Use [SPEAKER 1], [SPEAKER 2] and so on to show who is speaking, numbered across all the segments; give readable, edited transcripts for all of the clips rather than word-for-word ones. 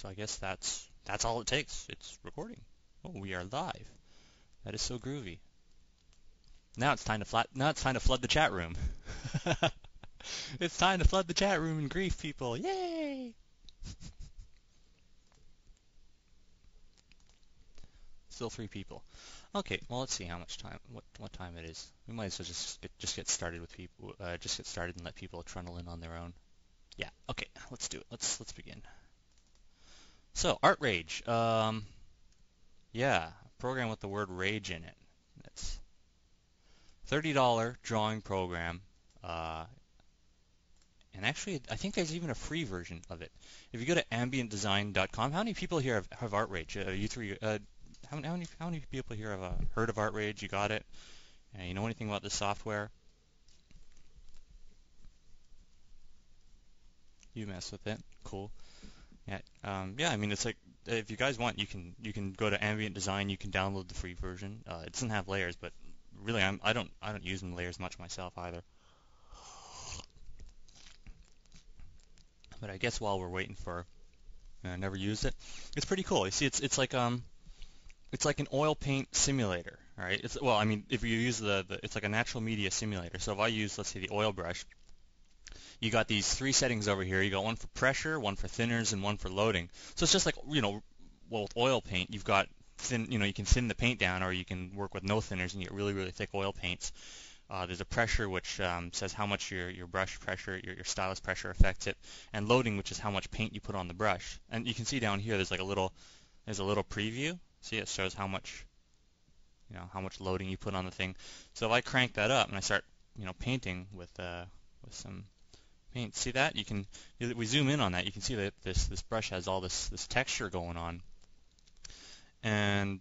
[SPEAKER 1] So I guess that's all it takes. It's recording. Oh, we are live. That is so groovy. Now it's time to flood the chat room. It's time to flood the chat room and grief people. Yay! Still 3 people. Okay, well let's see how much time what time it is. We might as well just get started with people. Just get started and let people trundle in on their own. Yeah. Okay. Let's do it. Let's begin. So Artrage. Yeah, a program with the word rage in it. That's $30 drawing program. Uh, and actually, I think there's even a free version of it. If you go to ambientdesign.com, how many people here have Artrage? You three, how many people here have heard of Artrage? You got it? You know anything about this software? You mess with it. Cool. Yeah. Yeah. I mean, it's like if you guys want, you can go to Ambient Design. You can download the free version. It doesn't have layers, but really, I don't use them layers much myself either. But I guess while we're waiting for, never used it. It's pretty cool. You see, it's like an oil paint simulator, right? It's well, I mean, if you use it's like a natural media simulator. So if I use, let's say, the oil brush, you got these 3 settings over here. You got one for pressure, one for thinners, and one for loading. So it's just like, well, with oil paint, you've got you can thin the paint down, or you can work with no thinners and get really, really thick oil paints. There's a pressure, which says how much your brush pressure, your stylus pressure affects it, and loading, which is how much paint you put on the brush. And you can see down here, there's a little preview. See, it shows how much loading you put on the thing. So if I crank that up and I start, painting with some paint, see that? We zoom in on that. You can see that this brush has all this texture going on. And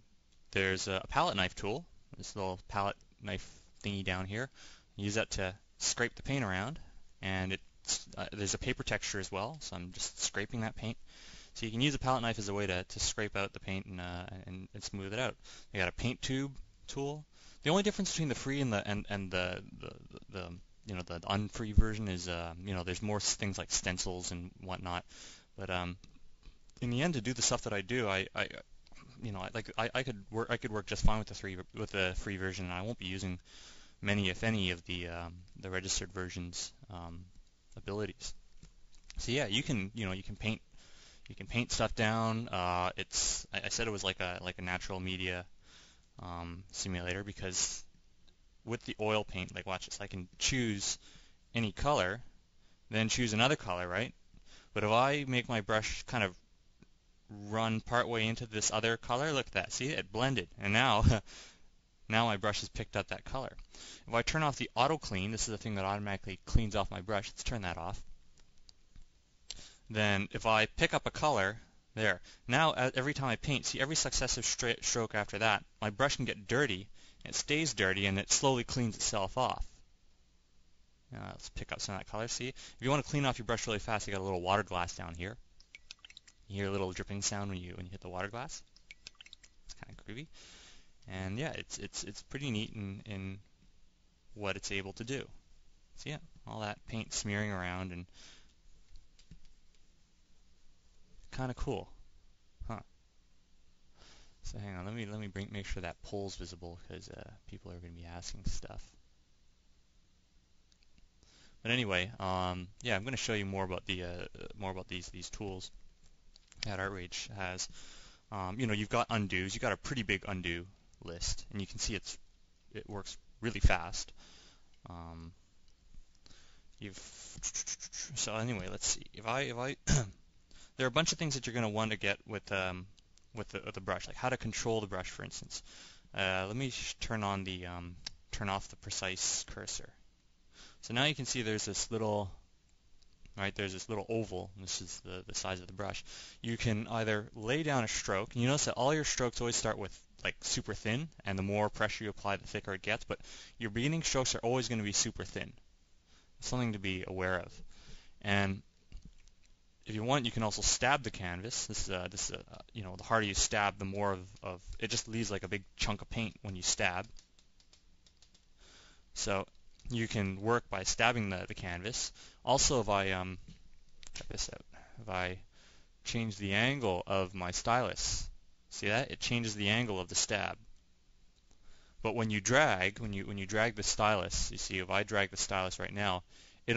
[SPEAKER 1] there's a palette knife tool. This little palette knife thingy down here. Use that to scrape the paint around, and there's a paper texture as well, so I'm just scraping that paint. So you can use a palette knife as a way to scrape out the paint and smooth it out. You got a paint tube tool. The only difference between the free and the unfree version is there's more things like stencils and whatnot. But in the end, to do the stuff that I do, I could work just fine with the free version, and I won't be using many, if any, of the registered version's abilities. So yeah, you can paint stuff down. I said it was like a natural media simulator, because with the oil paint, like watch this, I can choose any color, then choose another color, right? But if I make my brush kind of run partway into this other color, look at that, see, it blended, and now now my brush has picked up that color. If I turn off the auto clean, this is the thing that automatically cleans off my brush. Let's turn that off. Then if I pick up a color, there, now every time I paint, see, every successive stroke after that, my brush can get dirty, and it stays dirty, and it slowly cleans itself off. Now let's pick up some of that color. See, if you want to clean off your brush really fast, you got a little water glass down here. You hear a little dripping sound when you hit the water glass. It's kind of groovy. And yeah, it's pretty neat in what it's able to do. So yeah, all that paint smearing around, and kind of cool, huh? So hang on, let me make sure that poll's visible, because people are going to be asking stuff. But anyway, yeah, I'm going to show you more about these tools that Artrage has. You've got undos. You've got a pretty big undo list, and you can see it works really fast. So anyway, let's see. If I there are a bunch of things that you're going to want to get with the brush, like how to control the brush, for instance. Let me turn off the precise cursor. So now you can see there's this little oval. This is the size of the brush. You can either lay down a stroke, and you notice that all your strokes always start with like super thin, and the more pressure you apply, the thicker it gets, but your beginning strokes are always going to be super thin. Something to be aware of. And if you want, you can also stab the canvas. The harder you stab, the more of it just leaves like a big chunk of paint when you stab. So you can work by stabbing the canvas. Also, if I check this out, if I change the angle of my stylus. See that? It changes the angle of the stab. But when you drag, when you drag the stylus, you see if I drag the stylus right now, it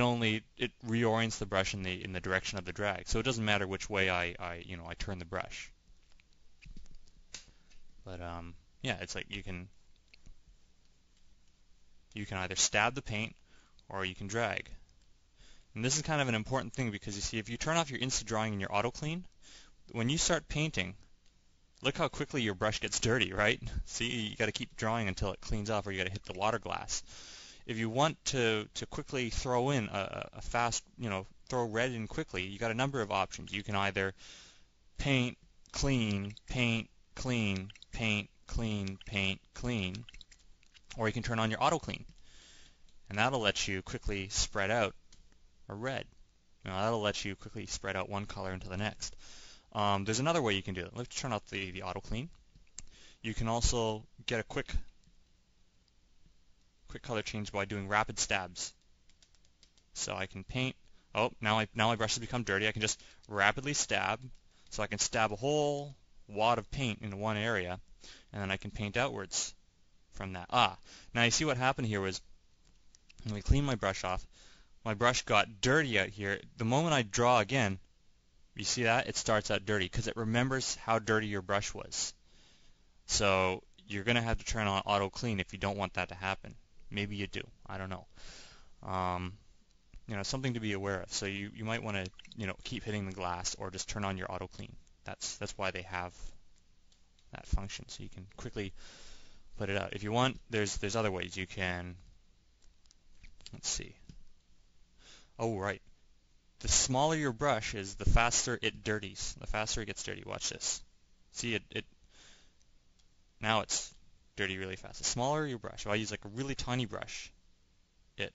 [SPEAKER 1] reorients the brush in the direction of the drag. So it doesn't matter which way I turn the brush. But yeah, it's like you can either stab the paint or you can drag. And this is kind of an important thing because you see if you turn off your instant drawing and your auto clean, when you start painting, look how quickly your brush gets dirty, right? See, you got to keep drawing until it cleans off or you got to hit the water glass. If you want to quickly throw in a fast, throw red in quickly, you got a number of options. You can either paint, clean, paint, clean, paint, clean, paint, clean, or you can turn on your auto clean. And that'll let you quickly spread out a red. That'll let you quickly spread out one color into the next. There's another way you can do it. Let's turn off the auto clean. You can also get a quick color change by doing rapid stabs. So I can paint. Oh, now my brush has become dirty. I can just rapidly stab. So I can stab a whole wad of paint in one area, and then I can paint outwards from that. Now you see what happened here was when we clean my brush off, my brush got dirty out here. The moment I draw again, you see that? It starts out dirty because it remembers how dirty your brush was. So you're going to have to turn on auto clean if you don't want that to happen. Maybe you do. I don't know. Something to be aware of. So you might want to, keep hitting the glass or just turn on your auto clean. That's why they have that function. So you can quickly put it out. If you want, there's other ways. You can, let's see. Oh, right. The smaller your brush is, the faster it dirties. The faster it gets dirty. Watch this. See, it now it's dirty really fast. The smaller your brush, if I use like a really tiny brush, it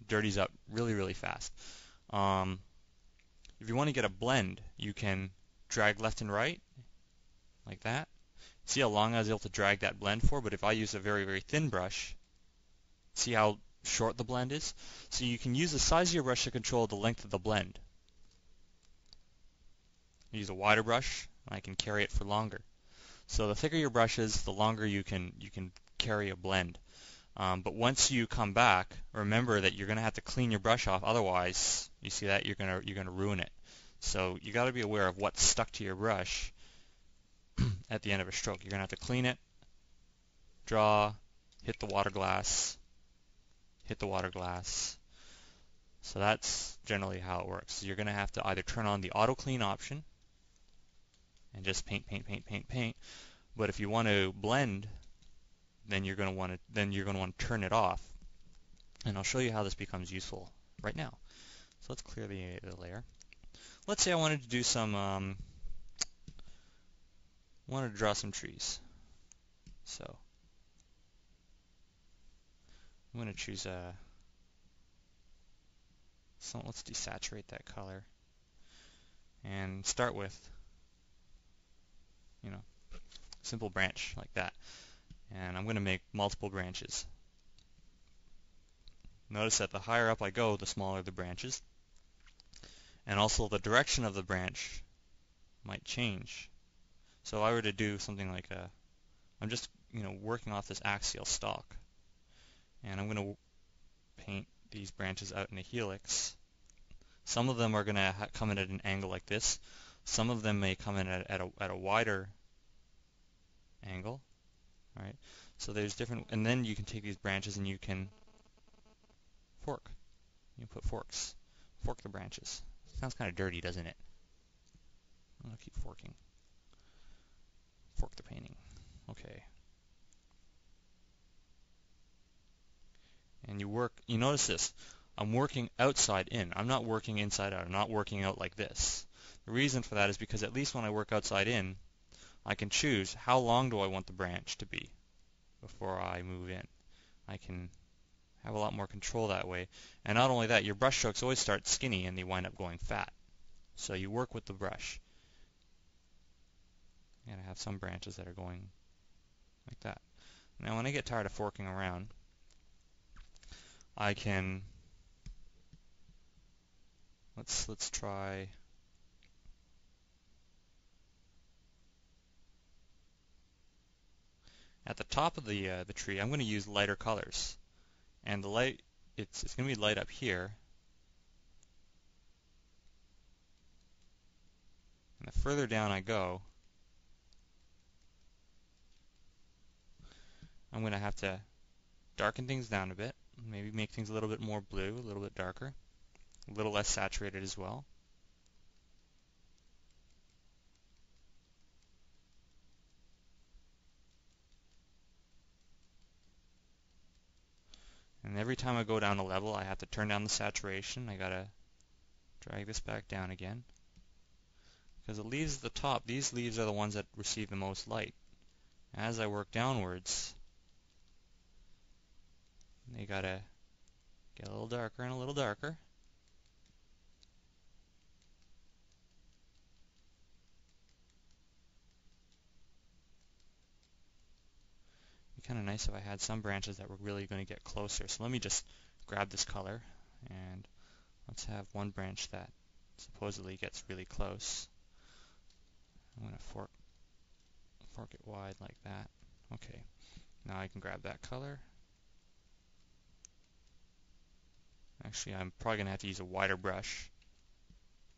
[SPEAKER 1] dirties up really, really fast. If you want to get a blend, you can drag left and right, like that. See how long I was able to drag that blend for? But if I use a very, very thin brush, see how short the blend is? So you can use the size of your brush to control the length of the blend. Use a wider brush, I can carry it for longer. So the thicker your brush is, the longer you can carry a blend. But once you come back, remember that you're going to have to clean your brush off. Otherwise, you see that you're going to ruin it. So you got to be aware of what's stuck to your brush at the end of a stroke. You're going to have to clean it, draw, hit the water glass, hit the water glass. So that's generally how it works. So you're going to have to either turn on the auto clean option and just paint, paint, paint, paint, paint. But if you want to blend, then you're going to want to turn it off. And I'll show you how this becomes useful right now. So let's clear the layer. Let's say I wanted to do some wanted to draw some trees. So I'm going to choose so let's desaturate that color and start with simple branch like that. And I'm going to make multiple branches. Notice that the higher up I go, the smaller the branches. And also the direction of the branch might change. So if I were to do something like I'm just working off this axial stalk. And I'm going to paint these branches out in a helix. Some of them are going to come in at an angle like this. Some of them may come in at a wider angle. Right? So there's different, and then you can take these branches and you can fork. You put forks. Fork the branches. Sounds kind of dirty, doesn't it? I'm going to keep forking. Fork the painting. Okay. And you notice this. I'm working outside in. I'm not working inside out. I'm not working out like this. The reason for that is because at least when I work outside in, I can choose how long do I want the branch to be before I move in. I can have a lot more control that way. And not only that, your brush strokes always start skinny and they wind up going fat. So you work with the brush. You gotta have some branches that are going like that. Now when I get tired of forking around, I can let's try At the top of the tree, I'm going to use lighter colors, and the light it's going to be light up here, and the further down I go, I'm going to have to darken things down a bit, maybe make things a little bit more blue, a little bit darker, a little less saturated as well. And every time I go down a level, I have to turn down the saturation. I gotta drag this back down again. Because the leaves at the top, these leaves are the ones that receive the most light. As I work downwards, they gotta get a little darker and a little darker. It'd be kind of nice if I had some branches that were really going to get closer. So let me just grab this color and let's have one branch that supposedly gets really close. I'm going to fork it wide like that. Okay, now I can grab that color. Actually, I'm probably going to have to use a wider brush.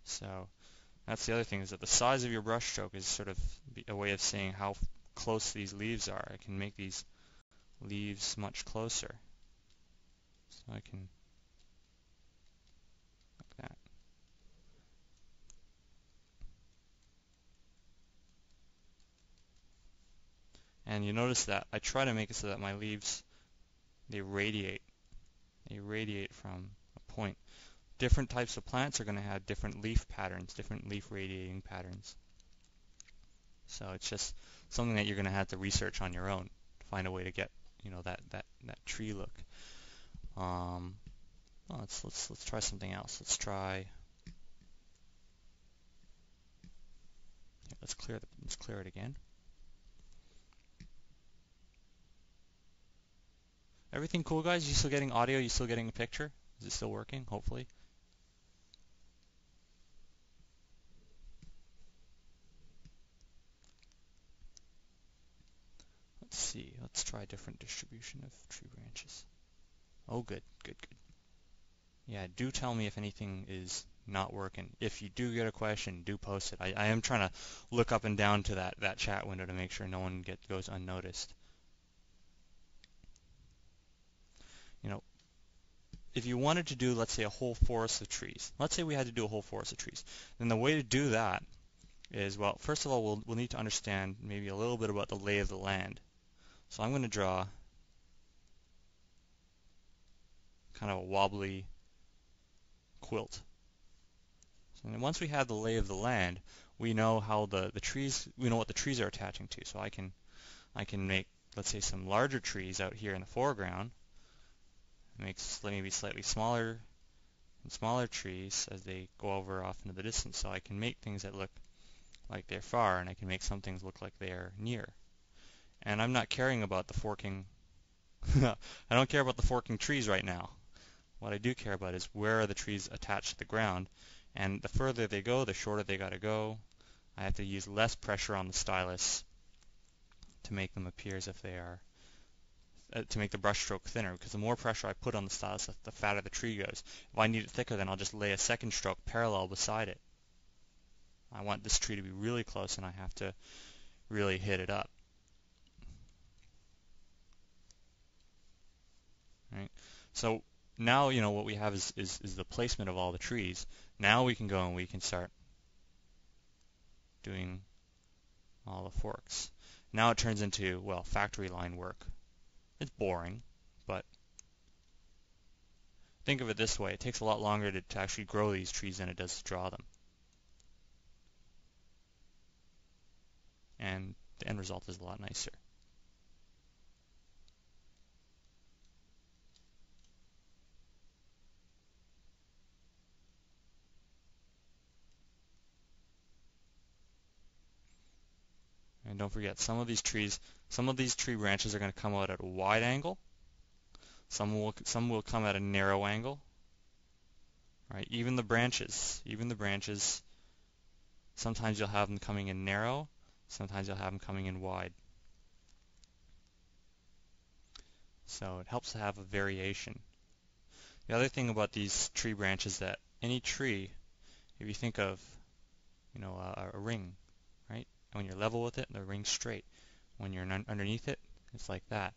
[SPEAKER 1] So that's the other thing, is that the size of your brush stroke is sort of a way of saying how close these leaves are. I can make these leaves much closer. So I can, like that. And you notice that I try to make it so that my leaves, they radiate. They radiate from a point. Different types of plants are going to have different leaf patterns, different leaf radiating patterns. So it's just something that you're going to have to research on your own to find a way to get, you know, that tree look. Well, let's try something else. Let's try. Here, let's clear it again. Everything cool, guys? You still getting audio? You still getting a picture? Is it still working? Hopefully. Let's see. Let's try a different distribution of tree branches. Oh, good, good, good. Yeah, do tell me if anything is not working. If you do get a question, do post it. I am trying to look up and down to that chat window to make sure no one goes unnoticed. You know, if you wanted to do, let's say, a whole forest of trees, let's say we had to do a whole forest of trees, then the way to do that is, well, first of all, we'll need to understand maybe a little bit about the lay of the land. So I'm going to draw kind of a wobbly quilt. So once we have the lay of the land, we know how the trees, we know what the trees are attaching to. So I can make, let's say, some larger trees out here in the foreground, make maybe slightly smaller and smaller trees as they go over off into the distance. So I can make things that look like they're far, and I can make some things look like they're near. And I'm not caring about the forking. I don't care about the forking trees right now. What I do care about is where are the trees attached to the ground, and the further they go, the shorter they got to go. I have to use less pressure on the stylus to make them appear as if they are, to make the brush stroke thinner, because the more pressure I put on the stylus, the fatter the tree goes. If I need it thicker, then I'll just lay a second stroke parallel beside it. I want this tree to be really close, and I have to really hit it up. Right? So now, you know, what we have is the placement of all the trees. Now we can go and we can start doing all the forks. Now it turns into, well, factory line work. It's boring, but think of it this way. It takes a lot longer to actually grow these trees than it does to draw them. And the end result is a lot nicer. And don't forget, some of these tree branches are going to come out at a wide angle. Some will come at a narrow angle. Right? Even the branches, sometimes you'll have them coming in narrow, sometimes you'll have them coming in wide. So it helps to have a variation. The other thing about these tree branches is that any tree, if you think of, a ring, right? And when you're level with it, the ring's straight. When you're underneath it, it's like that.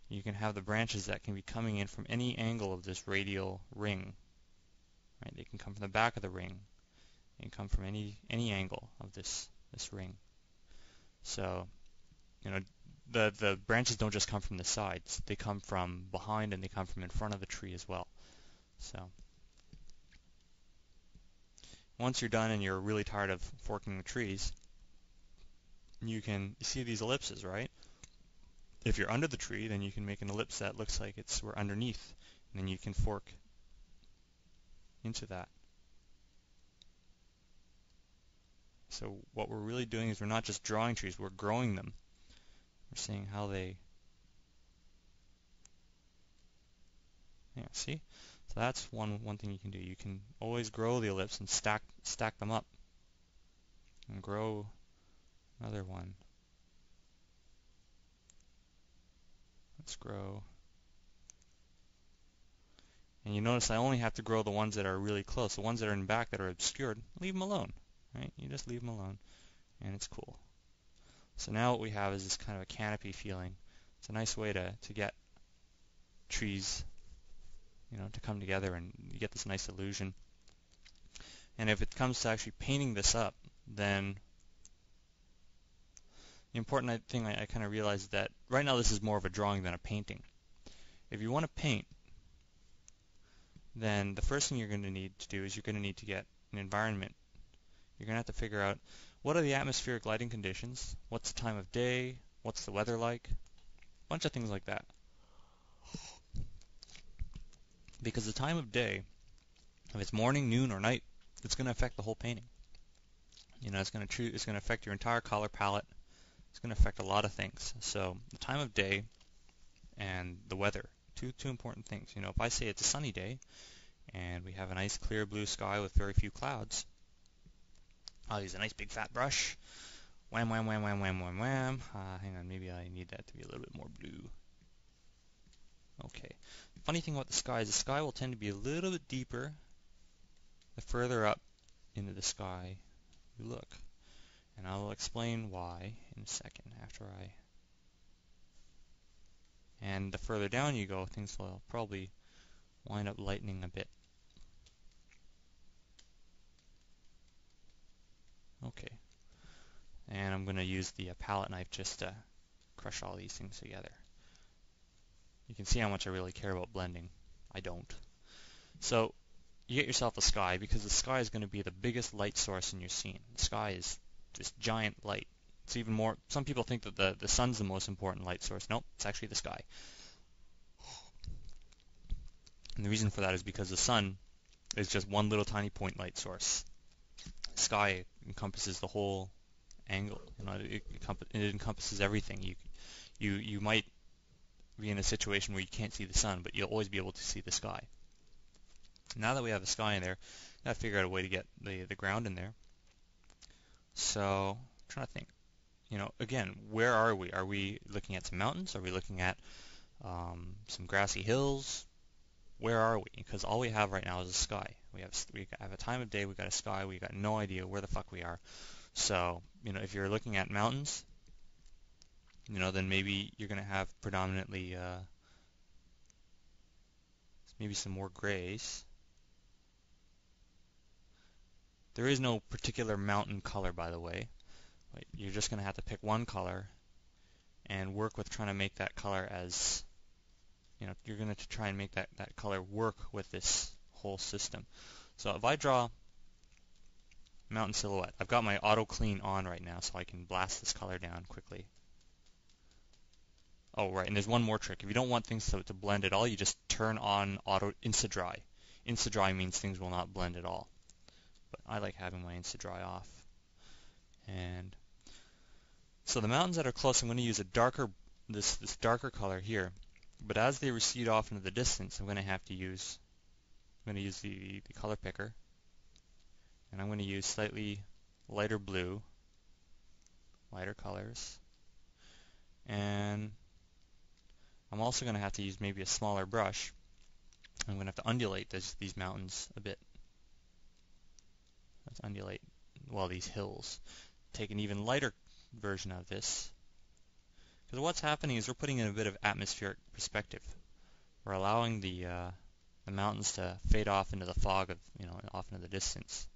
[SPEAKER 1] You can have the branches that can be coming in from any angle of this radial ring, right? They can come from the back of the ring. They can come from any angle of this ring. So, you know, the branches don't just come from the sides. They come from behind and they come from in front of the tree as well. So, once you're done and you're really tired of forking the trees, you can see these ellipses, right? If you're under the tree, then you can make an ellipse that looks like we're underneath, and then you can fork into that. So what we're really doing is we're not just drawing trees, we're growing them. We're seeing how they, see? So that's one thing you can do. You can always grow the ellipse and stack them up. And grow another one. Let's grow. And you notice I only have to grow the ones that are really close. The ones that are in back that are obscured, leave them alone, right? You just leave them alone, and it's cool. So now what we have is this kind of a canopy feeling. It's a nice way to get trees, to come together, and you get this nice illusion. And if it comes to actually painting this up, then the important thing I kind of realized is that right now this is more of a drawing than a painting. If you want to paint, then the first thing you're going to need to do is you're going to need to get an environment. You're going to have to figure out what are the atmospheric lighting conditions, what's the time of day, what's the weather like, a bunch of things like that. Because the time of day, if it's morning, noon, or night, it's going to affect the whole painting. It's going to affect your entire color palette. It's going to affect a lot of things. So the time of day and the weather, two important things. If I say it's a sunny day and we have a nice clear blue sky with very few clouds, I'll use a nice big fat brush. Wham, wham, wham, wham, wham, wham, wham. Hang on, maybe I need that to be a little bit more blue. Okay. Funny thing about the sky is the sky will tend to be a little bit deeper the further up into the sky you look. And I'll explain why in a second And the further down you go, things will probably wind up lightening a bit. Okay. And I'm going to use the palette knife just to crush all these things together. You can see how much I really care about blending. I don't. So you get yourself a sky, because the sky is going to be the biggest light source in your scene. The sky is this giant light. It's even more, some people think that the sun's the most important light source. Nope, it's actually the sky. And the reason for that is because the sun is just one little tiny point light source. The sky encompasses the whole angle. It encompasses everything. You might be in a situation where you can't see the sun, but you'll always be able to see the sky. Now that we have the sky in there, I've got to figure out a way to get the ground in there. So I'm trying to think. Again, where are we? Are we looking at some mountains? Are we looking at some grassy hills? Where are we? Because all we have right now is a sky. We have a time of day. We've got a sky. We got no idea where the fuck we are. So if you're looking at mountains, then maybe you're going to have predominantly maybe some more grays. There is no particular mountain color, by the way. You're just going to have to pick one color and work with trying to make that color as, you're going to try and make that color work with this whole system. So if I draw mountain silhouette, I've got my auto clean on right now, so I can blast this color down quickly. Oh, right, and there's one more trick. If you don't want things to blend at all, you just turn on auto insta-dry. Insta-dry means things will not blend at all. But I like having my insta-dry off. And so the mountains that are close, I'm going to use a darker, this darker color here. But as they recede off into the distance, I'm going to use the color picker, and I'm going to use slightly lighter blue, lighter colors, and I'm also going to have to use maybe a smaller brush. I'm going to have to undulate these mountains a bit. Let's undulate, well, these hills. Take an even lighter version of this. Because what's happening is we're putting in a bit of atmospheric perspective. We're allowing the mountains to fade off into the fog of, off into the distance.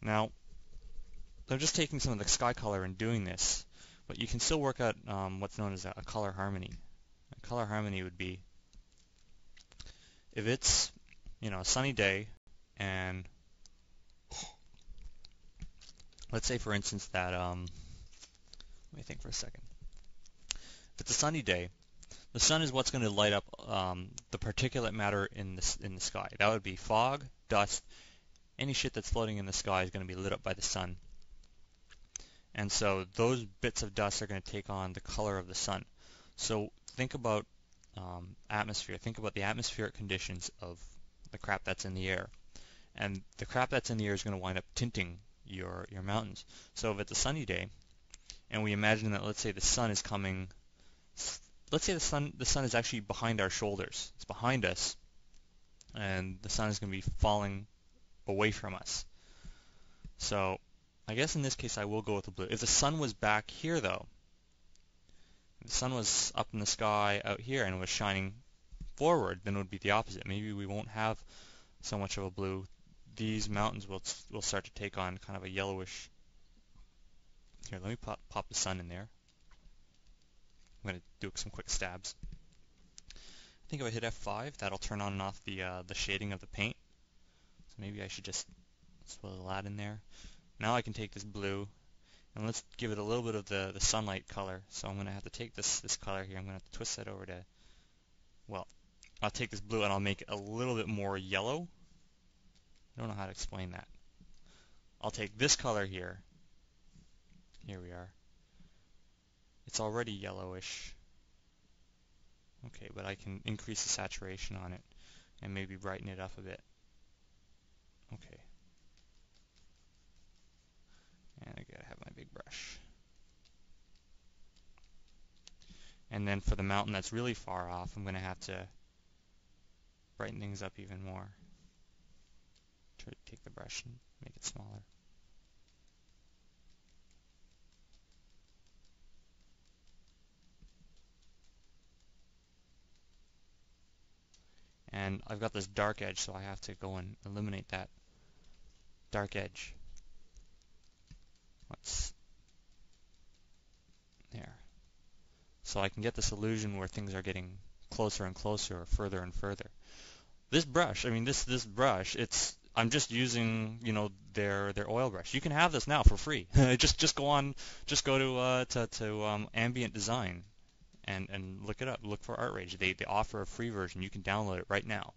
[SPEAKER 1] Now, I'm just taking some of the sky color and doing this, but you can still work out what's known as a color harmony. A color harmony would be if it's, a sunny day, and let's say, for instance, that let me think for a second. If it's a sunny day, the sun is what's going to light up the particulate matter in the sky. That would be fog, dust, any shit that's floating in the sky is going to be lit up by the sun. And so those bits of dust are going to take on the color of the sun. So think about atmosphere. Think about the atmospheric conditions of the crap that's in the air. And the crap that's in the air is going to wind up tinting your mountains. So if it's a sunny day, and we imagine that, let's say the sun is coming, let's say the sun is actually behind our shoulders. It's behind us, and the sun is going to be falling away from us. So I guess in this case I will go with the blue. If the sun was back here, though, if the sun was up in the sky out here and was shining forward, then it would be the opposite. Maybe we won't have so much of a blue. These mountains will start to take on kind of a yellowish. Here, let me pop the sun in there. I'm going to do some quick stabs. I think if I hit F5, that'll turn on and off the shading of the paint. So maybe I should just swivel that in there. Now I can take this blue, and let's give it a little bit of the sunlight color. So I'm going to have to take this color here. I'm going to have to twist that over to, well, I'll take this blue and I'll make it a little bit more yellow. I don't know how to explain that. I'll take this color here. Here we are. It's already yellowish. Okay, but I can increase the saturation on it and maybe brighten it up a bit. Okay. And I gotta have my big brush. And then for the mountain that's really far off, I'm gonna have to brighten things up even more. Try to take the brush and make it smaller. And I've got this dark edge, so I have to go and eliminate that dark edge. What's there? So I can get this illusion where things are getting closer and closer, or further and further. This brush, I mean, this brush, I'm just using, their oil brush. You can have this now for free. just go to Ambient Design and look it up. Look for Artrage. They offer a free version. You can download it right now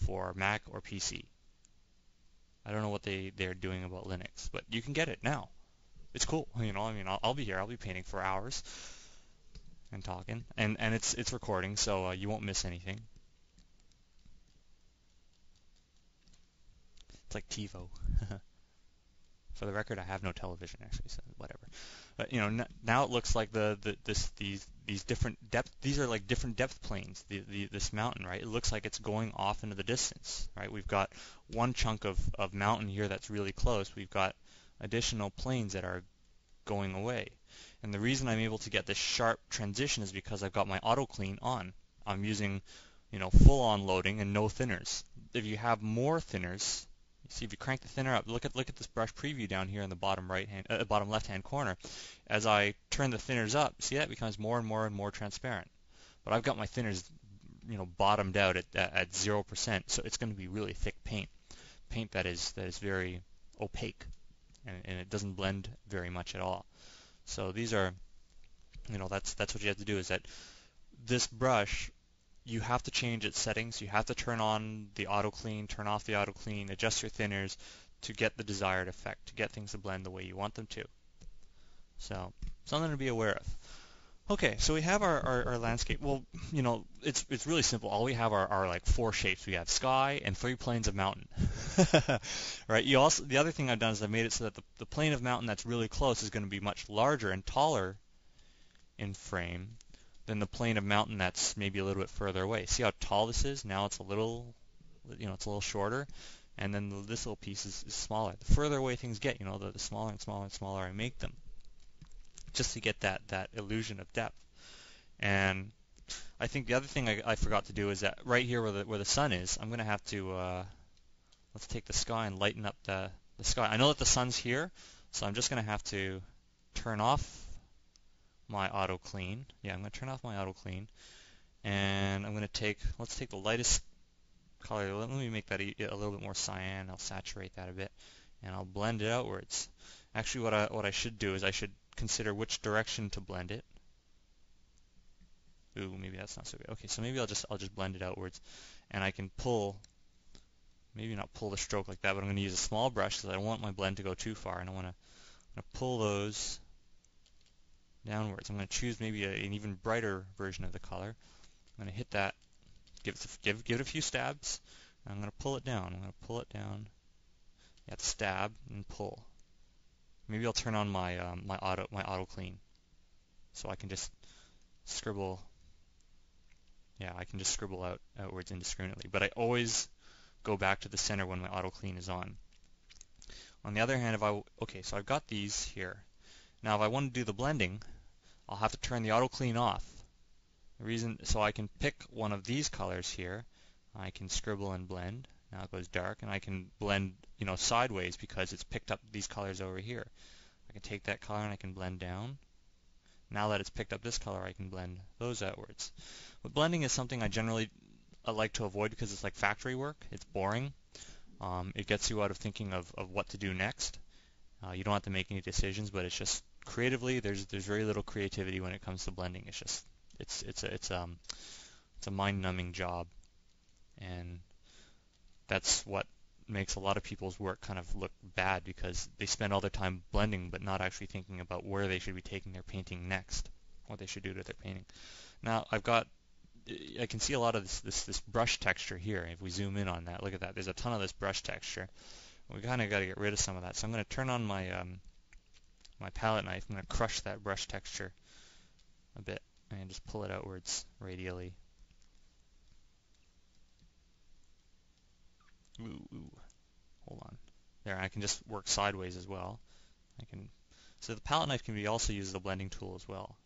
[SPEAKER 1] for Mac or PC. I don't know what they're doing about Linux, but you can get it now. It's cool. I'll be here. I'll be painting for hours and talking, and it's recording, so you won't miss anything. It's like TiVo. For the record, I have no television actually, so whatever. But now it looks like these different depth. These are like different depth planes. This mountain, right? It looks like it's going off into the distance, right? We've got one chunk of mountain here that's really close. We've got additional planes that are going away. And the reason I'm able to get this sharp transition is because I've got my auto clean on. I'm using, full on loading and no thinners. If you have more thinners, see, if you crank the thinner up, look at this brush preview down here in the bottom bottom left-hand corner. As I turn the thinners up, see, that becomes more and more and more transparent. But I've got my thinners, bottomed out at 0%, so it's going to be really thick paint that is very opaque, and it doesn't blend very much at all. So these are, that's what you have to do. Is that this brush, you have to change its settings. You have to turn on the auto clean, turn off the auto clean, adjust your thinners to get the desired effect, to get things to blend the way you want them to. So something to be aware of. Okay, so we have our landscape. Well, it's really simple. All we have are like 4 shapes. We have sky and 3 planes of mountain. Right? The other thing I've done is I've made it so that the plane of mountain that's really close is going to be much larger and taller in frame than the plane of mountain that's maybe a little bit further away. See how tall this is? Now it's a little, it's a little shorter, and then this little piece is smaller. The further away things get, the smaller and smaller and smaller I make them, just to get that illusion of depth. And I think the other thing I forgot to do is that right here where the sun is, I'm going to have to, let's take the sky and lighten up the sky. I know that the sun's here, so I'm just going to have to turn off my auto clean. Yeah, I'm going to turn off my auto clean, and I'm going to let's take the lightest color. Let me make that a little bit more cyan. I'll saturate that a bit, and I'll blend it outwards. Actually, what I should do is I should consider which direction to blend it. Ooh, maybe that's not so good. Okay, so maybe I'll just blend it outwards, and I can maybe not pull the stroke like that, but I'm going to use a small brush because I don't want my blend to go too far, and I'm going to pull those downwards. I'm going to choose maybe an even brighter version of the color. I'm going to hit that, give it a few stabs, and I'm going to pull it down. I'm going to pull it down. You have to stab and pull. Maybe I'll turn on my auto clean, so I can just scribble. Yeah, I can just scribble outwards indiscriminately, but I always go back to the center when my auto clean is on. On the other hand, okay, so I've got these here. Now, if I want to do the blending, I'll have to turn the auto clean off. So I can pick one of these colors here. I can scribble and blend. Now it goes dark, and I can blend, sideways because it's picked up these colors over here. I can take that color and I can blend down. Now that it's picked up this color, I can blend those outwards. But blending is something I like to avoid because it's like factory work. It's boring. It gets you out of thinking of what to do next. You don't have to make any decisions, but it's just creatively, there's very little creativity when it comes to blending. It's just it's a mind-numbing job, and that's what makes a lot of people's work kind of look bad because they spend all their time blending but not actually thinking about where they should be taking their painting next, what they should do to their painting. Now I can see a lot of this brush texture here. If we zoom in on that, look at that. There's a ton of this brush texture. We kind of got to get rid of some of that. So I'm going to turn on my my palette knife. I'm going to crush that brush texture a bit and just pull it outwards radially. Ooh. Hold on. There, I can just work sideways as well. So the palette knife can be also used as a blending tool as well.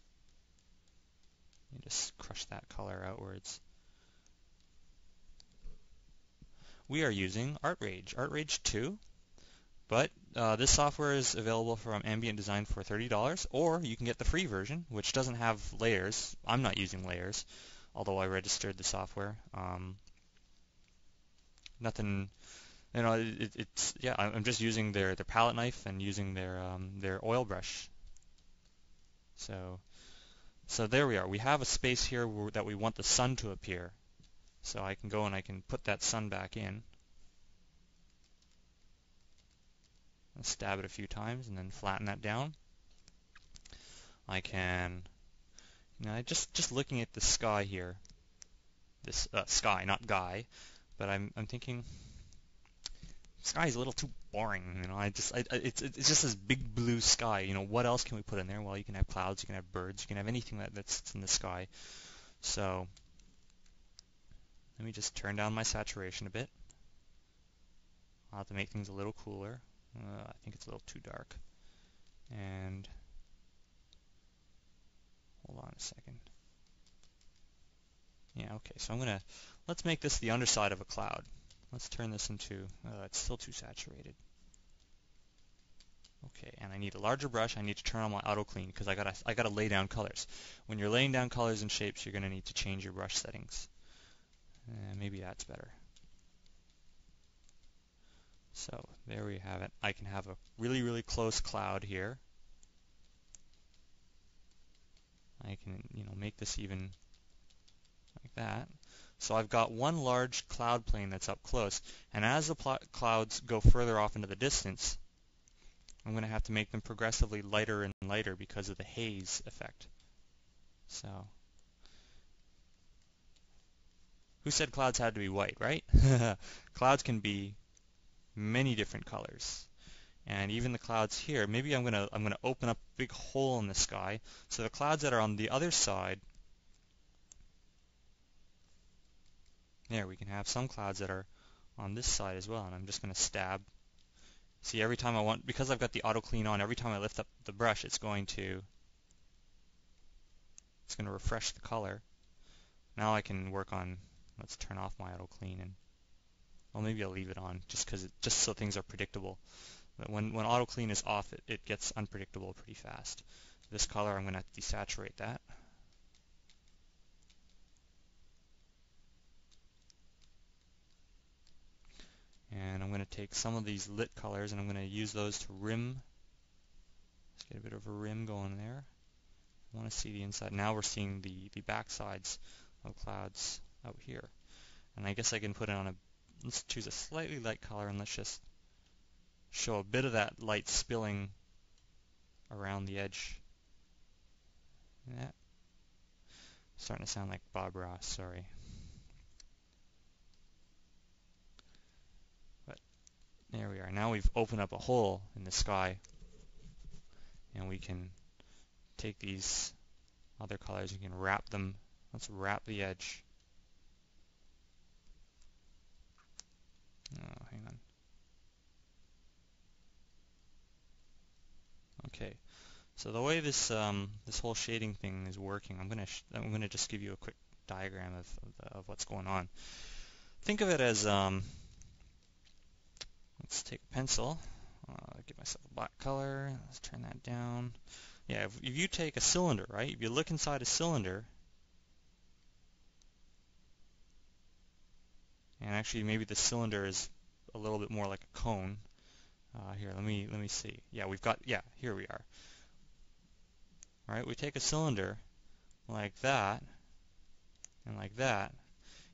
[SPEAKER 1] You just crush that color outwards. We are using Artrage 2, but this software is available from Ambient Design for $30, or you can get the free version, which doesn't have layers. I'm not using layers, although I registered the software. Nothing, I'm just using their palette knife and using their oil brush. So there we are. We have a space here that we want the sun to appear. So I can go and I can put that sun back in. And stab it a few times and then flatten that down. I can, just looking at the sky here, this sky, not guy, but I'm thinking sky is a little too boring. It's just this big blue sky. What else can we put in there? Well, you can have clouds, you can have birds, you can have anything that's in the sky. So let me just turn down my saturation a bit. I'll have to make things a little cooler. I think it's a little too dark. And hold on a second. Yeah, okay, so let's make this the underside of a cloud. Let's turn this into, it's still too saturated. Okay, and I need a larger brush. I need to turn on my auto clean because I gotta lay down colors. When you're laying down colors and shapes, you're gonna need to change your brush settings. Maybe that's better. So there we have it. I can have a really, really close cloud here. I can, make this even like that. So I've got one large cloud plane that's up close, and as the clouds go further off into the distance, I'm going to have to make them progressively lighter and lighter because of the haze effect. So, who said clouds had to be white, right? Clouds can be many different colors. And even the clouds here, maybe I'm gonna open up a big hole in the sky, so the clouds that are on the other side There, we can have some clouds that are on this side as well, and I'm just going to stab. See, every time I want, because I've got the auto clean on, every time I lift up the brush, it's going to refresh the color. Now I can work on, let's turn off my auto clean, and well, maybe I'll leave it on just so things are predictable. But when auto clean is off, it gets unpredictable pretty fast. This color, I'm going to desaturate that. And I'm going to take some of these lit colors and I'm going to use those to rim. Let's get a bit of a rim going there. I want to see the inside. Now we're seeing the back sides of clouds out here. And I guess I can put it on a, let's choose a slightly light color and let's just show a bit of that light spilling around the edge. Yeah. Starting to sound like Bob Ross, sorry. But there we are. Now we've opened up a hole in the sky and we can take these other colors, you can wrap them. Let's wrap the edge. Oh, hang on. Okay, so the way this this whole shading thing is working, I'm gonna just give you a quick diagram of what's going on. Think of it as let's take a pencil, give myself a black color. Let's turn that down. Yeah, if you take a cylinder, right? If you look inside a cylinder, and actually maybe the cylinder is a little bit more like a cone. Here, let me see. Yeah, here we are. All right, we take a cylinder like that and like that.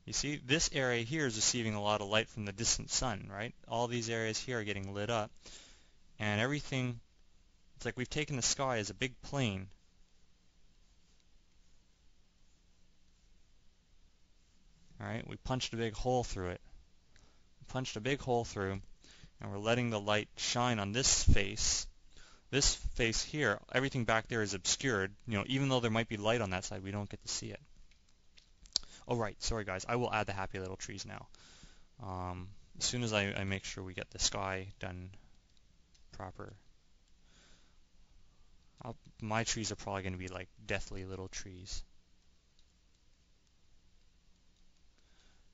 [SPEAKER 1] You see, this area here is receiving a lot of light from the distant sun, right? All these areas here are getting lit up, and everything, it's like we've taken the sky as a big plane. All right, we punched a big hole through it. We punched a big hole through, and we're letting the light shine on this face. This face here, everything back there is obscured. You know, even though there might be light on that side, we don't get to see it. Oh, right. Sorry, guys. I will add the happy little trees now. As soon as I make sure we get the sky done proper. My trees are probably going to be like deathly little trees.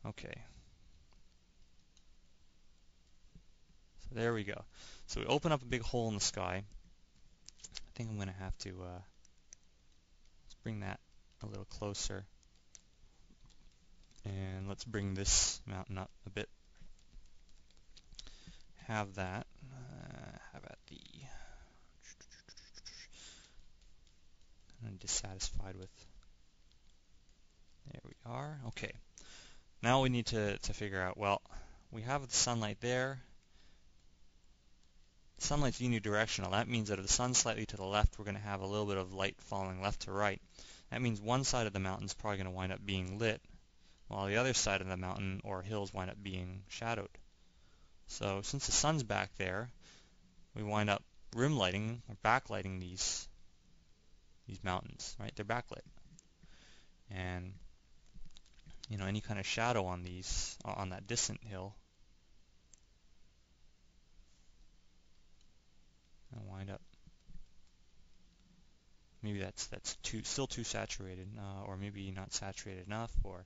[SPEAKER 1] Okay. So there we go. So we open up a big hole in the sky. I think I'm going to have to let's bring that a little closer. And let's bring this mountain up a bit. Have that. Have at the. I'm dissatisfied with. There we are. Okay. Now we need to figure out, well, we have the sunlight there. Sunlight's unidirectional. That means that if the sun's slightly to the left, we're going to have a little bit of light falling left to right. That means one side of the mountain is probably going to wind up being lit, while the other side of the mountain or hills wind up being shadowed. So since the sun's back there, we wind up rim lighting or backlighting these mountains, right? They're backlit. And you know, any kind of shadow on these on that distant hill and wind up, maybe that's still too saturated, or maybe not saturated enough, or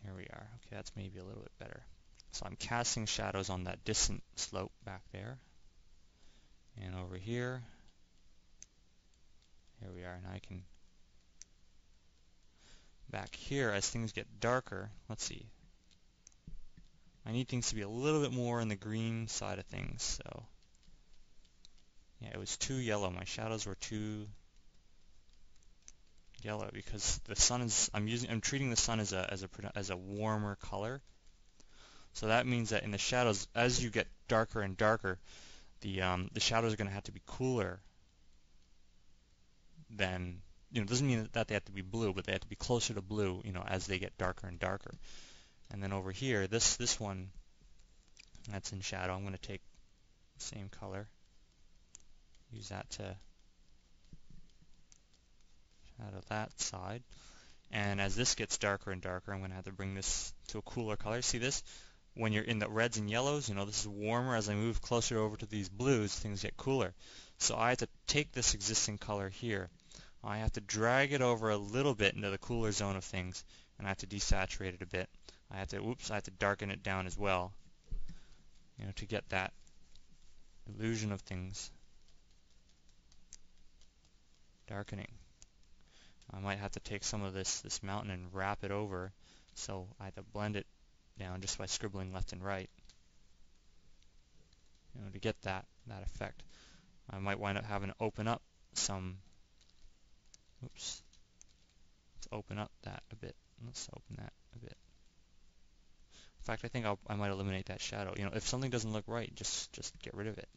[SPEAKER 1] here we are. Okay, that's maybe a little bit better. So I'm casting shadows on that distant slope back there, and over here we are. Now I can back here as things get darker. Let's see. I need things to be a little bit more in the green side of things. So yeah, it was too yellow. My shadows were too yellow because the sun is. I'm treating the sun as a warmer color. So that means that in the shadows, as you get darker and darker, the shadows are going to have to be cooler than, you know, it doesn't mean that they have to be blue, but they have to be closer to blue, you know, as they get darker and darker. And then over here, this one that's in shadow, I'm going to take the same color, use that to shadow that side. And as this gets darker and darker, I'm going to have to bring this to a cooler color. See this? When you're in the reds and yellows, this is warmer. As I move closer over to these blues, things get cooler. So I have to take this existing color here. I have to drag it over a little bit into the cooler zone of things, and I have to desaturate it a bit. I have to darken it down as well, to get that illusion of things darkening. I might have to take some of this mountain and wrap it over, so I have to blend it down just by scribbling left and right, to get that effect. I might wind up having to open up some. Oops. Let's open up that a bit. Let's open that a bit. In fact, I think I might eliminate that shadow. If something doesn't look right, just get rid of it.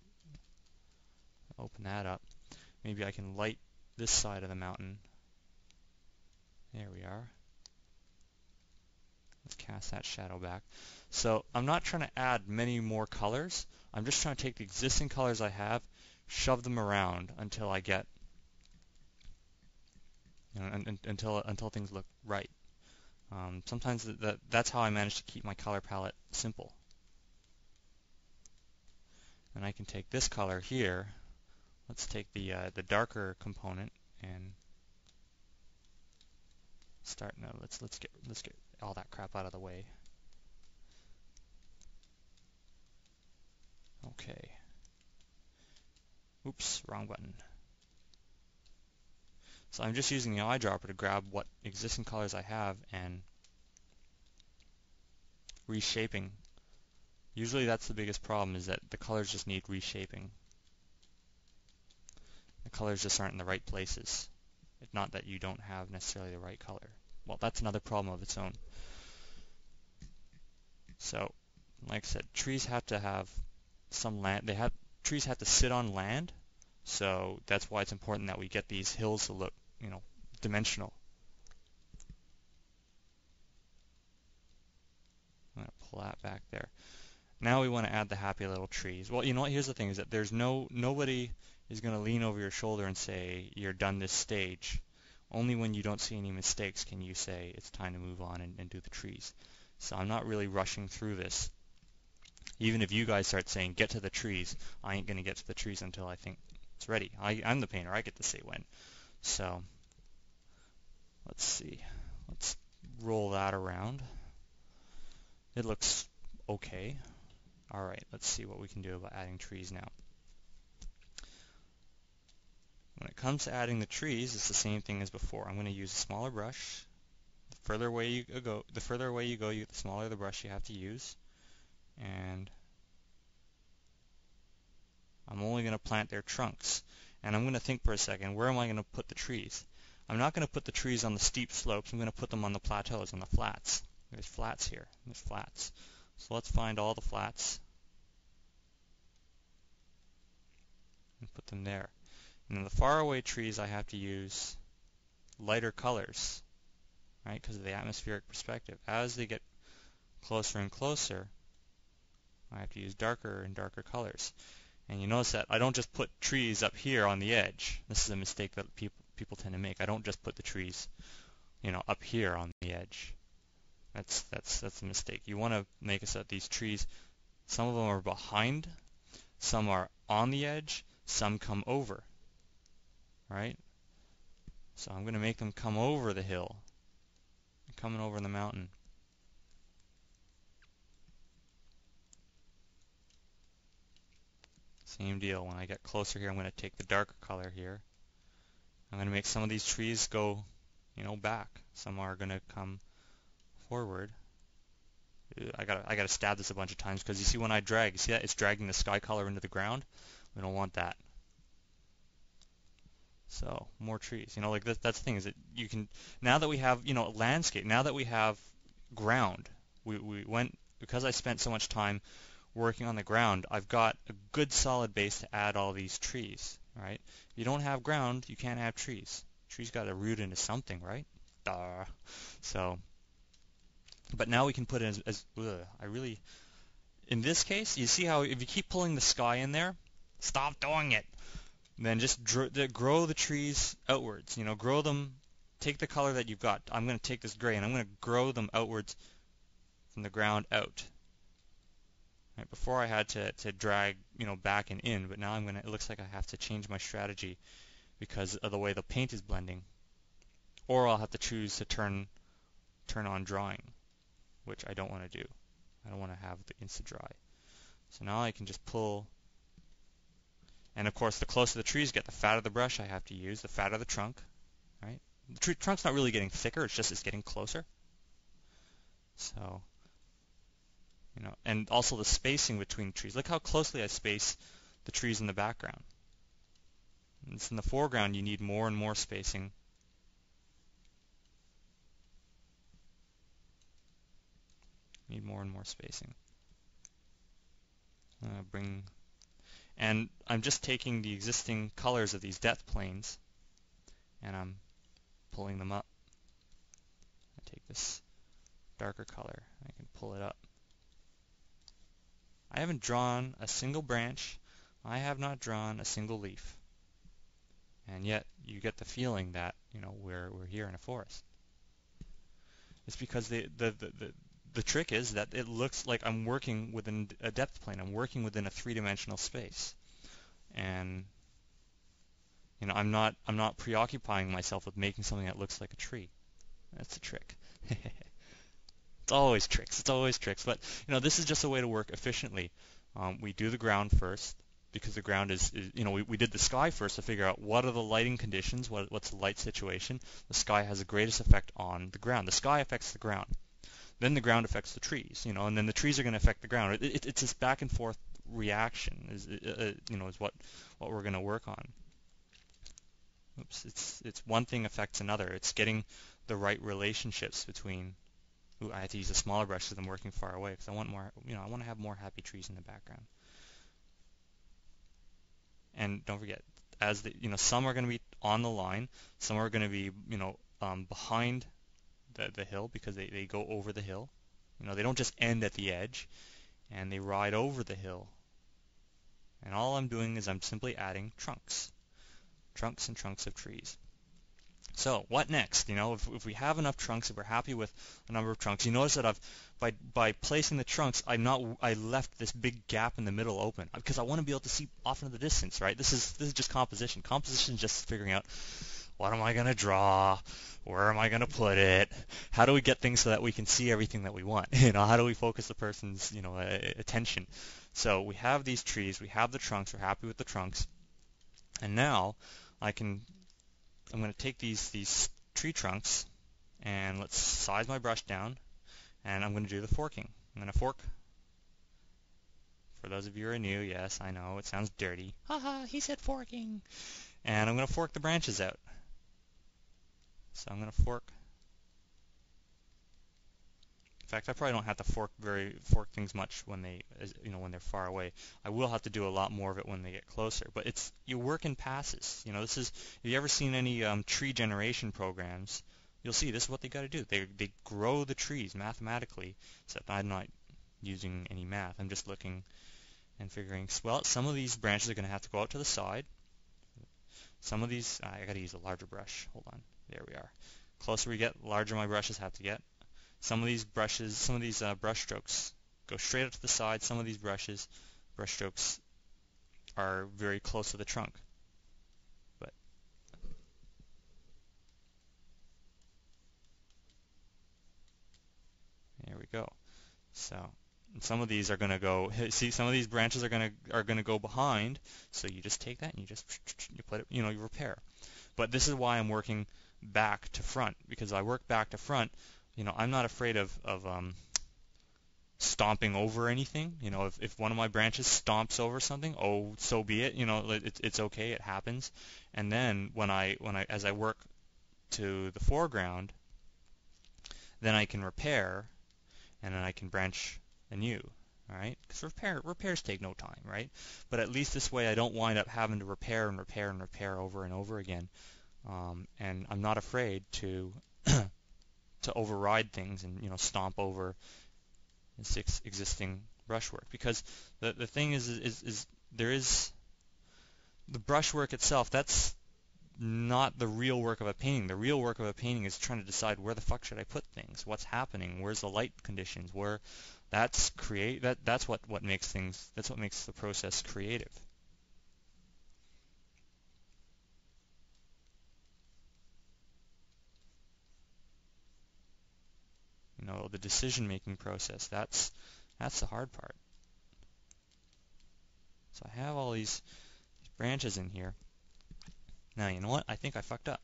[SPEAKER 1] Open that up. Maybe I can light this side of the mountain. There we are. Let's cast that shadow back. So I'm not trying to add many more colors. I'm just trying to take the existing colors I have, shove them around until I get, until things look right. Sometimes that's how I manage to keep my color palette simple. And I can take this color here. Let's take the darker component and start. No, let's get all that crap out of the way. Okay. Oops, wrong button. So I'm just using the eyedropper to grab what existing colors I have and reshaping. Usually that's the biggest problem, is that the colors just need reshaping. The colors just aren't in the right places. It's not that you don't have necessarily the right color. Well, that's another problem of its own. So, like I said, trees have to have some land. Trees have to sit on land, so that's why it's important that we get these hills to look, dimensional. I'm going to pull that back there. Now we want to add the happy little trees. Well, here's the thing, is that there's nobody is going to lean over your shoulder and say, you're done this stage. Only when you don't see any mistakes can you say, it's time to move on and do the trees. So I'm not really rushing through this. Even if you guys start saying, get to the trees, I ain't going to get to the trees until I think it's ready. I'm the painter. I get to say when. So let's see. Let's roll that around. It looks okay. All right, let's see what we can do about adding trees now. When it comes to adding the trees, it's the same thing as before. I'm going to use a smaller brush. The further away you go, the smaller the brush you have to use. And I'm only going to plant their trunks. And I'm going to think for a second, where am I going to put the trees? I'm not going to put the trees on the steep slopes. I'm going to put them on the plateaus, on the flats. There's flats here. There's flats. So let's find all the flats and put them there. And in the faraway trees, I have to use lighter colors, right, because of the atmospheric perspective. As they get closer and closer, I have to use darker and darker colors. And you notice that I don't just put trees up here on the edge. This is a mistake that people tend to make. I don't just put the trees, up here on the edge. That's a mistake. You want to make it so that these trees, some of them are behind, some are on the edge, some come over. Right? So I'm going to make them come over the hill, coming over the mountain. Same deal. When I get closer here, I'm going to take the darker color here. I'm going to make some of these trees go, back. Some are going to come forward. I gotta stab this a bunch of times because you see when I drag, you see that it's dragging the sky color into the ground. We don't want that. So more trees. Like that's the thing, is that you can, now that we have landscape, now that we have ground, we went, because I spent so much time working on the ground, I've got a good solid base to add all these trees. Right? If you don't have ground, you can't have trees. Trees got to root into something, right? So, but now we can put it in this case, you see how if you keep pulling the sky in there, stop doing it. Then just grow the trees outwards. Grow them take the color that you've got. I'm going to take this gray and I'm going to grow them outwards from the ground out. Right, before I had to drag, back and in, but now it looks like I have to change my strategy because of the way the paint is blending. Or I'll have to choose to turn on drying, which I don't want to do. I don't want to have the instant dry. So now I can just pull, and of course the closer the trees get, the fatter the brush I have to use, the fatter the trunk, right? The trunk's not really getting thicker, it's getting closer. So, and also the spacing between trees. Look how closely I space the trees in the background. It's in the foreground you need more and more spacing. Need more and more spacing. And I'm just taking the existing colors of these depth planes and I'm pulling them up. I take this darker color, I can pull it up. I haven't drawn a single branch, I have not drawn a single leaf. And yet you get the feeling that, we're here in a forest. It's because the trick is that it looks like I'm working within a depth plane. I'm working within a three-dimensional space. And I'm not preoccupying myself with making something that looks like a tree. That's the trick. It's always tricks. It's always tricks. But this is just a way to work efficiently. We do the ground first because the ground is we did the sky first to figure out what are the lighting conditions, what's the light situation. The sky has the greatest effect on the ground. The sky affects the ground. Then the ground affects the trees, and then the trees are going to affect the ground. It's this back and forth reaction is what we're going to work on. Oops, it's one thing affects another. It's getting the right relationships between. Ooh, I have to use a smaller brush because I'm working far away because I want more. I want to have more happy trees in the background. And don't forget, some are going to be on the line, some are going to be behind the hill because they go over the hill. They don't just end at the edge, and they ride over the hill. And all I'm doing is I'm simply adding trunks and trunks of trees. So what next? If we have enough trunks, if we're happy with the number of trunks, you notice that by placing the trunks, I left this big gap in the middle open because I want to be able to see off into the distance, right? This is just composition. Composition is just figuring out what am I going to draw, where am I going to put it, how do we get things so that we can see everything that we want? How do we focus the person's attention? So we have these trees, we have the trunks, we're happy with the trunks, and now I'm going to take these tree trunks and let's size my brush down, and I'm going to do the forking. I'm going to fork. For those of you who are new, yes, I know, it sounds dirty. Haha, he said forking. And I'm going to fork the branches out. So I'm going to fork. In fact, I probably don't have to fork things much when when they're far away. I will have to do a lot more of it when they get closer. But you work in passes. If you ever seen any tree generation programs, you'll see this is what they got to do. They grow the trees mathematically. Except I'm not using any math. I'm just looking and figuring. Well, some of these branches are going to have to go out to the side. Some of these, I got to use a larger brush. Hold on. There we are. Closer we get, larger my brushes have to get. Some of these brush strokes go straight up to the side. Some of these brush strokes are very close to the trunk. But there we go. So some of these are going to go. See, some of these branches are going to go behind. So you just take that and you put it. You repair. But this is why I'm working back to front, because I work back to front. I'm not afraid of stomping over anything. If one of my branches stomps over something, oh, so be it. It's okay. It happens. And then as I work to the foreground, then I can repair, and then I can branch anew. All right? Because repairs take no time, right? But at least this way I don't wind up having to repair and repair and repair over and over again. And I'm not afraid to override things and stomp over existing brushwork, because the thing is there is the brushwork itself. That's not the real work of a painting. The real work of a painting is trying to decide where the fuck should I put things, what's happening, where's the light conditions, where that's what makes things, that's what makes the process creative. You know, the decision-making process, that's the hard part. So I have all these branches in here. Now, you know what? I think I fucked up.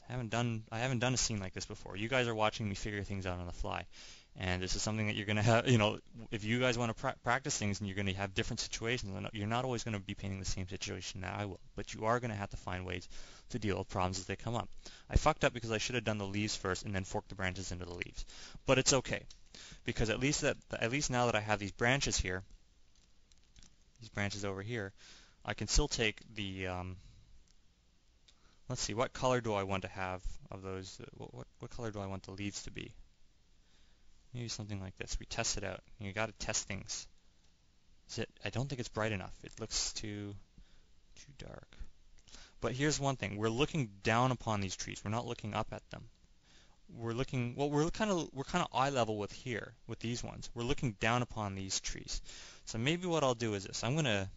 [SPEAKER 1] I haven't done a scene like this before. You guys are watching me figure things out on the fly, and this is something that you're gonna have. You know, if you guys want to practice things, and you're gonna have different situations, and you're not always gonna be painting the same situation that I will, but you are gonna have to find ways to deal with problems as they come up. I fucked up because I should have done the leaves first and then forked the branches into the leaves, but it's okay because at least now that I have these branches here, these branches over here, I can still take the let's see, what color do I want to have of those? What color do I want the leaves to be? Maybe something like this. We test it out. You got to test things. I don't think it's bright enough. It looks too dark. But here's one thing. We're looking down upon these trees. We're not looking up at them. We're looking, well, we're kind of eye level with these ones. We're looking down upon these trees. So maybe what I'll do is this. I'm going to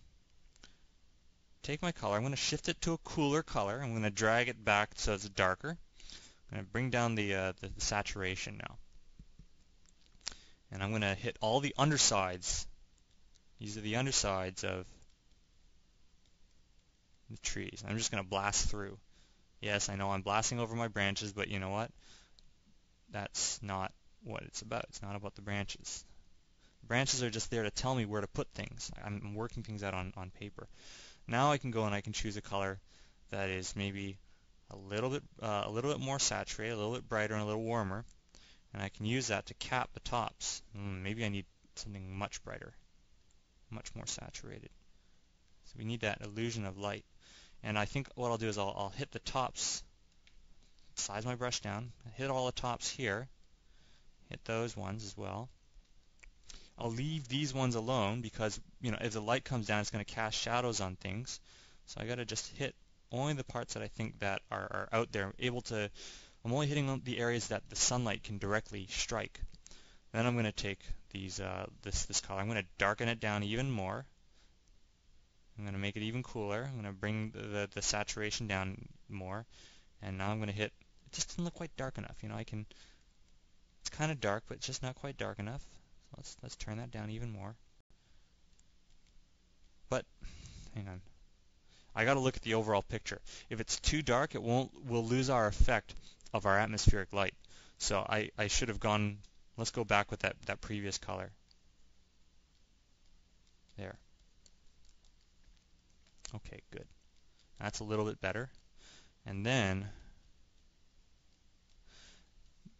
[SPEAKER 1] take my color. I'm going to shift it to a cooler color. I'm going to drag it back so it's darker. I'm going to bring down the saturation now. And I'm going to hit all the undersides. These are the undersides of the trees. I'm just going to blast through. Yes, I know I'm blasting over my branches, but you know what? That's not what it's about. It's not about the branches. The branches are just there to tell me where to put things. I'm working things out on paper. Now I can go and I can choose a color that is maybe a little bit more saturated, a little bit brighter, and a little warmer, and I can use that to cap the tops. Maybe I need something much brighter, much more saturated. So we need that illusion of light. And I think what I'll do is I'll hit the tops, size my brush down, hit all the tops here, hit those ones as well. I'll leave these ones alone because, you know, if the light comes down, it's going to cast shadows on things. So I got to just hit only the parts that I think that are out there, I'm only hitting the areas that the sunlight can directly strike. Then I'm going to take these this color. I'm going to darken it down even more. I'm going to make it even cooler. I'm going to bring the saturation down more. And now I'm going to hit, it just doesn't look quite dark enough. You know, it's kind of dark, but it's just not quite dark enough. So let's turn that down even more. But, hang on. I got to look at the overall picture. If it's too dark, we'll lose our effect of our atmospheric light. So I should have gone, let's go back with that previous color. There. Okay, good. That's a little bit better. And then,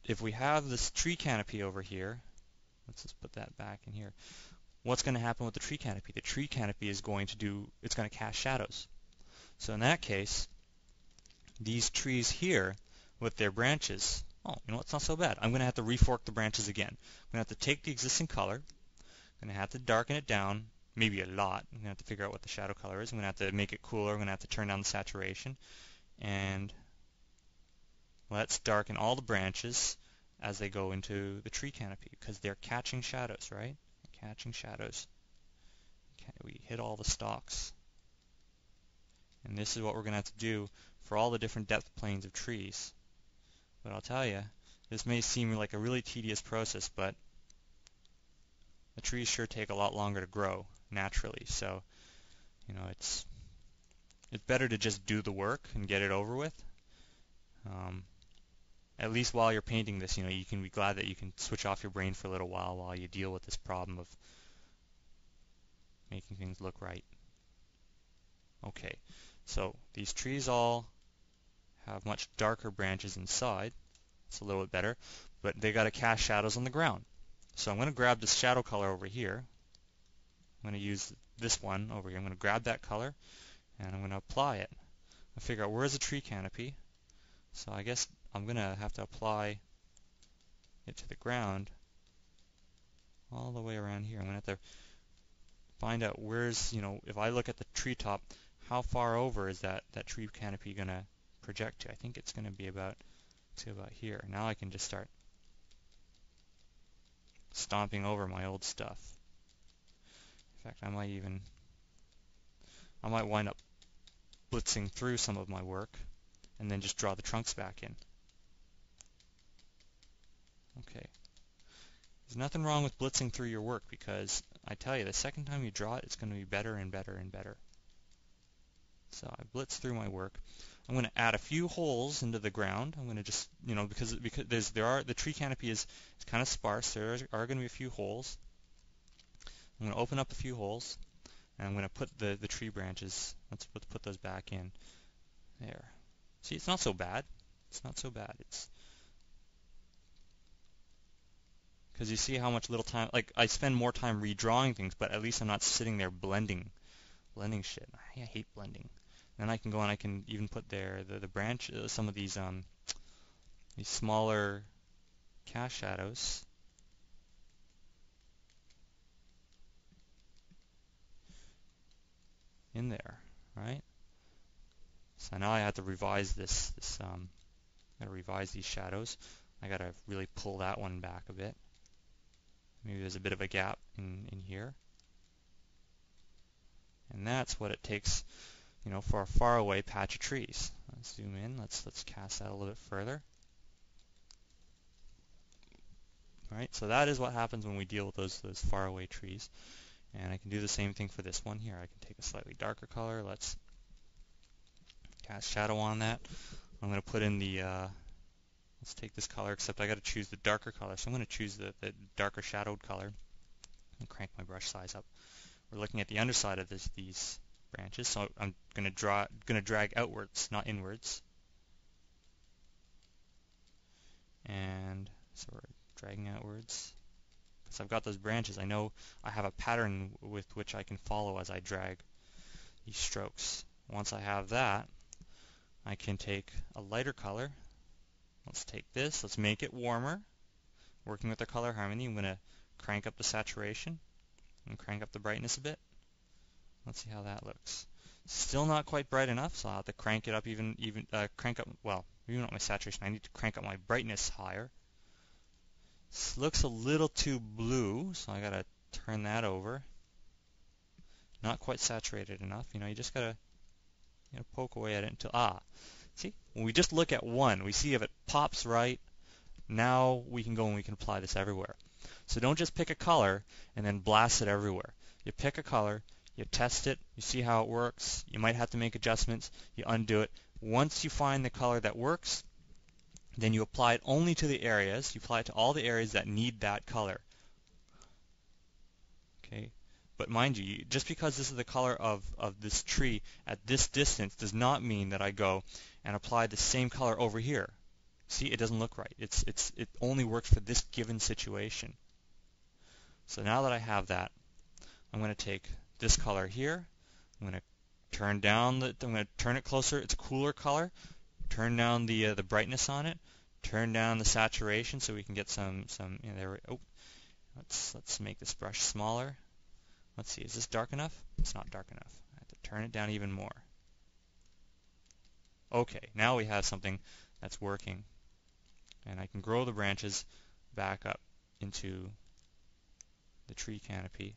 [SPEAKER 1] if we have this tree canopy over here, let's just put that back in here. What's going to happen with the tree canopy? The tree canopy is going to cast shadows. So in that case, these trees here with their branches, oh, you know what, it's not so bad. I'm going to have to refork the branches again. I'm going to have to take the existing color, I'm going to have to darken it down, maybe a lot. I'm going to have to figure out what the shadow color is. I'm going to have to make it cooler. I'm going to have to turn down the saturation. And let's darken all the branches as they go into the tree canopy because they're catching shadows, right? They're catching shadows. Okay, we hit all the stalks. And this is what we're going to have to do for all the different depth planes of trees. But I'll tell you, this may seem like a really tedious process, but the trees sure take a lot longer to grow naturally. So, you know, it's better to just do the work and get it over with. At least while you're painting this, you know, you can be glad that you can switch off your brain for a little while you deal with this problem of making things look right. Okay, so these trees all have much darker branches inside. It's a little bit better, but they got to cast shadows on the ground. So I'm going to grab this shadow color over here. I'm going to use this one over here. I'm going to grab that color and I'm going to apply it. I figure out where's the tree canopy. So I guess I'm going to have to apply it to the ground all the way around here. I'm going to have to find out where's, you know, if I look at the treetop, how far over is that tree canopy going to project to? I think it's going to be about here. Now I can just start stomping over my old stuff. In fact, I might wind up blitzing through some of my work and then just draw the trunks back in. Okay. There's nothing wrong with blitzing through your work, because I tell you, the second time you draw it, it's going to be better and better and better. So I blitz through my work. I'm going to add a few holes into the ground. I'm going to just, because the tree canopy is kind of sparse. There are going to be a few holes. I'm going to open up a few holes, and I'm going to put the tree branches. Let's put those back in. There. See, it's not so bad. It's not so bad. It's because you see how much little time. Like, I spend more time redrawing things, but at least I'm not sitting there blending shit. I hate blending. Then I can go and I can even put there the branch, some of these smaller cast shadows. In there, right? So now I have to revise this. I gotta revise these shadows. I gotta really pull that one back a bit. Maybe there's a bit of a gap in here. And that's what it takes, for a faraway patch of trees. Let's zoom in. Let's cast that a little bit further. All right, so that is what happens when we deal with those faraway trees. And I can do the same thing for this one here. I can take a slightly darker color. Let's cast shadow on that. I'm going to put in the, let's take this color, except I got to choose the darker color. So I'm going to choose the darker shadowed color and crank my brush size up. We're looking at the underside of these branches, so I'm going to drag outwards, not inwards. And so we're dragging outwards. So I've got those branches. I know I have a pattern with which I can follow as I drag these strokes. Once I have that, I can take a lighter color. Let's take this. Let's make it warmer. Working with the color harmony, I'm going to crank up the saturation and crank up the brightness a bit. Let's see how that looks. Still not quite bright enough, so I'll have to crank it up even not my saturation. I need to crank up my brightness higher. This looks a little too blue, so I gotta turn that over. Not quite saturated enough. You just gotta poke away at it until see, when we just look at one, we see if it pops right. Now we can go and we can apply this everywhere. So don't just pick a color and then blast it everywhere. You pick a color, you test it, you see how it works. You might have to make adjustments. You undo it. Once you find the color that works, then you apply it only to the areas. You apply it to all the areas that need that color. Okay, but mind you, just because this is the color of this tree at this distance does not mean that I go and apply the same color over here. See, it doesn't look right. It only works for this given situation. So now that I have that, I'm going to take this color here. I'm going to turn down I'm going to turn it closer. It's a cooler color. Turn down the brightness on it. Turn down the saturation so we can get some there. Let's make this brush smaller. Let's see, is this dark enough? It's not dark enough. I have to turn it down even more. Okay, now we have something that's working. And I can grow the branches back up into the tree canopy.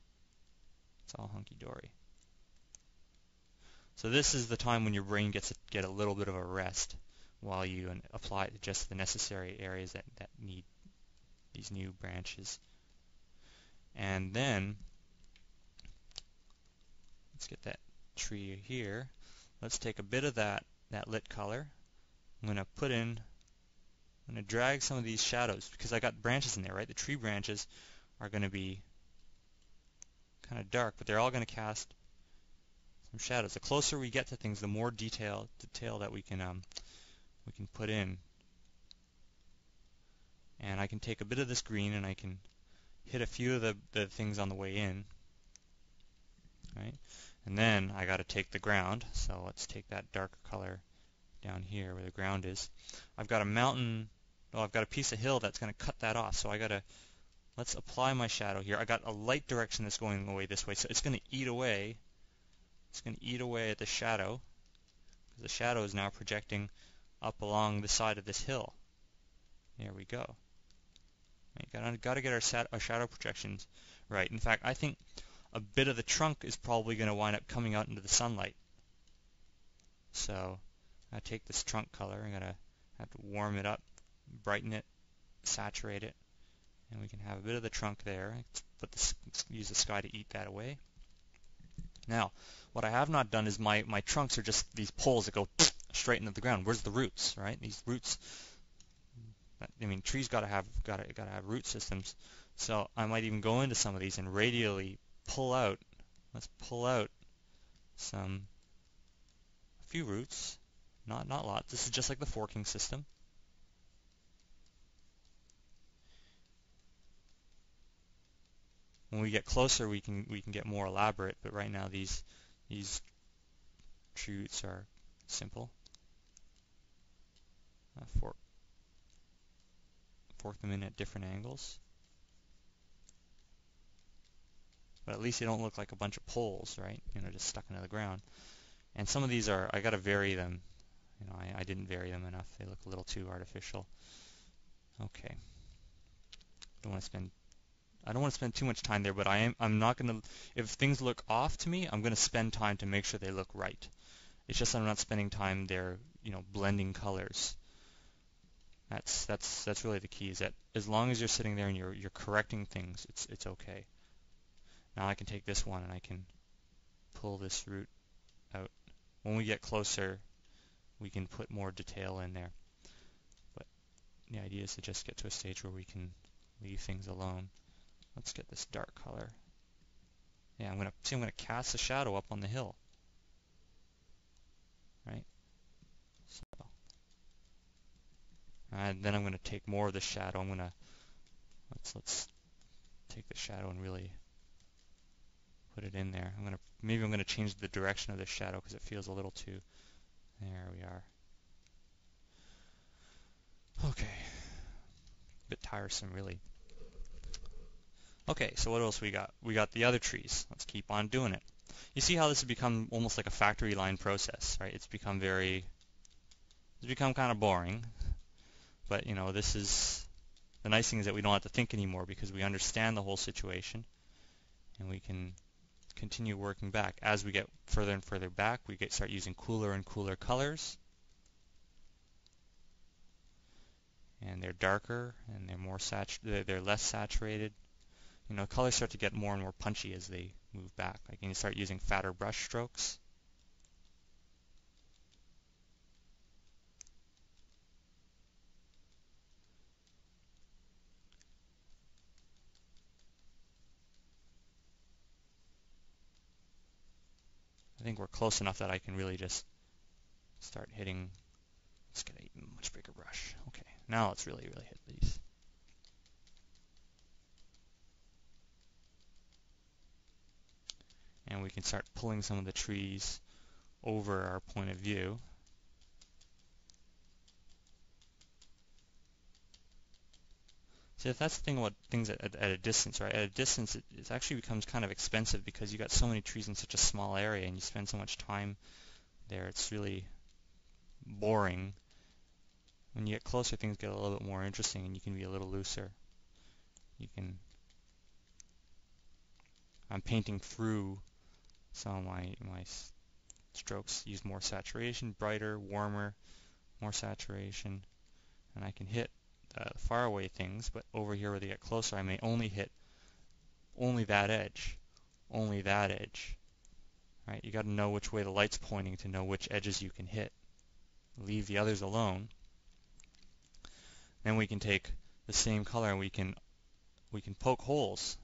[SPEAKER 1] It's all hunky-dory. So this is the time when your brain gets to get a little bit of a rest while you apply it to just the necessary areas that need these new branches. And then, let's get that tree here. Let's take a bit of that lit color. I'm going to drag some of these shadows because I got branches in there, right? The tree branches are going to be kind of dark, but they're all going to cast some shadows. The closer we get to things, the more detail that we can put in. And I can take a bit of this green and I can hit a few of the things on the way in, right? And then I got to take the ground. So let's take that darker color down here where the ground is. I've got a mountain. Well, I've got a piece of hill that's going to cut that off. So let's apply my shadow here. I got a light direction that's going away this way, so it's going to eat away It's going to eat away at the shadow, because the shadow is now projecting up along the side of this hill. There we go. Got to get our shadow projections right. In fact, I think a bit of the trunk is probably going to wind up coming out into the sunlight. So I take this trunk color. I'm going to have to warm it up, brighten it, saturate it, and we can have a bit of the trunk there. Use the sky to eat that away. Now, what I have not done is my trunks are just these poles that go straight into the ground. Where's the roots, right? These roots. I mean, trees gotta have root systems. So I might even go into some of these and radially pull out. Let's pull out a few roots, not lots. This is just like the forking system. When we get closer, we can get more elaborate. But right now, these tree roots are simple. Fork them in at different angles. But at least they don't look like a bunch of poles, right? Just stuck into the ground. And some of these I gotta vary them. I didn't vary them enough. They look a little too artificial. Okay. I don't want to spend too much time there, but I'm not gonna. If things look off to me, I'm gonna spend time to make sure they look right. It's just I'm not spending time there, blending colors. That's really the key. Is that as long as you're sitting there and you're correcting things, it's okay. Now I can take this one and I can pull this root out. When we get closer, we can put more detail in there. But the idea is to just get to a stage where we can leave things alone. Let's get this dark color. Yeah, I'm gonna cast a shadow up on the hill. Right? So, and then I'm gonna take more of the shadow. Let's take the shadow and really put it in there. Maybe I'm gonna change the direction of the shadow because it feels a little too. There we are. Okay. A bit tiresome, really. Okay, so what else we got? We got the other trees. Let's keep on doing it. You see how this has become almost like a factory line process, right? It's become kind of boring. But, this is the nice thing is that we don't have to think anymore because we understand the whole situation and we can continue working back. As we get further and further back, we start using cooler and cooler colors. And they're darker and they're less saturated. Colors start to get more and more punchy as they move back. Like, you start using fatter brush strokes. I think we're close enough that I can really just start hitting. Let's get a much bigger brush. Okay, now let's really hit these. And we can start pulling some of the trees over our point of view. See, that's the thing about things at a distance, right? At a distance, it actually becomes kind of expensive because you got so many trees in such a small area and you spend so much time there. It's really boring. When you get closer, things get a little bit more interesting and you can be a little looser. I'm painting through some of my strokes. Use more saturation, brighter, warmer, more saturation, and I can hit far away things, but over here where they get closer, I may only hit that edge, right? You got to know which way the light's pointing to know which edges you can hit. Leave the others alone. Then we can take the same color and we can poke holes.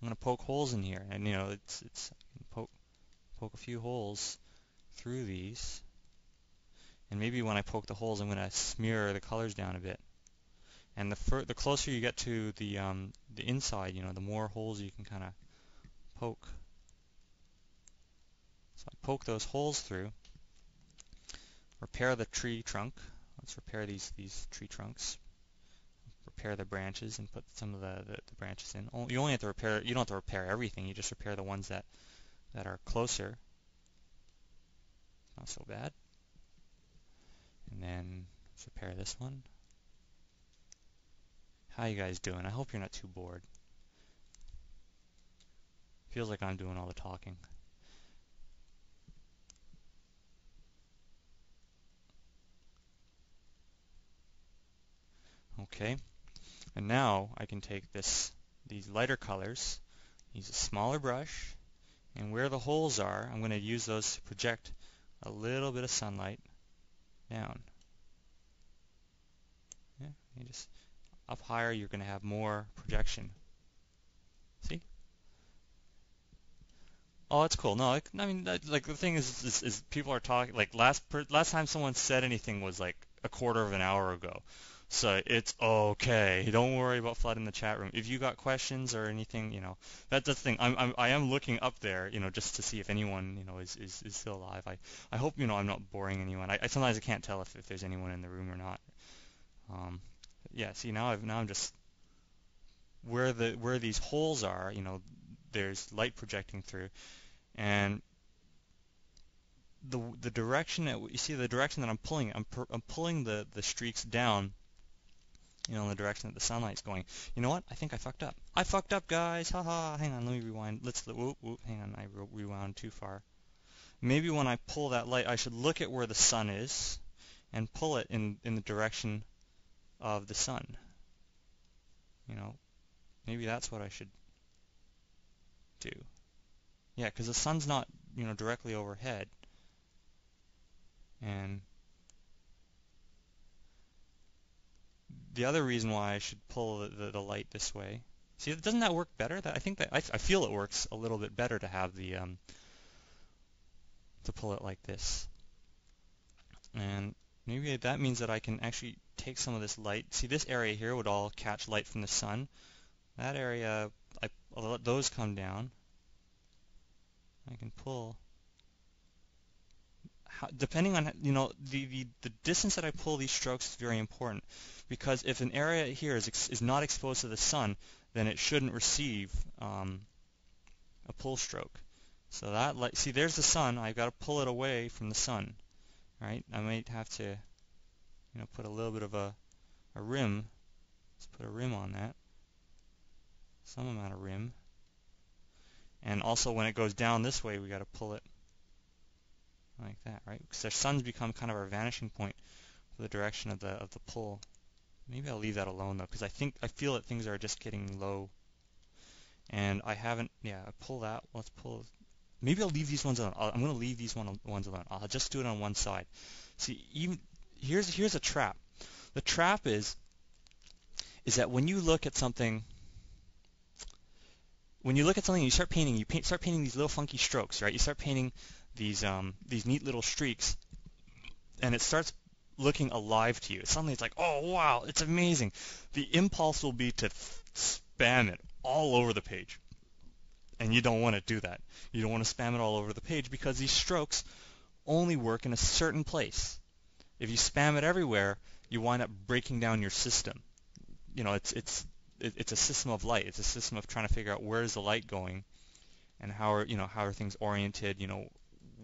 [SPEAKER 1] I'm going to poke holes in here, and it's poke a few holes through these, and maybe when I poke the holes, I'm going to smear the colors down a bit. And the closer you get to the inside, the more holes you can kind of poke. So I poke those holes through. Repair the tree trunk. Let's repair these tree trunks. Repair the branches and put some of the branches in. You only have to repair. You don't have to repair everything. You just repair the ones that are closer. Not so bad. And then let's repair this one. How you guys doing? I hope you're not too bored. Feels like I'm doing all the talking. Okay, and now I can take these lighter colors, use a smaller brush, and where the holes are, I'm going to use those to project a little bit of sunlight down. Yeah, you just up higher, you're going to have more projection. See? Oh, it's cool. No, I mean, like the thing is people are talking. Like last time someone said anything was like a quarter of an hour ago, so it's okay. Don't worry about flooding the chat room. If you got questions or anything, that's the thing. I am looking up there, just to see if anyone, is still alive. I hope, I'm not boring anyone. I sometimes I can't tell if there's anyone in the room or not. Um, yeah. See, now I'm just where these holes are. There's light projecting through. And the direction that you see, the direction that I'm pulling, I'm pulling the streaks down, in the direction that the sunlight's going. You know what? I think I fucked up. I fucked up, guys. Haha. Hang on, let me rewind. Whoop, hang on, I rewound too far. Maybe when I pull that light, I should look at where the sun is and pull it in the direction of the sun. Maybe that's what I should do. Yeah, because the sun's not, directly overhead. And the other reason why I should pull the light this way. See, doesn't that work better? I think that I feel it works a little bit better to have the to pull it like this. And maybe that means that I can actually take some of this light. See, this area here would all catch light from the sun. That area, I'll let those come down. I can pull. Depending on, the distance that I pull these strokes is very important, because if an area here is not exposed to the sun, then it shouldn't receive a pull stroke. So that see, there's the sun. I've got to pull it away from the sun, right? I might have to, put a little bit of a rim. Let's put a rim on that, some amount of rim. And also when it goes down this way, we got to pull it like that, right? Because the sun's become kind of our vanishing point for the direction of the pull. Maybe I'll leave that alone though, because I feel that things are just getting low, and I haven't. Yeah, I pull that. Let's pull. Maybe I'll leave these ones alone. I'm going to leave these ones alone. I'll just do it on one side. See, even here's a trap. The trap is that when you look at something. When you look at something, you start painting. Start painting these little funky strokes, right? You start painting these neat little streaks, and it starts looking alive to you. Suddenly it's like, oh wow, it's amazing. The impulse will be to spam it all over the page, and you don't want to do that. You don't want to spam it all over the page because these strokes only work in a certain place. If you spam it everywhere, you wind up breaking down your system. It's a system of light. It's a system of trying to figure out where is the light going, and how are things oriented.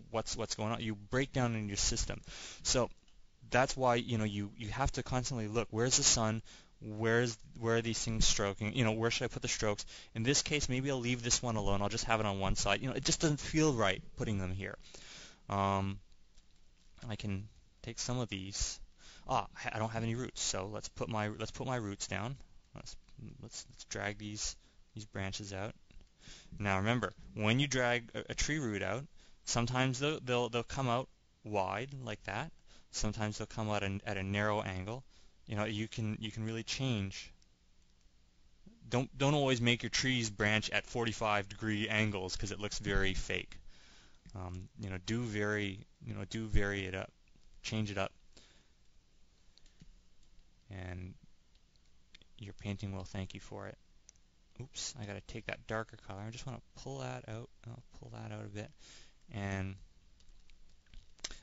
[SPEAKER 1] What's going on. You break down in your system. So that's why you have to constantly look. Where's the sun? Where are these things stroking? Where should I put the strokes? In this case, maybe I'll leave this one alone. I'll just have it on one side. It just doesn't feel right putting them here. I can take some of these. I don't have any roots, so let's put my roots down. Let's drag these branches out. Now remember, when you drag a tree root out, sometimes they'll come out wide like that. Sometimes they'll come out at a narrow angle. You can really change. Don't always make your trees branch at 45-degree angles because it looks very fake. Do vary it up, change it up, and your painting will thank you for it. Oops, I gotta take that darker color. I just want to pull that out. I'll pull that out a bit, and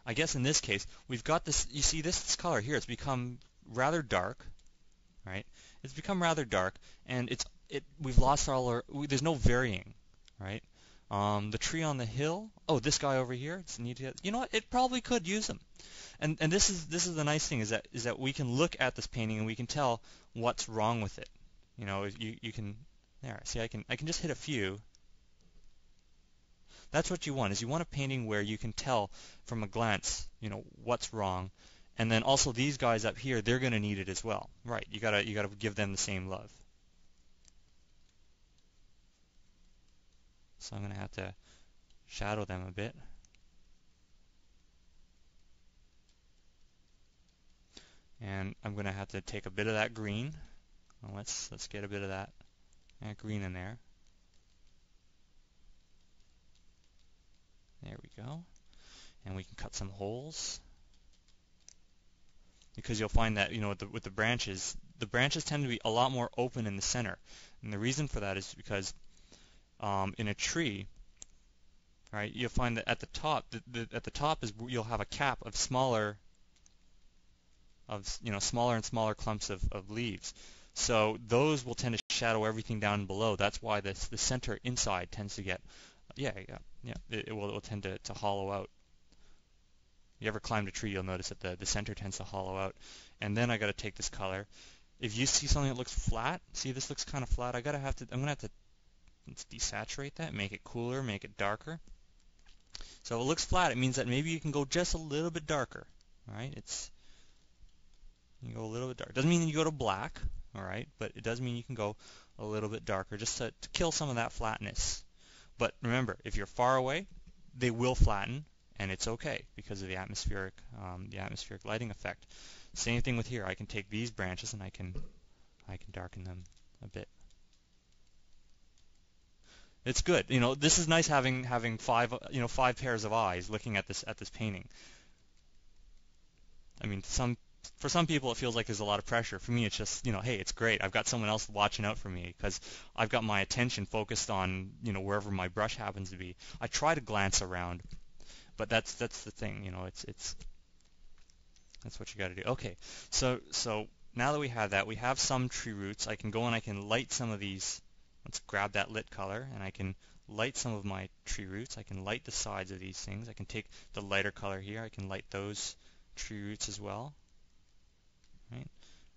[SPEAKER 1] I guess in this case we've got this. You see this color here? It's become rather dark, right? It's become rather dark, and we've lost all our. There's no varying, right? The tree on the hill. Oh, this guy over here. It's need to. You know what? It probably could use them. And this is the nice thing is that we can look at this painting and we can tell what's wrong with it. You know, you can there. See, I can just hit a few. That's what you want. Is you want a painting where you can tell from a glance, you know, what's wrong. And then also these guys up here, they're going to need it as well. Right. You got to give them the same love. So I'm going to have to shadow them a bit. And I'm going to have to take a bit of that green. Well, let's get a bit of that green in there. There we go. And we can cut some holes. Because you'll find that, you know, with the branches tend to be a lot more open in the center. And the reason for that is because in a tree, right, you'll find that at the top, at the top is you'll have a cap of smaller and smaller clumps of leaves. So those will tend to shadow everything down below. That's why the center inside tends to get, it will tend to hollow out. You ever climbed a tree, you'll notice that the center tends to hollow out. And then I got to take this color. If you see something that looks flat, see this looks kind of flat, I'm gonna have to let's desaturate that, make it cooler, make it darker. So if it looks flat, it means that maybe you can go just a little bit darker. All right, you go a little bit darker. Doesn't mean you go to black, all right, but it does mean you can go a little bit darker just to kill some of that flatness. But remember, if you're far away, they will flatten, and it's okay because of the atmospheric lighting effect. Same thing with here. I can take these branches and I can darken them a bit. It's good. You know, this is nice having five pairs of eyes looking at this painting. I mean, for some people it feels like there's a lot of pressure. For me, it's just, you know, hey, it's great. I've got someone else watching out for me because I've got my attention focused on, you know, wherever my brush happens to be. I try to glance around, but that's the thing, you know, it's that's what you got to do. Okay, so now that we have that, we have some tree roots. I can go and I can light some of these. Let's grab that lit color, and I can light some of my tree roots. I can light the sides of these things. I can take the lighter color here. I can light those tree roots as well. Right?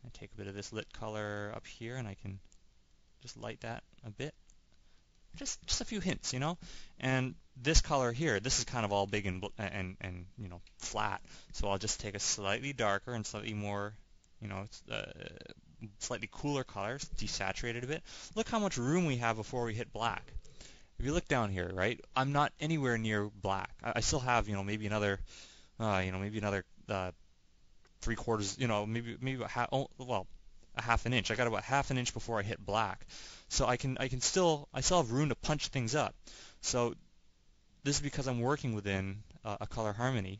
[SPEAKER 1] I take a bit of this lit color up here, and I can just light that a bit. Just a few hints, you know. And this color here, this is kind of all big and you know, flat. So I'll just take a slightly darker and slightly more, you know, slightly cooler colors, desaturate it a bit. Look how much room we have before we hit black. If you look down here, right, I'm not anywhere near black. I still have, you know, maybe another 3/4, you know, maybe about a half an inch. I got about half an inch before I hit black. So I still have room to punch things up. So this is because I'm working within a color harmony,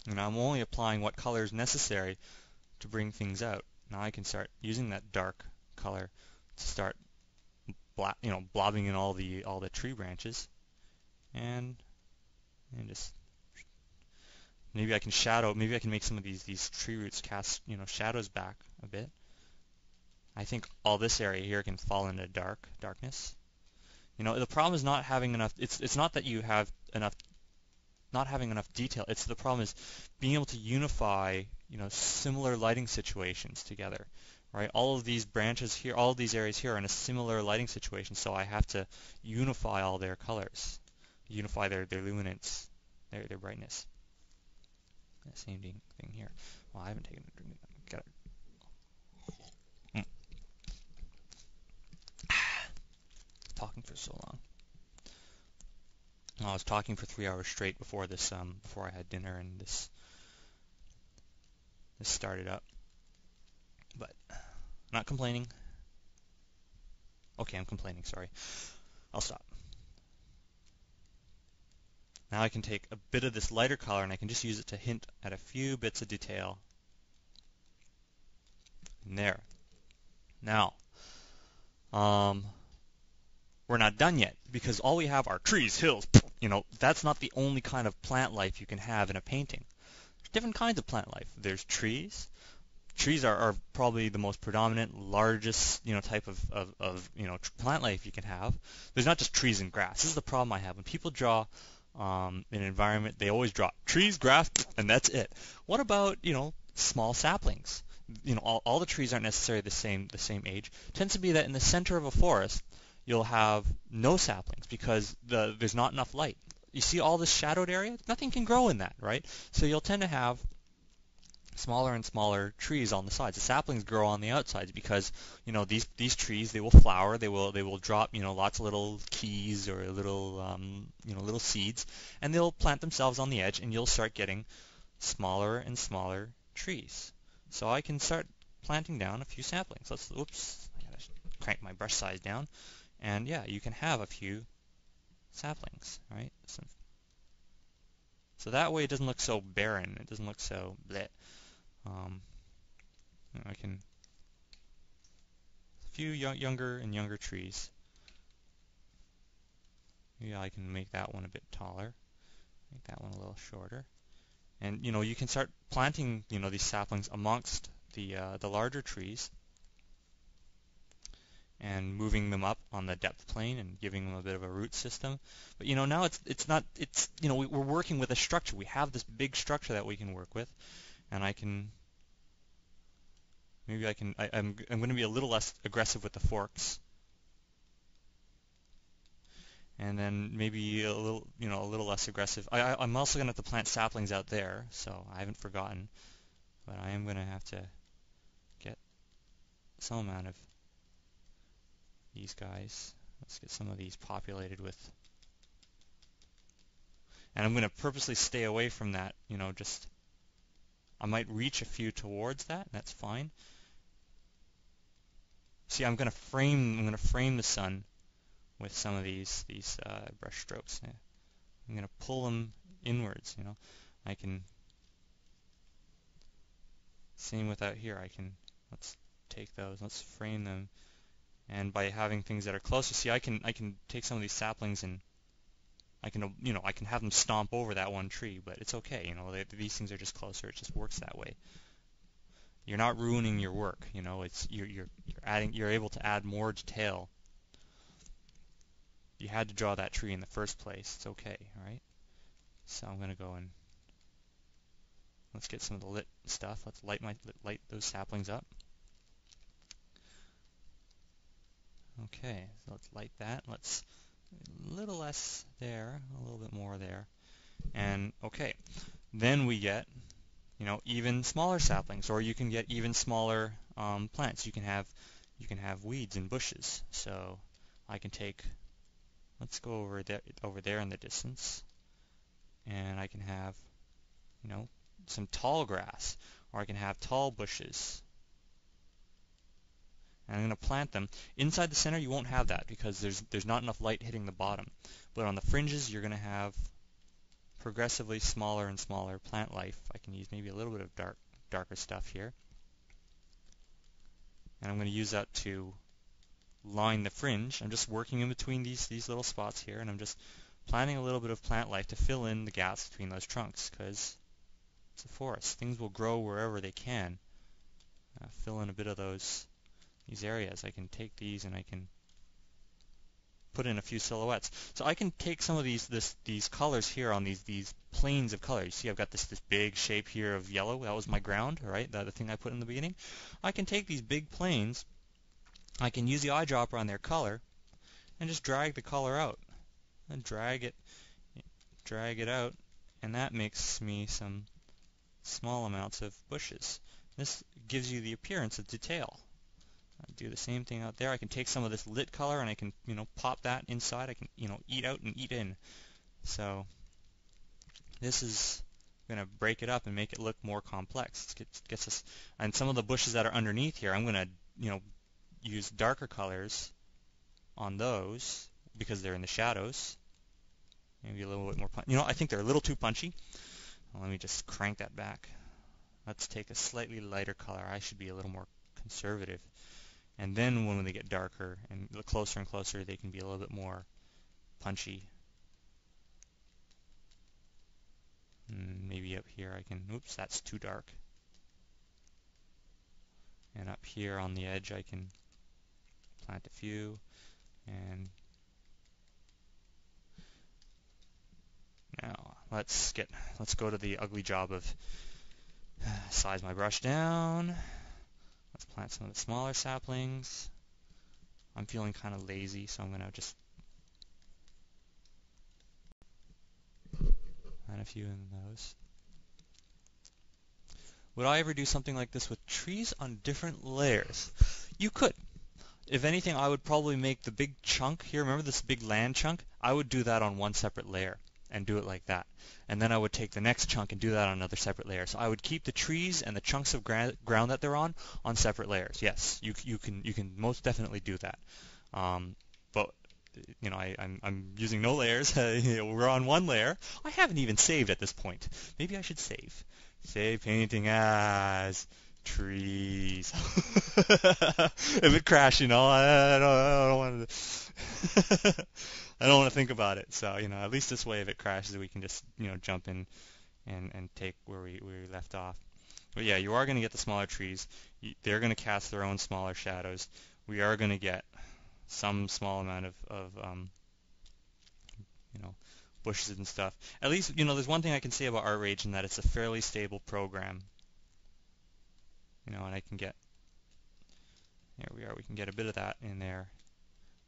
[SPEAKER 1] and I'm only applying what color is necessary to bring things out. Now I can start using that dark color to start blobbing in all the tree branches, and just maybe I can shadow. Maybe I can make some of these tree roots cast, you know, shadows back a bit. I think all this area here can fall into darkness. You know, the problem is not having enough. It's not that you have enough, not having enough detail. It's the problem is being able to unify, you know, similar lighting situations together, right? All of these branches here, all of these areas here are in a similar lighting situation, so I have to unify all their colors, unify their luminance, their brightness. The same thing here. Well, I haven't taken a drink. Got it. Talking for so long. I was talking for 3 hours straight before this. Before I had dinner, and this started up. But not complaining. Okay, I'm complaining. Sorry. I'll stop. Now I can take a bit of this lighter color and I can just use it to hint at a few bits of detail. And there. Now, we're not done yet because all we have are trees, hills. You know, that's not the only kind of plant life you can have in a painting. There's different kinds of plant life. There's trees, trees are probably the most predominant, largest, type of plant life you can have. There's not just trees and grass. This is the problem I have. When people draw an environment, they always draw trees, grass, and that's it. What about, small saplings? All the trees aren't necessarily the same age. It tends to be that in the center of a forest, you'll have no saplings because there's not enough light. You see all this shadowed area? Nothing can grow in that, right? So you'll tend to have smaller and smaller trees on the sides. The saplings grow on the outsides because these trees, they will flower, they will drop lots of little keys or little seeds, and they'll plant themselves on the edge, and you'll start getting smaller and smaller trees. So I can start planting down a few saplings. Oops, I gotta crank my brush size down, and yeah, you can have a few saplings, right? So that way it doesn't look so barren. It doesn't look so bleh. Um, I can a few younger and younger trees. Maybe I can make that one a bit taller, make that one a little shorter, and you can start planting these saplings amongst the larger trees and moving them up on the depth plane and giving them a bit of a root system. But now it's not it's we're working with a structure. We have this big structure that we can work with, and I can maybe I can I'm going to be a little less aggressive with the forks, and then maybe a little less aggressive. I'm also going to have to plant saplings out there, so I haven't forgotten, but I am going to have to get some amount of these guys. Let's get some of these populated with, and I'm going to purposely stay away from that, just I might reach a few towards that, and that's fine. See, I'm going to frame the sun with some of these brush strokes. I'm going to pull them inwards, I can, same with out here, let's take those, let's frame them, and by having things that are closer, see, I can take some of these saplings and I can have them stomp over that one tree, but it's okay, these things are just closer, it just works that way. You're not ruining your work, it's you're able to add more detail. You had to draw that tree in the first place, it's okay, all right? So I'm going to go and let's get some of the lit stuff. Let's light those saplings up. Okay, so let's light that. Let's a little less there, a little bit more there. And okay, then we get even smaller saplings, or you can get even smaller plants. You can have weeds and bushes. So I can take, let's go over there in the distance, and I can have some tall grass, or I can have tall bushes. And I'm going to plant them. Inside the center, you won't have that because there's not enough light hitting the bottom. But on the fringes, you're going to have progressively smaller and smaller plant life. I can use maybe a little bit of darker stuff here. And I'm going to use that to line the fringe. I'm just working in between these little spots here, and I'm just planting a little bit of plant life to fill in the gaps between those trunks, because it's a forest. Things will grow wherever they can. Fill in a bit of these areas. I can take these and I can put in a few silhouettes. So I can take some of these colors here on these planes of color. You see I've got this big shape here of yellow. That was my ground, right? The thing I put in the beginning. I can take these big planes, I can use the eyedropper on their color, and just drag the color out. And drag it out, and that makes me some small amounts of bushes. This gives you the appearance of detail. I do the same thing out there. I can take some of this lit color and I can, pop that inside. I can, eat out and eat in. So this is going to break it up and make it look more complex. It gets us, and some of the bushes that are underneath here, I'm going to, use darker colors on those because they're in the shadows. Maybe a little bit more I think they're a little too punchy. Let me just crank that back. Let's take a slightly lighter color. I should be a little more conservative. And then when they get darker and closer and closer, they can be a little bit more punchy. Maybe up here I can, oops, that's too dark. And up here on the edge I can plant a few. And now let's go to the ugly job of size my brush down. Let's plant some of the smaller saplings. I'm feeling kind of lazy, so I'm going to just plant a few in those. Would I ever do something like this with trees on different layers? You could. If anything, I would probably make the big chunk here, remember this big land chunk? I would do that on one separate layer and do it like that. And then I would take the next chunk and do that on another separate layer. So I would keep the trees and the chunks of ground that they're on separate layers. Yes, you can most definitely do that. But you know, I'm using no layers. We're on one layer. I haven't even saved at this point. Maybe I should save. Save painting as trees. If it crashed, you know, I don't want to. I don't want to think about it. So, you know, at least this way, if it crashes, we can just, you know, jump in and take where we left off. But yeah, you are going to get the smaller trees. They're going to cast their own smaller shadows. We are going to get some small amount of you know, bushes and stuff. At least, you know, there's one thing I can say about Artrage, in that it's a fairly stable program. You know, and I can get, here we are, we can get a bit of that in there.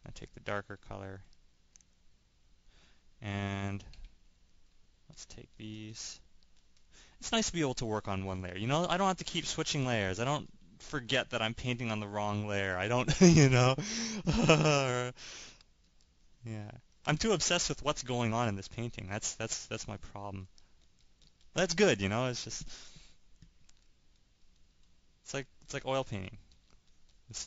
[SPEAKER 1] I take the darker color, and let's take these. It's nice to be able to work on one layer. You know, I don't have to keep switching layers. I don't forget that I'm painting on the wrong layer. I don't, you know. Yeah. I'm too obsessed with what's going on in this painting. That's my problem. That's good, you know. It's just it's like oil painting.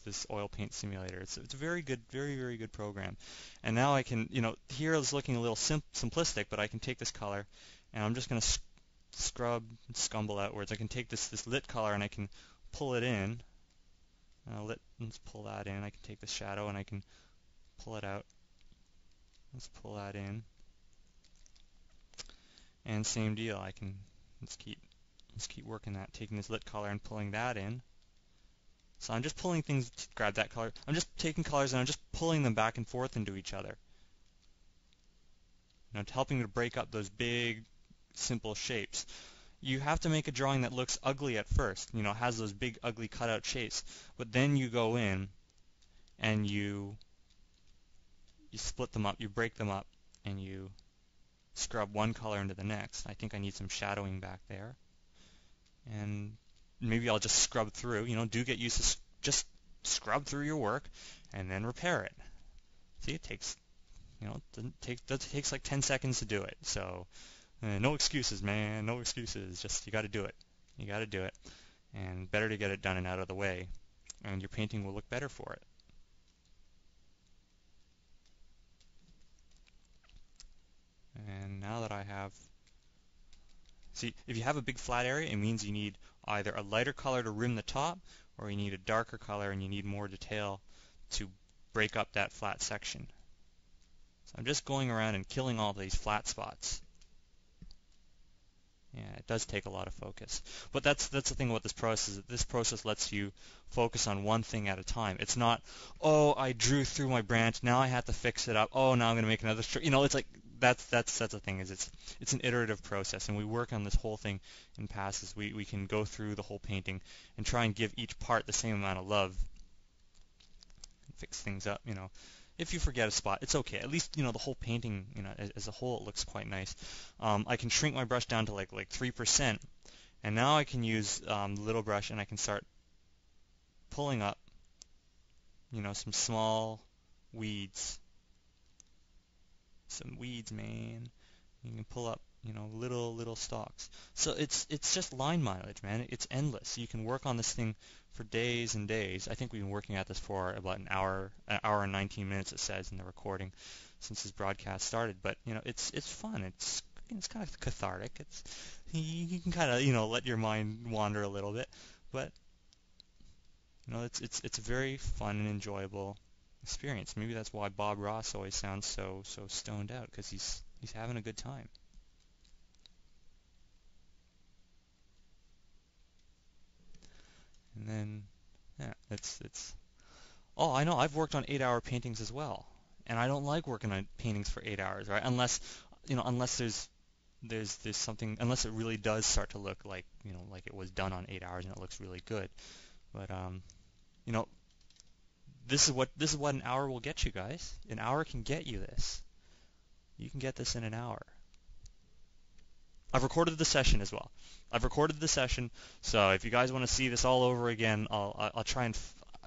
[SPEAKER 1] This oil paint simulator. It's a very good, very good program. And now I can, you know, here it's looking a little simplistic, but I can take this color and I'm just going to scrub and scumble outwards. I can take this lit color and I can pull it in. Let's pull that in. I can take the shadow and I can pull it out. Let's pull that in. And same deal. Let's keep working that, taking this lit color and pulling that in. So I'm just pulling things to grab that color. I'm just taking colors and I'm just pulling them back and forth into each other. You know, helping to break up those big, simple shapes. You have to make a drawing that looks ugly at first. You know, has those big, ugly cutout shapes. But then you go in and you split them up, you break them up, and you scrub one color into the next. I think I need some shadowing back there. And maybe I'll just scrub through. You know, do get used to just scrub through your work and then repair it. See, it takes, you know, it takes like 10 seconds to do it. So no excuses, man. No excuses. Just you got to do it. You got to do it. And better to get it done and out of the way. And your painting will look better for it. And now that I have, see, if you have a big flat area, it means you need either a lighter color to rim the top, or you need a darker color and you need more detail to break up that flat section. So I'm just going around and killing all these flat spots. Yeah, it does take a lot of focus. But that's the thing about this process. This process lets you focus on one thing at a time. It's not, oh, I drew through my branch, now I have to fix it up. Oh, now I'm going to make another stroke. You know, it's like that's the thing, is it's an iterative process, and we work on this whole thing in passes. We can go through the whole painting and try and give each part the same amount of love and fix things up, you know. If you forget a spot, it's okay. At least, you know, the whole painting, you know, as a whole, it looks quite nice. I can shrink my brush down to like 3%, and now I can use the little brush and I can start pulling up, you know, some small weeds. Some weeds, man. You can pull up, you know, little stalks. So it's just line mileage, man. It's endless. You can work on this thing for days and days. I think we've been working at this for about an hour and 19 minutes, it says in the recording, since this broadcast started. But you know, it's fun. It's kind of cathartic. It's you can kind of, you know, let your mind wander a little bit, but you know, it's a very fun and enjoyable experience. Maybe that's why Bob Ross always sounds so stoned out, because he's having a good time. And then It's. Oh, I know. I've worked on 8-hour paintings as well, and I don't like working on paintings for 8 hours, right? Unless, unless there's something, unless it really does start to look like, like it was done on 8 hours and it looks really good. But you know, this is what an hour will get you guys. An hour can get you this. You can get this in an hour. I've recorded the session as well. I've recorded the session, so if you guys want to see this all over again, I'll try and.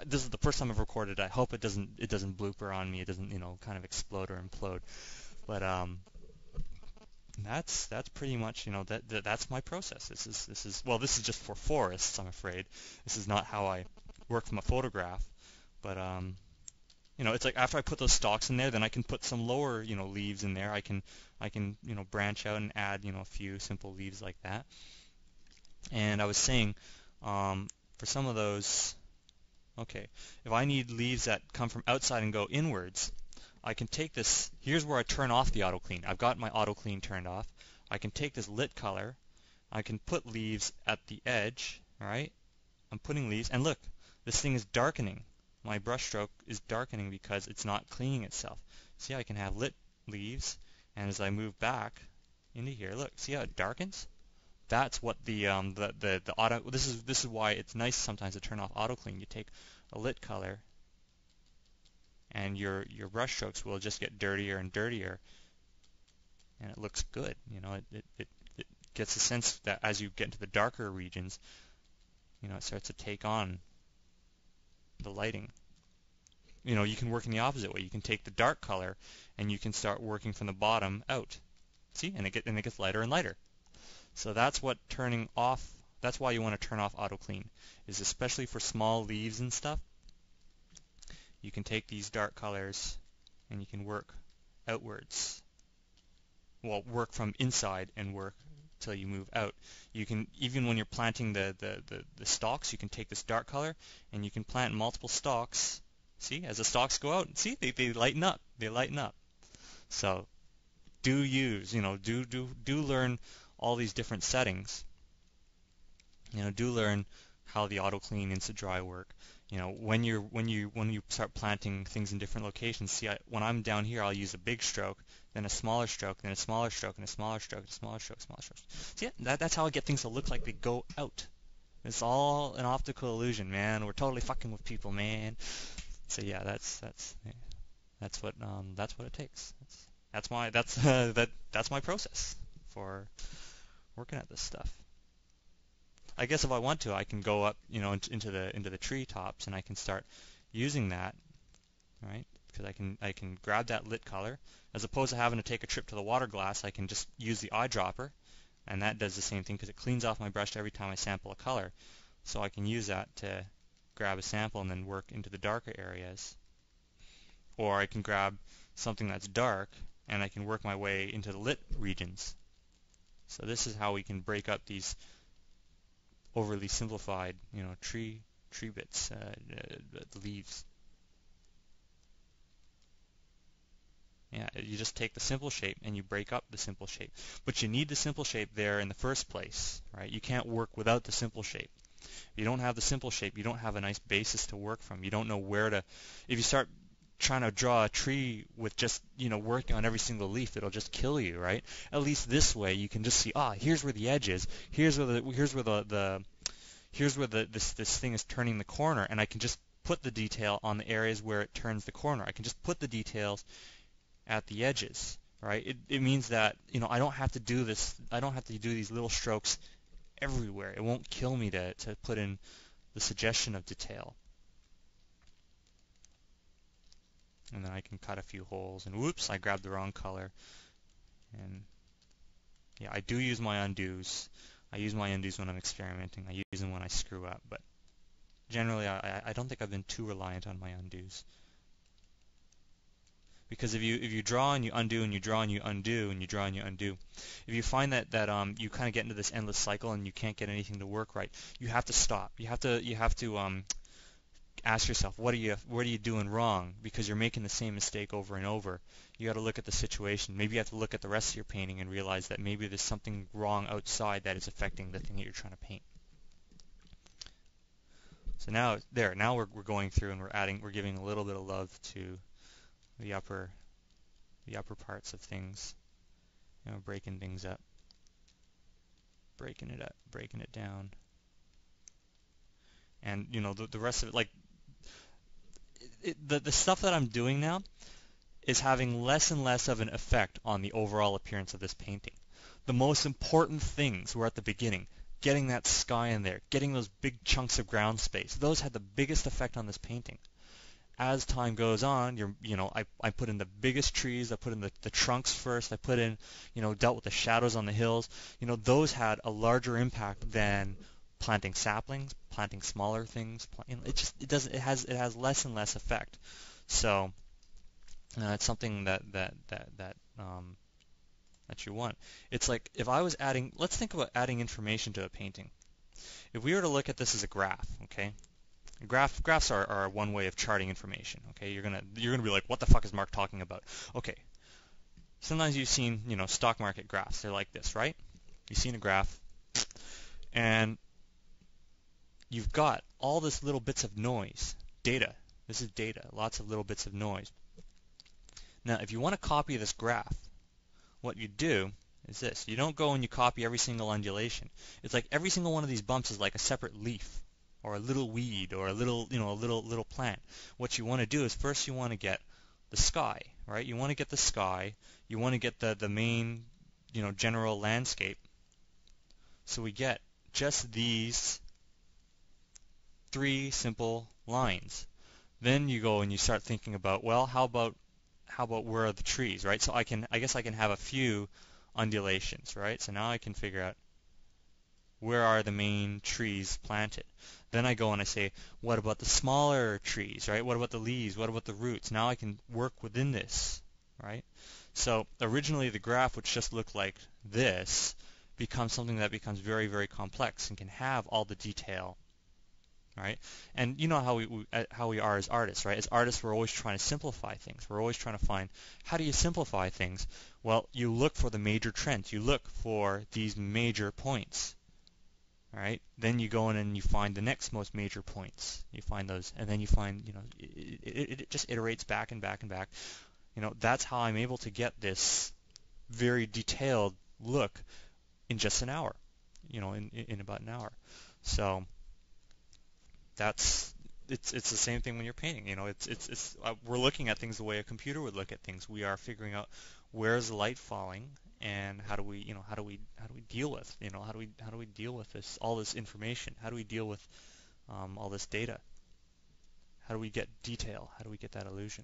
[SPEAKER 1] This is the first time I've recorded. I hope it doesn't blooper on me. It doesn't kind of explode or implode. But that's pretty much that's my process. This is just for forests. I'm afraid this is not how I work from a photograph. But it's like after I put those stalks in there, then I can put some lower leaves in there. I can branch out and add a few simple leaves like that. And I was saying for some of those, okay, if I need leaves that come from outside and go inwards, I can take this. Here's where I turn off the auto clean. I've got my auto clean turned off. I can take this lit color. I can put leaves at the edge. All right, I'm putting leaves, and look, this thing is darkening. My brush stroke is darkening because it's not cleaning itself. See, I can have lit leaves, and as I move back into here, look, see how it darkens? That's what the auto. This is why it's nice sometimes to turn off auto clean. You take a lit color, and your brush strokes will just get dirtier and dirtier, and it looks good. It gets a sense that as you get into the darker regions, it starts to take on the lighting. You can work in the opposite way. You can take the dark color and you can start working from the bottom out. See, and it gets lighter and lighter. So that's what turning off. That's why you want to turn off auto clean, is especially for small leaves and stuff. You can take these dark colors and you can work outwards. Well, work from inside and work till you move out. You can, even when you're planting the stalks, you can take this dark color and you can plant multiple stalks. See, as the stalks go out, see, they lighten up. They lighten up. So do learn all these different settings. Do learn how the auto clean into dry work. When you start planting things in different locations. See, when I'm down here, I'll use a big stroke, then a smaller stroke, then a smaller stroke, and a smaller stroke, and a smaller stroke, smaller stroke. See, that's how I get things to look like they go out. It's all an optical illusion, man. We're totally fucking with people, man. So yeah, that's what it takes. That's my process for working at this stuff. I guess if I want to, I can go up, into the tree tops, and I can start using that, right? Because I can grab that lit color, as opposed to having to take a trip to the water glass. I can just use the eyedropper, and that does the same thing because it cleans off my brush every time I sample a color. So I can use that to grab a sample and then work into the darker areas. Or I can grab something that's dark, and I can work my way into the lit regions. So this is how we can break up these overly simplified, tree bits, the leaves. Yeah, you just take the simple shape and you break up the simple shape. But you need the simple shape there in the first place, right? You can't work without the simple shape. If you don't have the simple shape, you don't have a nice basis to work from. You don't know where to. If you start trying to draw a tree with just working on every single leaf, it'll just kill you, right? At least this way you can just see, here's where the edge is, here's where this thing is turning the corner, and I can just put the detail on the areas where it turns the corner. I can just put the details at the edges, right? It means that I don't have to do this. I don't have to do these little strokes everywhere. It won't kill me to put in the suggestion of detail. And then I can cut a few holes, and whoops, I grabbed the wrong color. And yeah, I do use my undos. I use my undos when I'm experimenting. I use them when I screw up, but generally I don't think I've been too reliant on my undos. Because if you draw and you undo and you draw and you undo and you draw and you undo, if you find that you kind of get into this endless cycle and you can't get anything to work right, you have to stop. You have to ask yourself, what are you doing wrong? Because you're making the same mistake over and over. You got to look at the situation. Maybe you have to look at the rest of your painting and realize that maybe there's something wrong outside that is affecting the thing that you're trying to paint. So So now we're going through and we're giving a little bit of love to the upper parts of things, breaking things up, breaking it down. And the rest of it, like the stuff that I'm doing now is having less and less of an effect on the overall appearance of this painting. The most important things were at the beginning. Getting that sky in there, getting those big chunks of ground space. Those had the biggest effect on this painting. As time goes on, I put in the biggest trees, I put in the trunks first, I put in, dealt with the shadows on the hills. Those had a larger impact than planting saplings, planting smaller things. It has less and less effect. So it's something that you want. It's like if I was adding, let's think about adding information to a painting. If we were to look at this as a graph, okay? Graphs are one way of charting information, okay? You're gonna be like, what the fuck is Mark talking about? Okay. Sometimes you've seen, stock market graphs. They're like this, right? You've seen a graph, and you've got all this little bits of noise, data. This is data, lots of little bits of noise. Now, if you want to copy this graph, what you do is this. You don't go and you copy every single undulation. It's like every single one of these bumps is like a separate leaf or a little weed or a little plant. What you want to do is first you want to get the sky, right? You want to get the sky. You want to get the main, general landscape. So we get just these three simple lines. Then you go and you start thinking about, well, how about where are the trees, right? So I guess I can have a few undulations, right? So now I can figure out where are the main trees planted. Then I go and I say, what about the smaller trees, right? What about the leaves? What about the roots? Now I can work within this, right? So originally the graph, which just looked like this, becomes something that becomes very, very complex and can have all the detail. Right? And you know how we are as artists, right? As artists, we're always trying to simplify things. We're always trying to find, how do you simplify things? Well, you look for the major trends. You look for these major points, right? Then you go in and you find the next most major points. You find those, and then you find, it just iterates back and back and back. That's how I'm able to get this very detailed look in just an hour, in about an hour. So it's the same thing when you're painting. We're looking at things the way a computer would look at things. We are figuring out where's the light falling and how do we deal with how do we deal with all this information? How do we deal with all this data? How do we get detail? How do we get that illusion?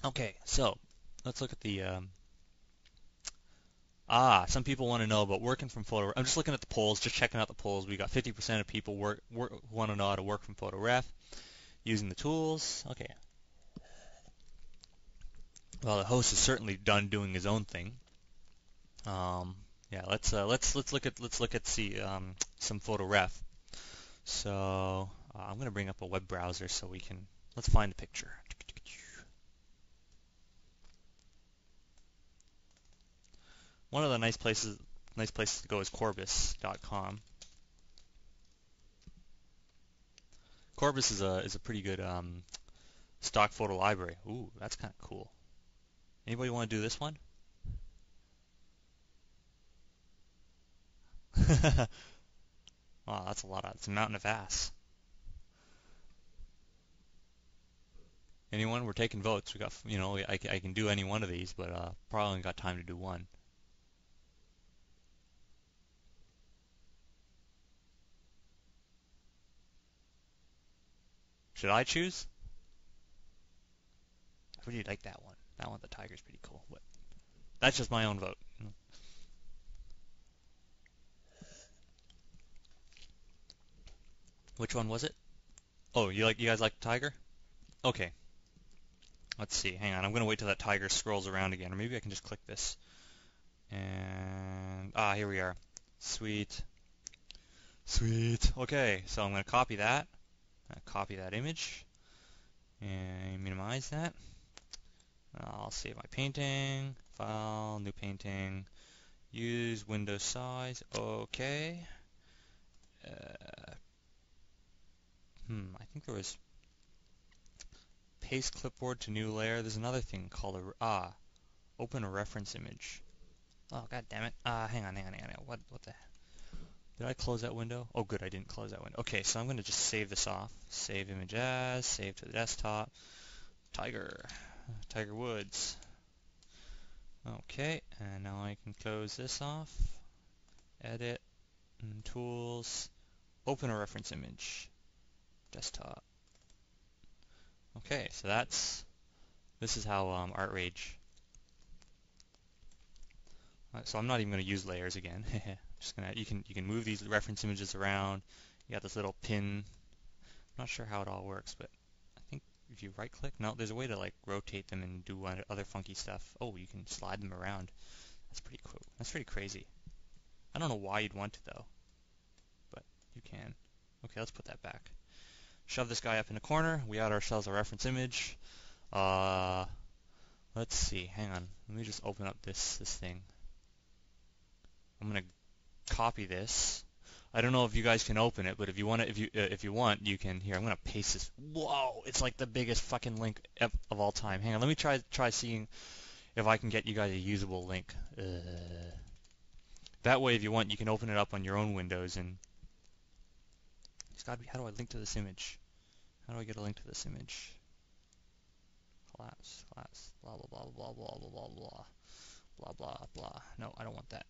[SPEAKER 1] Okay, so let's look at the some people want to know about working from photo. I'm just looking at the polls, just checking out the polls. We got 50% of people want to know how to work from PhotoRef using the tools. Okay. Well, the host is certainly done doing his own thing. Yeah, let's look at some PhotoRef. So I'm going to bring up a web browser so let's find the picture. One of the nice places to go is corbis.com. Corbis is a pretty good stock photo library. Ooh, that's kind of cool. Anybody want to do this one? Wow, that's a lot. It's a mountain of ass. Anyone? We're taking votes. We got, I can do any one of these, but probably only got time to do one. Should I choose? I really like that one. That one, the tiger's pretty cool. But that's just my own vote. Which one was it? Oh, you guys like the tiger? Okay. Let's see. Hang on. I'm gonna wait till that tiger scrolls around again, or maybe I can just click this. And here we are. Sweet. Sweet. Okay, so I'm gonna copy that. Copy that image and minimize that. I'll save my painting, file, new painting, use window size, okay. Uh, I think there was paste clipboard to new layer. There's another thing called open a reference image. Oh, god damn it. Hang on. What the heck? Did I close that window? Oh, good, I didn't close that window. Okay, so I'm going to just save this off. Save image as, save to the desktop. Tiger Woods. Okay, and now I can close this off. Edit, tools, open a reference image. Desktop. Okay, so this is how Artrage. So I'm not even going to use layers again. Just gonna you can move these reference images around. You got this little pin. I'm not sure how it all works, but I think if you right click, no, there's a way to like rotate them and do other funky stuff. Oh, you can slide them around. That's pretty cool. That's pretty crazy. I don't know why you'd want to though, but you can. Okay, let's put that back. Shove this guy up in the corner. We got ourselves a reference image. Let's see. Hang on. Let me just open up this thing. I'm gonna copy this. I don't know if you guys can open it, but if you want to, if you want, you can. Here, I'm gonna paste this. Whoa! It's like the biggest fucking link of all time. Hang on. Let me try seeing if I can get you guys a usable link. That way, if you want, you can open it up on your own Windows and. It's gotta be. How do I link to this image? How do I get a link to this image? Class, blah blah blah blah blah blah blah blah blah blah blah. No, I don't want that.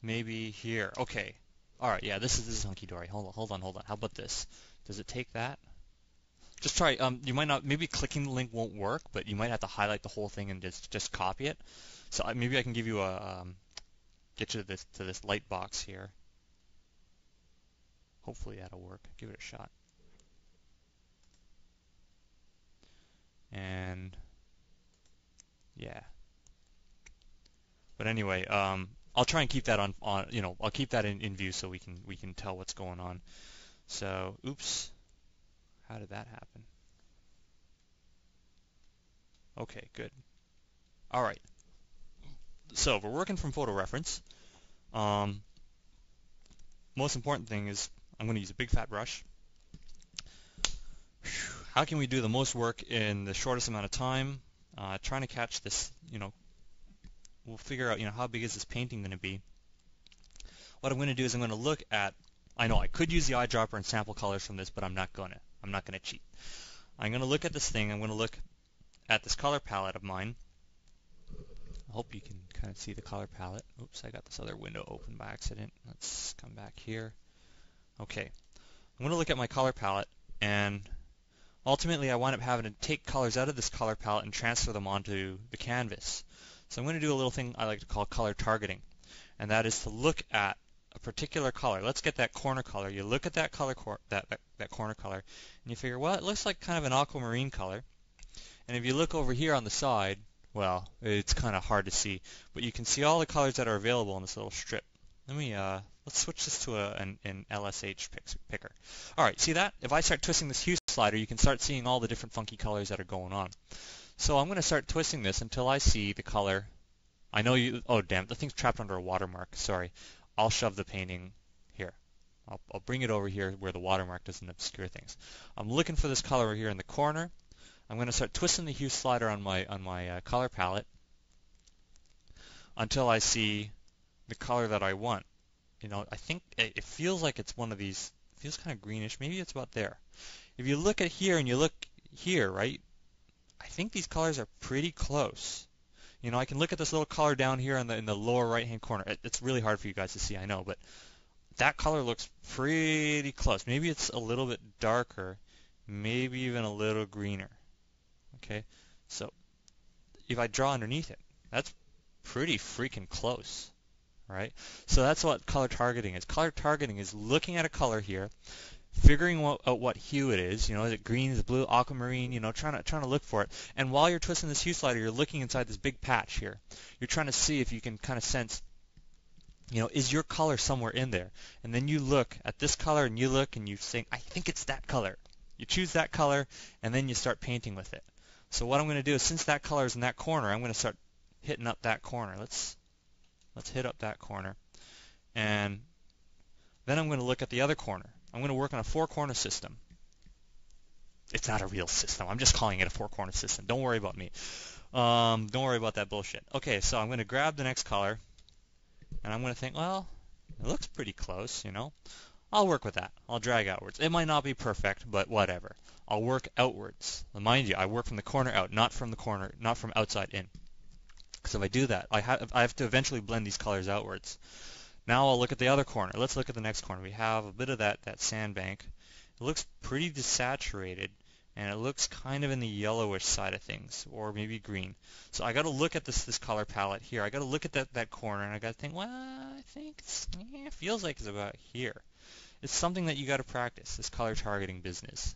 [SPEAKER 1] Maybe here. Okay. All right. Yeah, this is hunky dory. Hold on. How about this? Does it take that? Just try. You might not. Maybe clicking the link won't work, but you might have to highlight the whole thing and just copy it. So maybe I can give you a get you to this light box here. Hopefully that'll work. Give it a shot. And yeah. But anyway, I'll try and keep that on I'll keep that in view so we can tell what's going on. So, oops. How did that happen? Okay, good. All right. So, we're working from photo reference. Most important thing is I'm going to use a big fat brush. How can we do the most work in the shortest amount of time? Trying to catch this, we'll figure out, how big is this painting going to be. What I'm going to do is I'm going to look at, I know I could use the eyedropper and sample colors from this, but I'm not going to. I'm not going to cheat. I'm going to look at this thing. I'm going to look at this color palette of mine. I hope you can kind of see the color palette. Oops, I got this other window open by accident. Let's come back here. Okay. I'm going to look at my color palette, and ultimately I wind up having to take colors out of this color palette and transfer them onto the canvas. So I'm going to do a little thing I like to call color targeting, and that is to look at a particular color. Let's get that corner color. You look at that color, that corner color, and you figure, well, it looks like kind of an aquamarine color. And if you look over here on the side, well, it's kind of hard to see, but you can see all the colors that are available on this little strip. Let's switch this to an LSH picker. All right, see that? If I start twisting this hue slider, you can start seeing all the different funky colors that are going on. So I'm going to start twisting this until I see the color. I know you. Oh, damn! The thing's trapped under a watermark. Sorry. I'll shove the painting here. I'll bring it over here where the watermark doesn't obscure things. I'm looking for this color here in the corner. I'm going to start twisting the hue slider on my color palette until I see the color that I want. I think it feels like it's one of these. It feels kind of greenish. Maybe it's about there. If you look at here and you look here, right? I think these colors are pretty close. I can look at this little color down here in the lower right-hand corner. It's really hard for you guys to see, I know, but that color looks pretty close. Maybe it's a little bit darker, maybe even a little greener. Okay, so if I draw underneath it, that's pretty freaking close, right? So that's what color targeting is. Color targeting is looking at a color here, figuring out what hue it is. Is it green, is it blue, aquamarine, trying to look for it. And while you're twisting this hue slider, you're looking inside this big patch here. You're trying to see if you can kind of sense, is your color somewhere in there? And then you look at this color and you look and you think, I think it's that color. You choose that color and then you start painting with it. So what I'm going to do is, since that color is in that corner, I'm going to start hitting up that corner. Let's hit up that corner. And Then I'm going to look at the other corner. I'm going to work on a four-corner system. It's not a real system. I'm just calling it a four-corner system. Don't worry about me. Don't worry about that bullshit. Okay, so I'm going to grab the next color, and I'm going to think, well, it looks pretty close, you know. I'll work with that. I'll drag outwards. It might not be perfect, but whatever. I'll work outwards. Mind you, I work from the corner out, not from outside in. Because if I do that, I have to eventually blend these colors outwards. Now I'll look at the other corner. Let's look at the next corner. We have a bit of that sandbank. It looks pretty desaturated, and it looks kind of in the yellowish side of things, or maybe green. So I got to look at this color palette here. I got to look at that corner, and I got to think, well, I think it feels like it's about here. It's something that you got to practice, this color targeting business.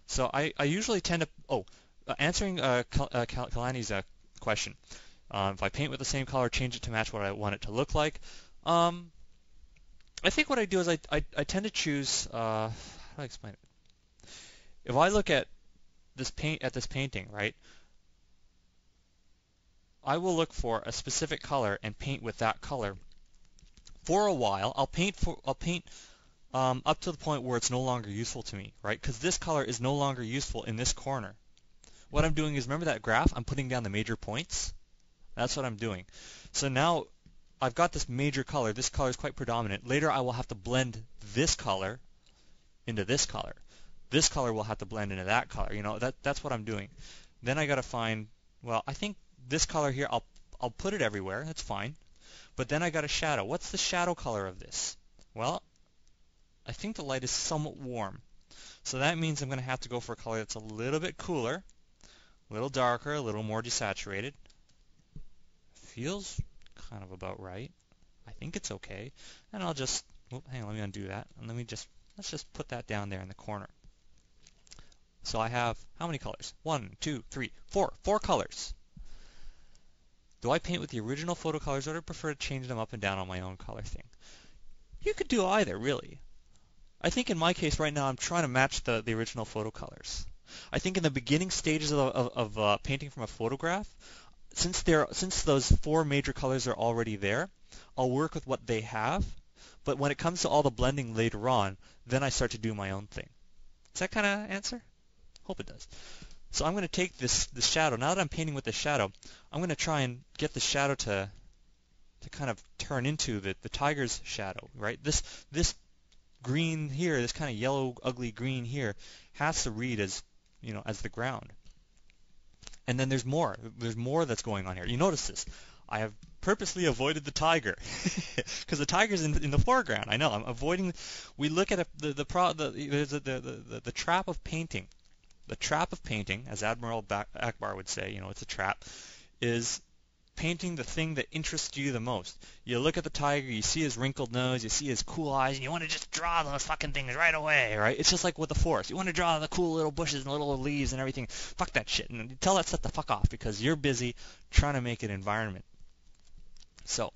[SPEAKER 1] So I usually tend to, answering Kalani's question. If I paint with the same color, change it to match what I want it to look like. I think what I do is I tend to choose, how do I explain it? If I look at this painting, right, I will look for a specific color and paint with that color. For a while, I'll paint up to the point where it's no longer useful to me, right? Because this color is no longer useful in this corner. What I'm doing is, remember that graph? I'm putting down the major points. That's what I'm doing. So now I've got this major color. This color is quite predominant. Later I will have to blend this color into this color. This color will have to blend into that color. You know, that's what I'm doing. Then I got to find, well, I think this color here, I'll put it everywhere. That's fine. But then I got a shadow. What's the shadow color of this? Well, I think the light is somewhat warm. So that means I'm going to have to go for a color that's a little bit cooler, a little darker, a little more desaturated. Feels kind of about right. I think it's okay. And I'll just, hang on, let me undo that. And let's just put that down there in the corner. So I have, how many colors? 1, 2, 3, 4. 4 colors. Do I paint with the original photo colors, or do I prefer to change them up and down on my own color thing? You could do either, really. I think in my case right now I'm trying to match the original photo colors. I think in the beginning stages of painting from a photograph, since those 4 major colors are already there, I'll work with what they have. But when it comes to all the blending later on, then I start to do my own thing. Does that kind of answer? Hope it does. So I'm going to take this shadow. Now that I'm painting with the shadow, I'm going to try and get the shadow to kind of turn into the tiger's shadow, right? This green here, this kind of yellow, ugly green here, has to read as, you know, as the ground. And then there's more. There's more that's going on here. You notice this. I have purposely avoided the tiger because the tiger's in the foreground. I know. I'm avoiding. We look at the trap of painting. The trap of painting, as Admiral Akbar would say, you know, it's a trap, is painting the thing that interests you the most. You look at the tiger, you see his wrinkled nose, you see his cool eyes, and you want to just draw those fucking things right away, right? It's just like with the forest. You want to draw the cool little bushes and little leaves and everything. Fuck that shit. And you tell that stuff to fuck off because you're busy trying to make an environment. So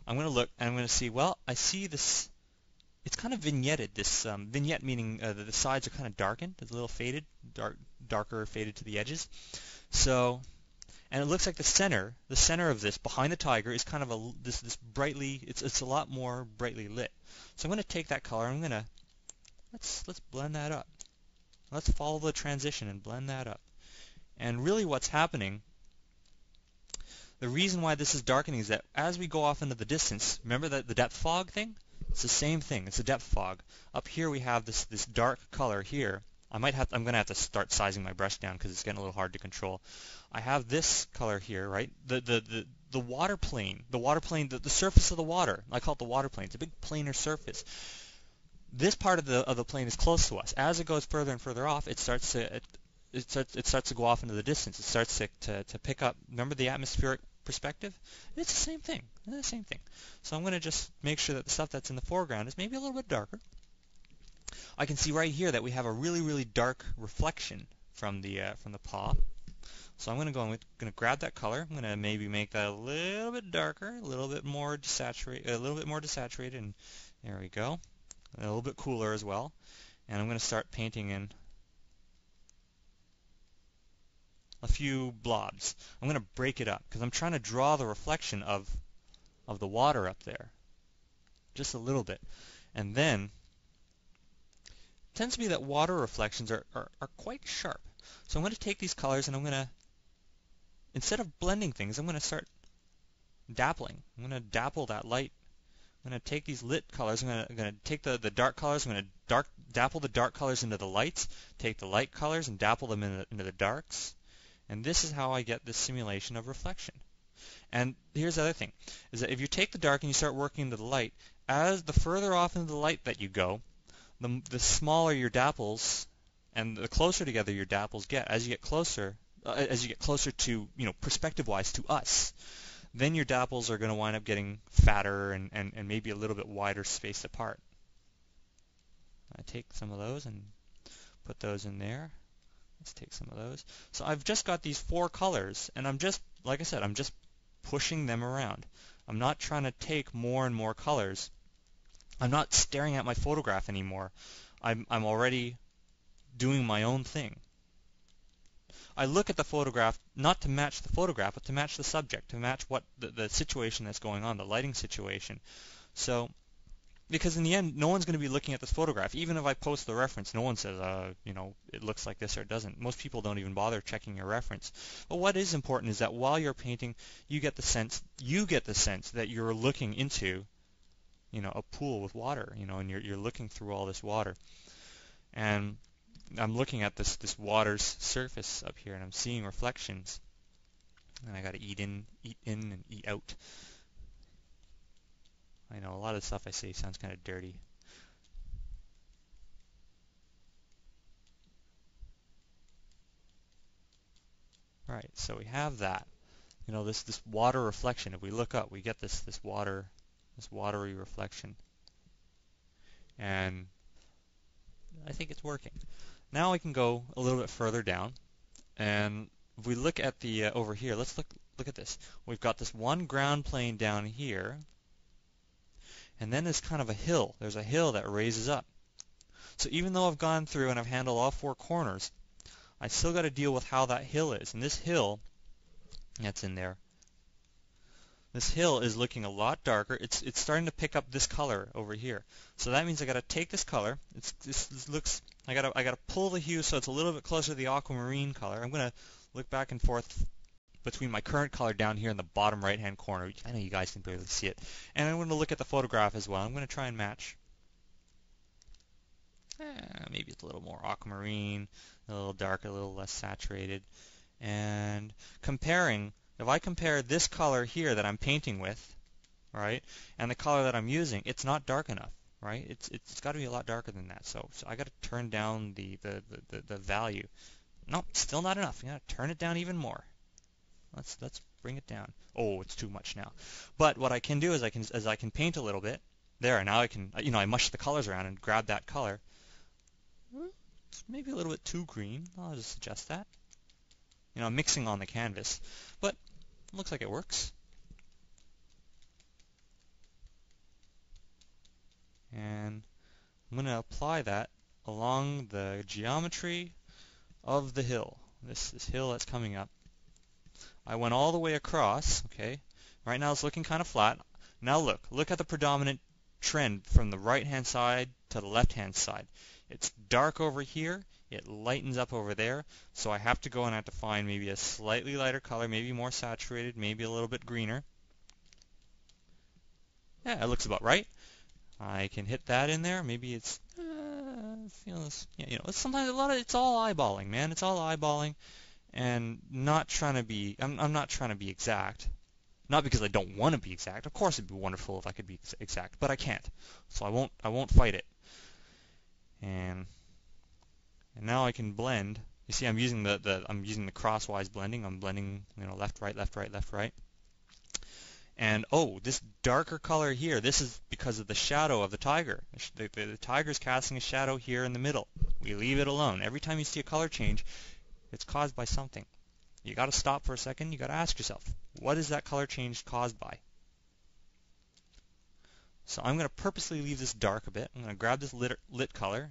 [SPEAKER 1] I'm going to look and I'm going to see, well, I see this. It's kind of vignetted. This vignette meaning the sides are kind of darkened. It's a little faded, darker faded to the edges. So, and it looks like the center of this behind the tiger is kind of this brightly. It's a lot more brightly lit. So I'm going to take that color. I'm going to let's blend that up. Let's follow the transition and blend that up. And really, what's happening? The reason why this is darkening is that as we go off into the distance, remember that the depth fog thing? It's the same thing. It's a depth fog. Up here we have this dark color here. I'm going to have to start sizing my brush down because it's getting a little hard to control. I have this color here, right? The water plane, the surface of the water. I call it the water plane. It's a big planar surface. This part of the plane is close to us. As it goes further and further off, it starts to go off into the distance. It starts to pick up. Remember the atmospheric perspective? It's the same thing. It's the same thing. So I'm going to just make sure that the stuff that's in the foreground is maybe a little bit darker. I can see right here that we have a really, really dark reflection from the paw. So I'm going to grab that color. I'm going to maybe make that a little bit darker, a little bit more desaturated, and there we go. A little bit cooler as well. And I'm going to start painting in a few blobs. I'm going to break it up because I'm trying to draw the reflection of the water up there. just a little bit. And then it tends to be that water reflections are quite sharp. So I'm going to take these colors and I'm going to, instead of blending things, I'm going to start dappling. I'm going to dapple that light. I'm going to take these lit colors. I'm going to take the dark colors. I'm going to dapple the dark colors into the lights. Take the light colors and dapple them into the darks. And this is how I get this simulation of reflection. And here's the other thing, is that if you take the dark and you start working into the light, as the further off into the light that you go, the smaller your dapples and the closer together your dapples get. As you get closer to, perspective-wise to us, then your dapples are going to wind up getting fatter and maybe a little bit wider spaced apart. I take some of those and put those in there. Let's take some of those. So I've just got these 4 colors, and I'm just, like I said, I'm just pushing them around. I'm not trying to take more and more colors. I'm not staring at my photograph anymore. I'm already doing my own thing. I look at the photograph not to match the photograph, but to match the subject, to match what the situation that's going on, the lighting situation. So, because in the end, no one's going to be looking at this photograph. Even if I post the reference, no one says, it looks like this or it doesn't. Most people don't even bother checking your reference. But what is important is that while you're painting, you get the sense that you're looking into, a pool with water, and you're looking through all this water. And I'm looking at this water's surface up here, and I'm seeing reflections. And I got to eat in and eat out. I know a lot of the stuff I say sounds kind of dirty. All right, so we have that. This water reflection. If we look up, we get this watery reflection. And I think it's working. Now I can go a little bit further down, and if we look at the over here, let's look at this. We've got this one ground plane down here, and then there's kind of a hill. There's a hill that raises up. So even though I've gone through and I've handled all 4 corners, I still got to deal with how that hill is. And this hill that's in there, this hill is looking a lot darker. It's starting to pick up this color over here. So that means I got to take this color. I got to pull the hue so it's a little bit closer to the aquamarine color. I'm going to look back and forth between my current color down here in the bottom right-hand corner. I know you guys can barely see it. And I'm going to look at the photograph as well. I'm going to try and match. Maybe it's a little more aquamarine, a little darker, a little less saturated. And if I compare this color here that I'm painting with, right, and the color that I'm using, it's not dark enough, right? It's got to be a lot darker than that. So I got to turn down the value. Nope, still not enough. You got to turn it down even more. Let's bring it down. Oh, it's too much now. But what I can do is I can paint a little bit. There, now I can, I mush the colors around and grab that color. It's maybe a little bit too green. I'll just adjust that. I'm mixing on the canvas, but it looks like it works. And I'm going to apply that along the geometry of the hill. This hill that's coming up. I went all the way across, okay? Right now it's looking kind of flat. Now look at the predominant trend from the right-hand side to the left-hand side. It's dark over here, it lightens up over there, so I have to go and I have to find maybe a slightly lighter color, maybe more saturated, maybe a little bit greener. Yeah, it looks about right. I can hit that in there. Maybe it's sometimes it's all eyeballing, man. It's all eyeballing, and not trying to be. I'm not trying to be exact. Not because I don't want to be exact. Of course, it'd be wonderful if I could be exact, but I can't. So I won't fight it. And now I can blend. You see, I'm using the crosswise blending. I'm blending, left, right, left, right, left, right. And this darker color here, this is because of the shadow of the tiger. The tiger's casting a shadow here in the middle. We leave it alone. Every time you see a color change, it's caused by something. You got to stop for a second. You got to ask yourself, what is that color change caused by? So I'm going to purposely leave this dark a bit. I'm going to grab this lit color,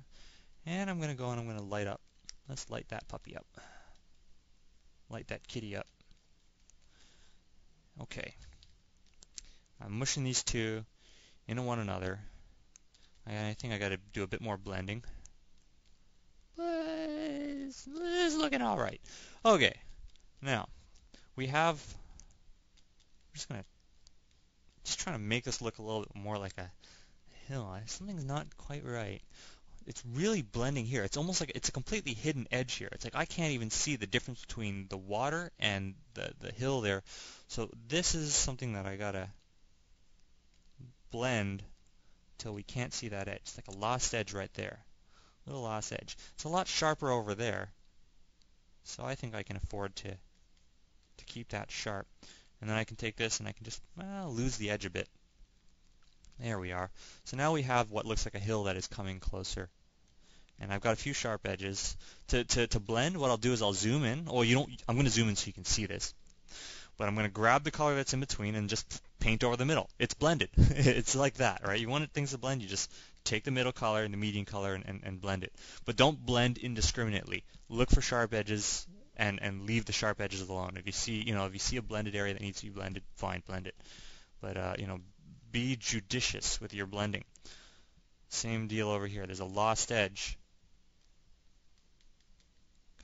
[SPEAKER 1] and I'm going to go and I'm going to light up. Let's light that puppy up. Light that kitty up. Okay. I'm mushing these two, into one another. I think I got to do a bit more blending. But it's looking all right. Okay, now we have. I'm just trying to make this look a little bit more like a hill. Something's not quite right. It's really blending here. It's almost like it's a completely hidden edge here. It's like I can't even see the difference between the water and the hill there. So this is something that I gotta blend till we can't see that edge. It's like a lost edge right there. Little lost edge. It's a lot sharper over there. So I think I can afford to keep that sharp. And then I can take this and I can just lose the edge a bit. There we are. So now we have what looks like a hill that is coming closer. And I've got a few sharp edges. To blend, what I'll do is I'll zoom in. Oh, I'm going to zoom in so you can see this. But I'm going to grab the color that's in between and just paint over the middle. It's blended. It's like that, right? You want things to blend, you just take the middle color and the median color and blend it. But don't blend indiscriminately. Look for sharp edges and leave the sharp edges alone. If you see a blended area that needs to be blended, fine, blend it. But be judicious with your blending. Same deal over here. There's a lost edge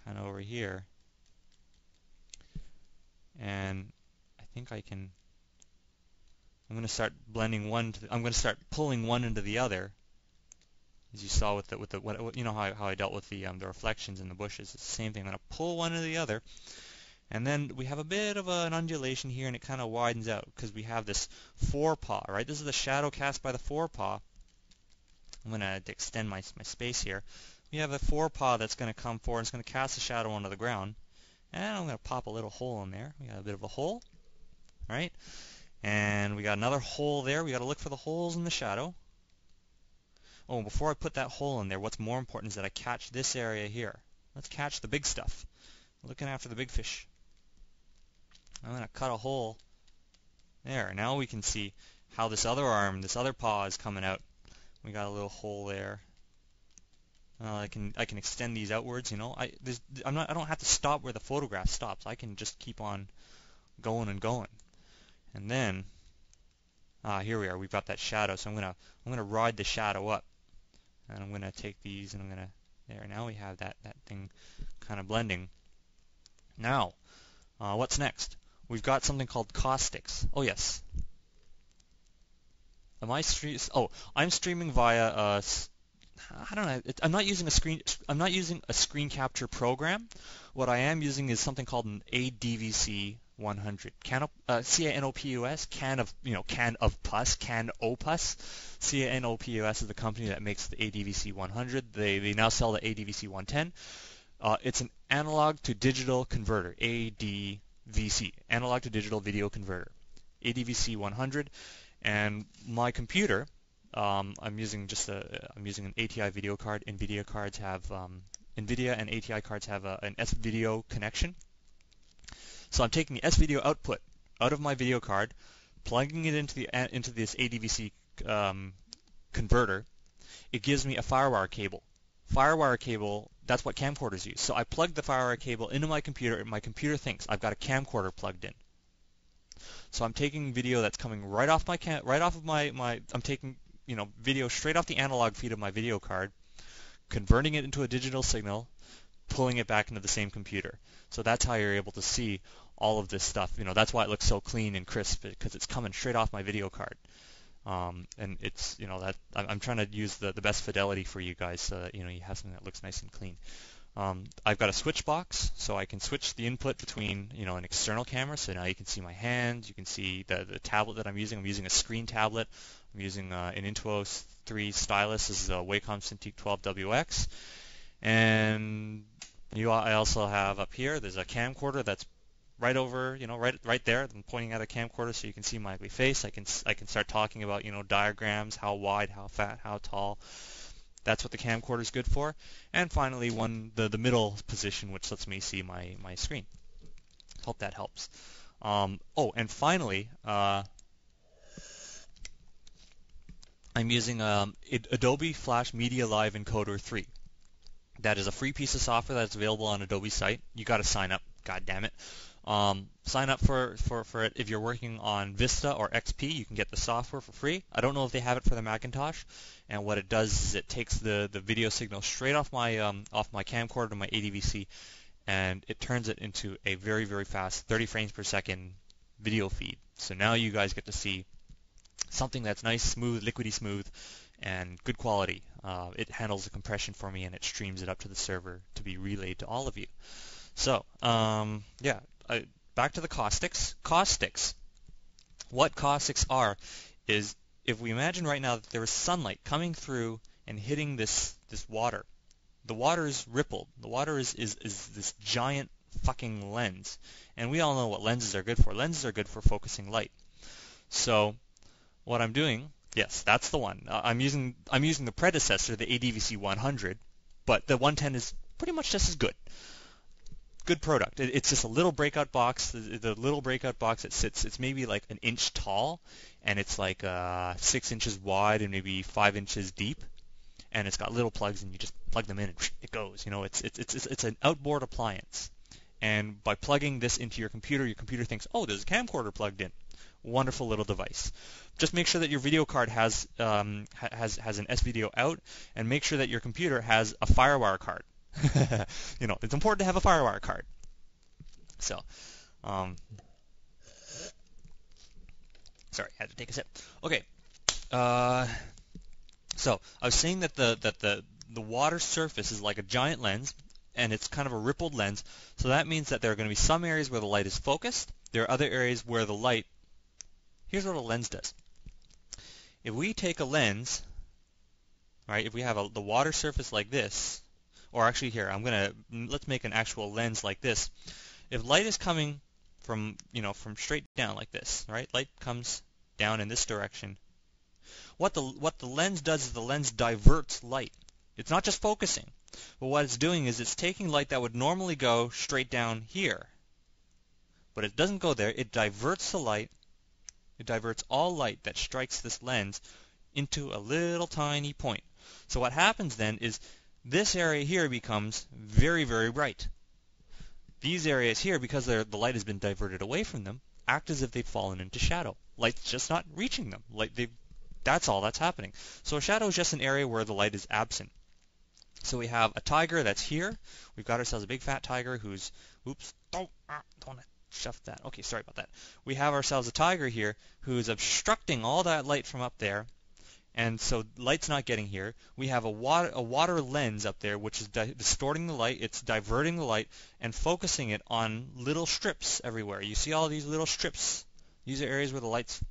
[SPEAKER 1] kind of over here. And I think I'm going to start blending I'm going to start pulling one into the other. As you saw with how I dealt with the reflections in the bushes. It's the same thing. I'm going to pull one into the other. And then we have a bit of an undulation here, and it kind of widens out because we have this forepaw, right? This is the shadow cast by the forepaw. I'm going to extend my space here. We have a forepaw that's going to come forward. It's going to cast a shadow onto the ground. And I'm going to pop a little hole in there. We got a bit of a hole, right? And we got another hole there. We got to look for the holes in the shadow. Oh, before I put that hole in there, what's more important is that I catch this area here. Let's catch the big stuff. Looking after the big fish. I'm going to cut a hole there. Now we can see how this other arm, this other paw is coming out. We got a little hole there. I can extend these outwards. I don't have to stop where the photograph stops. I can just keep on going and going. And then here we are. We've got that shadow. So I'm gonna ride the shadow up, and I'm gonna take these and I'm gonna there. Now we have that thing kind of blending. Now, what's next? We've got something called caustics. Oh yes. I'm streaming via I don't know. I'm not using a screen capture program. What I am using is something called an ADVC 100. CANOPUS, CANOPUS. CANOPUS is the company that makes the ADVC 100. They now sell the ADVC 110. It's an analog to digital converter, ADVC, analog to digital video converter, ADVC 100. And my computer, I'm using an ATI video card. NVIDIA and ATI cards have an S-video connection. So I'm taking the S-video output out of my video card, plugging it into this ADVC converter. It gives me a FireWire cable. FireWire cable, that's what camcorders use. So I plug the FireWire cable into my computer, and my computer thinks I've got a camcorder plugged in. So I'm taking video that's coming right off I'm taking video straight off the analog feed of my video card, converting it into a digital signal, pulling it back into the same computer. So that's how you're able to see all of this stuff. That's why it looks so clean and crisp, because it's coming straight off my video card. And it's that I'm trying to use the best fidelity for you guys, so that you have something that looks nice and clean. I've got a switch box, so I can switch the input between an external camera. So now you can see my hands, you can see the tablet that I'm using. I'm using a screen tablet. I'm using an Intuos 3 stylus. This is a Wacom Cintiq 12WX. And I also have up here, there's a camcorder that's right over, right there. I'm pointing at a camcorder so you can see my ugly face. I can start talking about, diagrams, how wide, how fat, how tall. That's what the camcorder is good for. And finally, the middle position, which lets me see my screen. Hope that helps. And finally, I'm using Adobe Flash Media Live Encoder 3. That is a free piece of software that's available on Adobe's site. You got to sign up. God damn it. Sign up for it if you're working on Vista or XP. You can get the software for free. I don't know if they have it for the Macintosh. And what it does is it takes the video signal straight off my camcorder to my ADVC, and it turns it into a very, very fast 30 frames per second video feed. So now you guys get to see something that's nice, smooth, liquidy smooth, and good quality. It handles the compression for me, and it streams it up to the server to be relayed to all of you. So, yeah, back to the caustics. Caustics. What caustics are is, if we imagine right now that there is sunlight coming through and hitting this water. The water is rippled. The water is this giant fucking lens. And we all know what lenses are good for. Lenses are good for focusing light. So what I'm doing, yes, that's the one. I'm using the predecessor, the ADVC 100, but the 110 is pretty much just as good. Good product. It's just a little breakout box. The little breakout box, it's maybe like an inch tall, and it's like 6 inches wide and maybe 5 inches deep. And it's got little plugs, and you just plug them in, and it goes. You know, it's an outboard appliance. And by plugging this into your computer thinks, oh, there's a camcorder plugged in. Wonderful little device. Just make sure that your video card has an S-video out, and make sure that your computer has a FireWire card. You know, it's important to have a FireWire card. So, sorry, I had to take a sip. Okay. So I was saying that the water surface is like a giant lens, and it's kind of a rippled lens. So that means that there are going to be some areas where the light is focused. There are other areas where the light. Here's what a lens does. If we take a lens, right? If we have the water surface like this, or actually here, let's make an actual lens like this. If light is coming from straight down like this, right? Light comes down in this direction. What the lens does is the lens diverts light. It's not just focusing, but what it's doing is it's taking light that would normally go straight down here. But it doesn't go there. It diverts the light. It diverts all light that strikes this lens into a little tiny point. So what happens then is this area here becomes very, very bright. These areas here, because the light has been diverted away from them, act as if they've fallen into shadow. Light's just not reaching them. That's all that's happening. So a shadow is just an area where the light is absent. So we have a tiger that's here. We've got ourselves a big fat tiger who's, oops, don't want to shove that. Okay, sorry about that. We have ourselves a tiger here who's obstructing all that light from up there, and so light's not getting here. We have a water lens up there which is distorting the light. It's diverting the light and focusing it on little strips everywhere. You see all these little strips. These are areas where the light's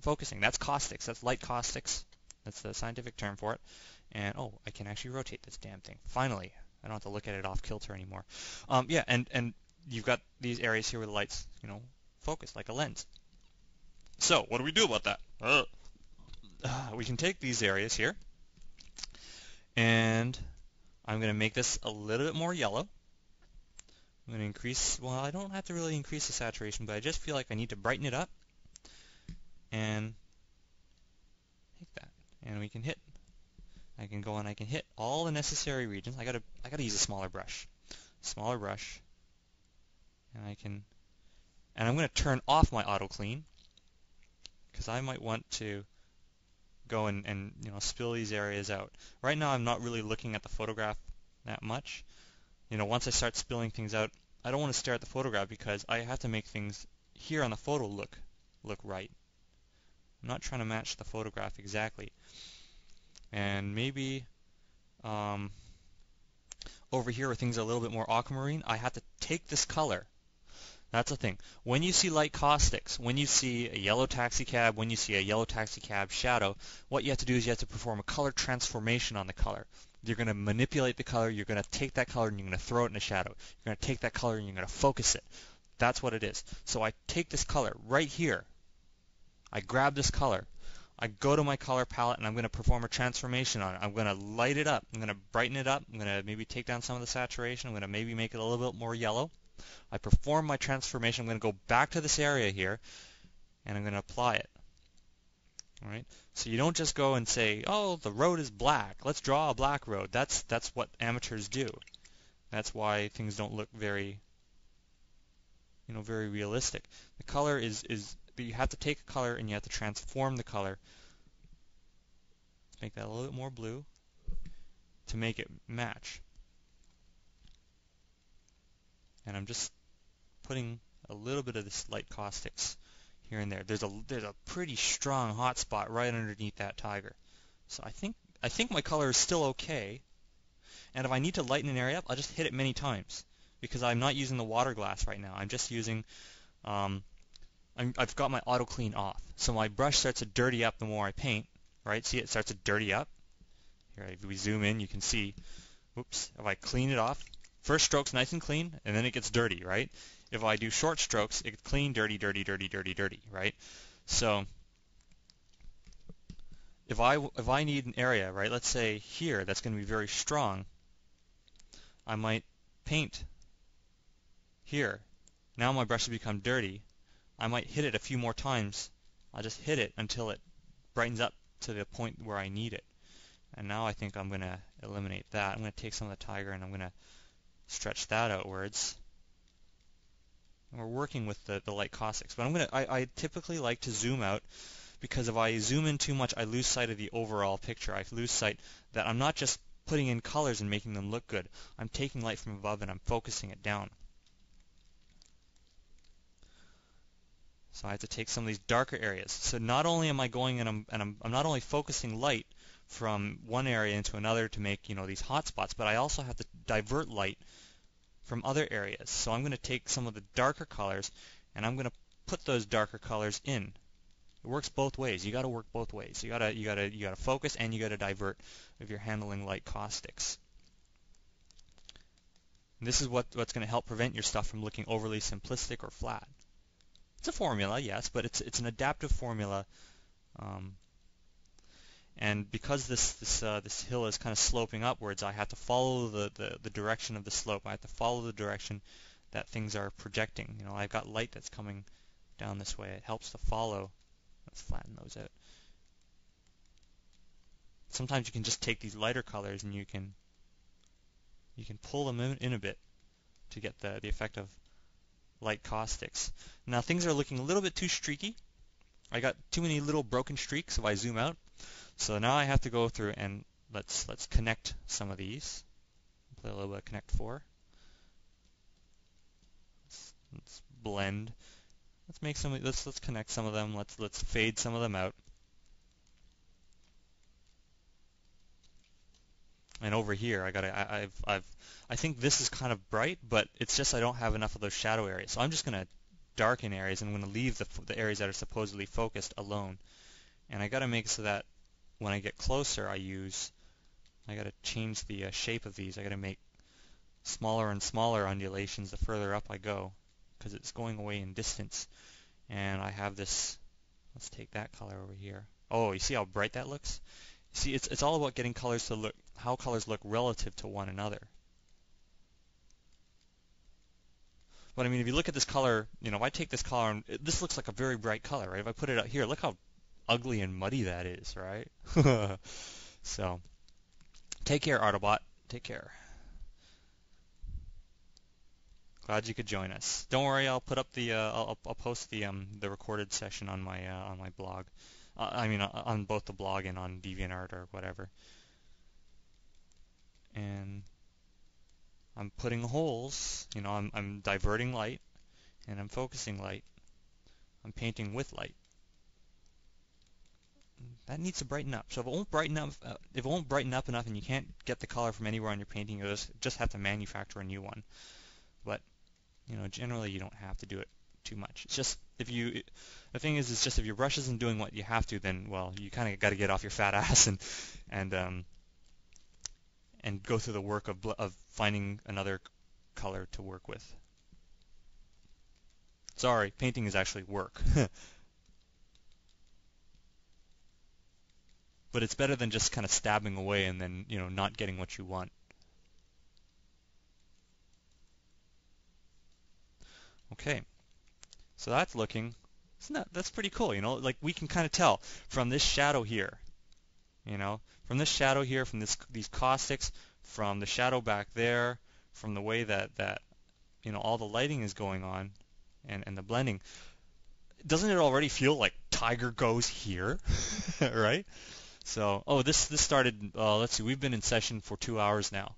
[SPEAKER 1] focusing. That's caustics. That's light caustics. That's the scientific term for it. And oh, I can actually rotate this damn thing. Finally, I don't have to look at it off kilter anymore. Yeah, and you've got these areas here where the light's focused like a lens. So what do we do about that? We can take these areas here, and I'm going to make this a little bit more yellow. I'm going to increase. Well, I don't have to really increase the saturation, but I just feel like I need to brighten it up. And take that, and we can hit. I can go and I can hit all the necessary regions. I gotta use a smaller brush, and I'm gonna turn off my auto clean because I might want to go and spill these areas out. Right now I'm not really looking at the photograph that much. Once I start spilling things out, I don't want to stare at the photograph because I have to make things here on the photo look right. I'm not trying to match the photograph exactly. And maybe over here where things are a little bit more aquamarine, I have to take this color. That's the thing. When you see light caustics, when you see a yellow taxi cab, when you see a yellow taxi cab shadow, what you have to do is you have to perform a color transformation on the color. You're going to manipulate the color. You're going to take that color and you're going to throw it in a shadow. You're going to take that color and you're going to focus it. That's what it is. So I take this color right here. I grab this color. I go to my color palette and I'm going to perform a transformation on it. I'm going to light it up. I'm going to brighten it up. I'm going to maybe take down some of the saturation. I'm going to maybe make it a little bit more yellow. I perform my transformation. I'm going to go back to this area here and I'm going to apply it. All right? So you don't just go and say, oh, the road is black. Let's draw a black road. That's what amateurs do. That's why things don't look very, very realistic. The color is you have to take a color and you have to transform the color. Let's make that a little bit more blue to make it match. And I'm just putting a little bit of this light caustics here and there. There's a pretty strong hot spot right underneath that tiger. So I think my color is still okay. And if I need to lighten an area up, I'll just hit it many times because I'm not using the water glass right now. I'm just using I've got my auto clean off. So my brush starts to dirty up the more I paint, right? See, it starts to dirty up. Here, if we zoom in, you can see, oops, if I clean it off, first stroke's nice and clean, and then it gets dirty, right? If I do short strokes, it gets clean, dirty, dirty, dirty, dirty, dirty, right? So if I need an area, right, let's say here, that's going to be very strong, I might paint here. Now my brush has become dirty. I might hit it a few more times. I'll just hit it until it brightens up to the point where I need it. And now I think I'm going to eliminate that. I'm going to take some of the tiger and I'm going to stretch that outwards. And we're working with the light caustics. But I typically like to zoom out because if I zoom in too much, I lose sight of the overall picture. I lose sight that I'm not just putting in colors and making them look good. I'm taking light from above and I'm focusing it down. So I have to take some of these darker areas. So not only am I going and I'm not only focusing light from one area into another to make these hot spots, but I also have to divert light from other areas. So I'm going to take some of the darker colors and I'm going to put those darker colors in. It works both ways. You got to work both ways. You got to focus and you got to divert if you're handling light caustics. And this is what's going to help prevent your stuff from looking overly simplistic or flat. It's a formula, yes, but it's an adaptive formula, and because this hill is kind of sloping upwards, I have to follow the direction of the slope. I have to follow the direction that things are projecting. I've got light that's coming down this way. It helps to follow. Let's flatten those out. Sometimes you can just take these lighter colors and you can pull them in a bit to get the effect of light caustics. Now things are looking a little bit too streaky. I got too many little broken streaks if I zoom out. So now I have to go through and let's connect some of these. Play a little bit of connect 4. Let's blend. Let's make some. Let's connect some of them. Let's fade some of them out. And over here, I think this is kind of bright, but it's just I don't have enough of those shadow areas. So I'm just going to darken areas, and I'm going to leave the areas that are supposedly focused alone. And I got to make so that when I get closer, I got to change the shape of these. I got to make smaller and smaller undulations the further up I go, because it's going away in distance. And I have this. Let's take that color over here. Oh, you see how bright that looks? See, it's all about getting colors to look how colors look relative to one another. But I mean, if you look at this color, if I take this color, and this looks like a very bright color, right? If I put it out here, look how ugly and muddy that is, right? So, take care, Autobot. Take care. Glad you could join us. Don't worry, I'll put up I'll post the recorded session on my blog. On both the blog and on DeviantArt or whatever. And I'm putting holes. I'm diverting light, and I'm focusing light. I'm painting with light. That needs to brighten up. So if it won't brighten up enough, and you can't get the color from anywhere on your painting, you'll just have to manufacture a new one. But generally you don't have to do it too much. It's just the thing is, it's just if your brush isn't doing what you have to, then well, you kind of got to get off your fat ass and go through the work of finding another color to work with. Sorry, painting is actually work. But it's better than just kind of stabbing away and then, not getting what you want. Okay. So that's that's pretty cool, like we can kind of tell from this shadow here, from these caustics, from the shadow back there, from the way that all the lighting is going on, and the blending, doesn't it already feel like tiger goes here, right? So, oh, this started, let's see, we've been in session for 2 hours now.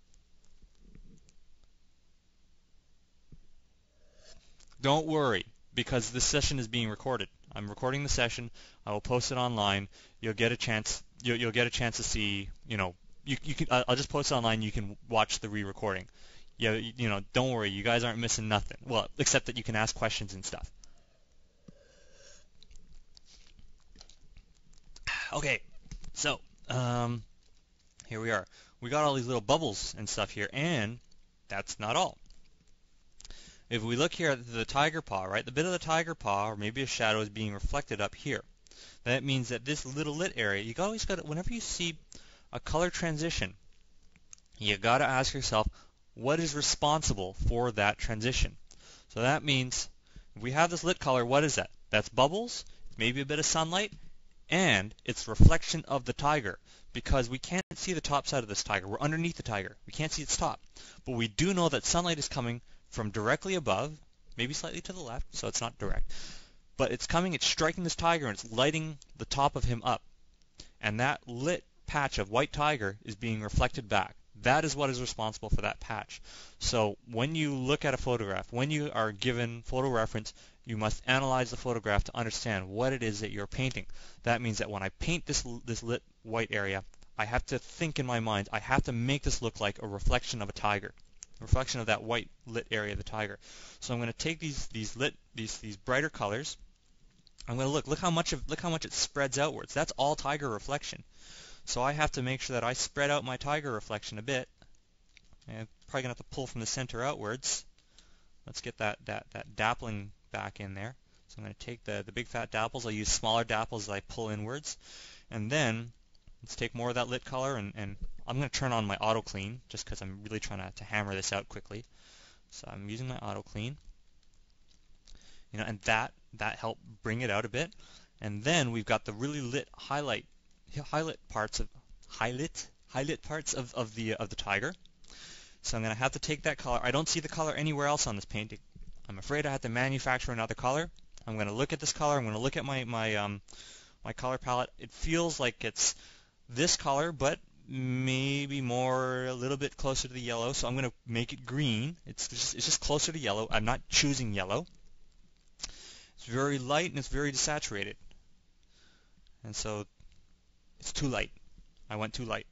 [SPEAKER 1] Don't worry, because this session is being recorded. I'm recording the session. I will post it online. You'll get a chance. You'll get a chance to see. You can. I'll just post it online. You can watch the re-recording. Yeah, don't worry. You guys aren't missing nothing. Well, except that you can ask questions and stuff. Okay, so here we are. We got all these little bubbles and stuff here, and that's not all. If we look here at the tiger paw, right, the bit of the tiger paw, or maybe a shadow, is being reflected up here. That means that this little lit area, you always got to, whenever you see a color transition, you got to ask yourself, what is responsible for that transition? So that means if we have this lit color, what is that? That's bubbles, maybe a bit of sunlight, and it's reflection of the tiger, because we can't see the top side of this tiger. We're underneath the tiger. We can't see its top. But we do know that sunlight is coming from directly above, maybe slightly to the left, so it's not direct. But it's coming, it's striking this tiger, and it's lighting the top of him up. And that lit patch of white tiger is being reflected back. That is what is responsible for that patch. So when you look at a photograph, when you are given photo reference, you must analyze the photograph to understand what it is that you're painting. That means that when I paint this lit white area, I have to think in my mind, I have to make this look like a reflection of a tiger. Reflection of that white lit area of the tiger. So I'm going to take these brighter colors. I'm going to look how much it spreads outwards. That's all tiger reflection. So I have to make sure that I spread out my tiger reflection a bit. And I'm probably going to have to pull from the center outwards. Let's get that dappling back in there. So I'm going to take the big fat dapples. I'll use smaller dapples as I pull inwards. And then let's take more of that lit color, and I'm going to turn on my auto clean just because I'm really trying to hammer this out quickly. So I'm using my auto clean, and that helped bring it out a bit. And then we've got the really lit highlight parts of the tiger. So I'm going to have to take that color. I don't see the color anywhere else on this painting. I'm afraid I have to manufacture another color. I'm going to look at this color. I'm going to look at my color palette. It feels like it's this color, but maybe a little bit closer to the yellow. So I'm going to make it green. It's just closer to yellow. I'm not choosing yellow. It's very light and it's very desaturated. And so it's too light. I went too light.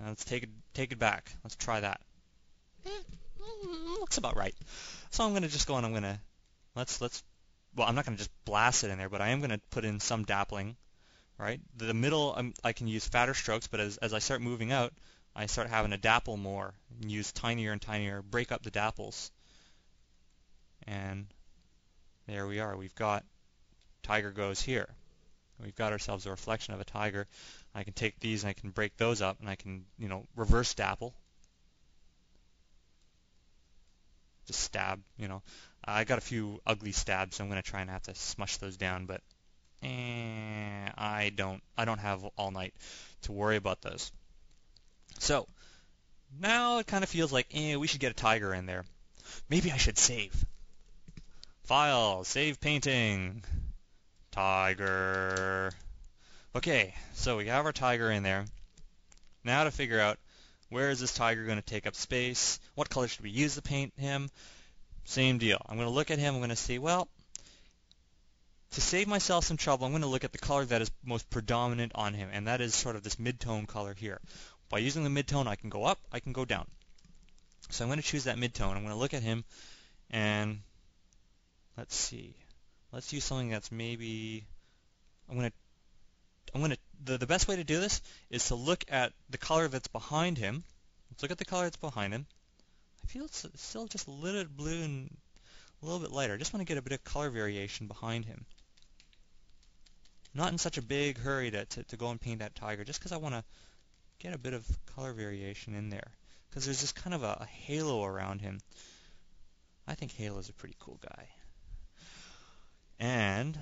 [SPEAKER 1] Let's take it back. Let's try that. Looks about right. So I'm going to just go and I'm going to well, I'm not going to just blast it in there, but I am going to put in some dappling, right? The middle, I can use fatter strokes, but as I start moving out, I start having to dapple more and use tinier and tinier, break up the dapples. And there we are. We've got tiger goes here. We've got ourselves a reflection of a tiger. I can take these and I can break those up, and I can, reverse dapple. Just stab, I got a few ugly stabs, so I'm going to try and have to smush those down, but I don't have all night to worry about those. So now it kind of feels like we should get a tiger in there. Maybe I should save. File, save painting, tiger. Okay, so we have our tiger in there. Now to figure out, where is this tiger going to take up space? What color should we use to paint him? Same deal. I'm going to look at him. I'm going to say, well, to save myself some trouble, I'm going to look at the color that is most predominant on him, and that is sort of this mid-tone color here. By using the mid-tone, I can go up, I can go down. So I'm going to choose that mid-tone. I'm going to look at him, and let's see. Let's use something that's maybe... The best way to do this is to look at the color that's behind him. Let's look at the color that's behind him. I feel it's still just a little bit blue and a little bit lighter. I just want to get a bit of color variation behind him. Not in such a big hurry to go and paint that tiger, just because I want to get a bit of color variation in there. Because there's this kind of a halo around him. I think Halo's a pretty cool guy. And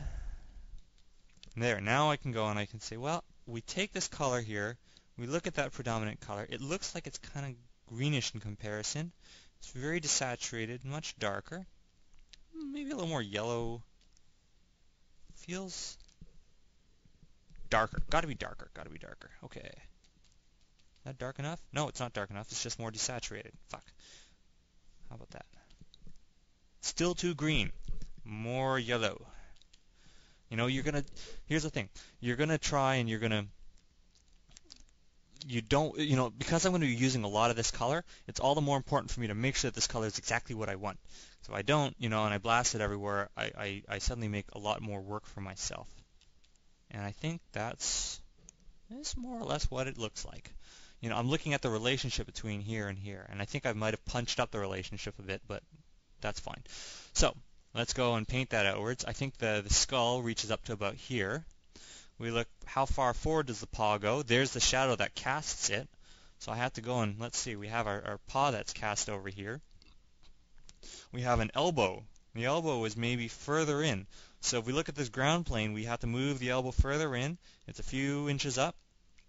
[SPEAKER 1] there, now I can go and I can say, well, we take this color here, we look at that predominant color. It looks like it's kind of greenish in comparison. It's very desaturated, much darker. maybe a little more yellow. Feels darker. Gotta be darker. Gotta be darker. Okay. Is that dark enough? No, it's not dark enough. It's just more desaturated. Fuck. How about that? Still too green. More yellow. You know, here's the thing. You're gonna try and you don't, because I'm going to be using a lot of this color, it's all the more important for me to make sure that this color is exactly what I want. So if I don't, and I blast it everywhere, I suddenly make a lot more work for myself. And I think that's more or less what it looks like. I'm looking at the relationship between here and here, and I think I might have punched up the relationship a bit, but that's fine. So let's go and paint that outwards. I think the skull reaches up to about here. We look, how far forward does the paw go? There's the shadow that casts it. So I have to go and, let's see, we have our paw that's cast over here. We have an elbow. The elbow is maybe further in. So if we look at this ground plane, we have to move the elbow further in. It's a few inches up,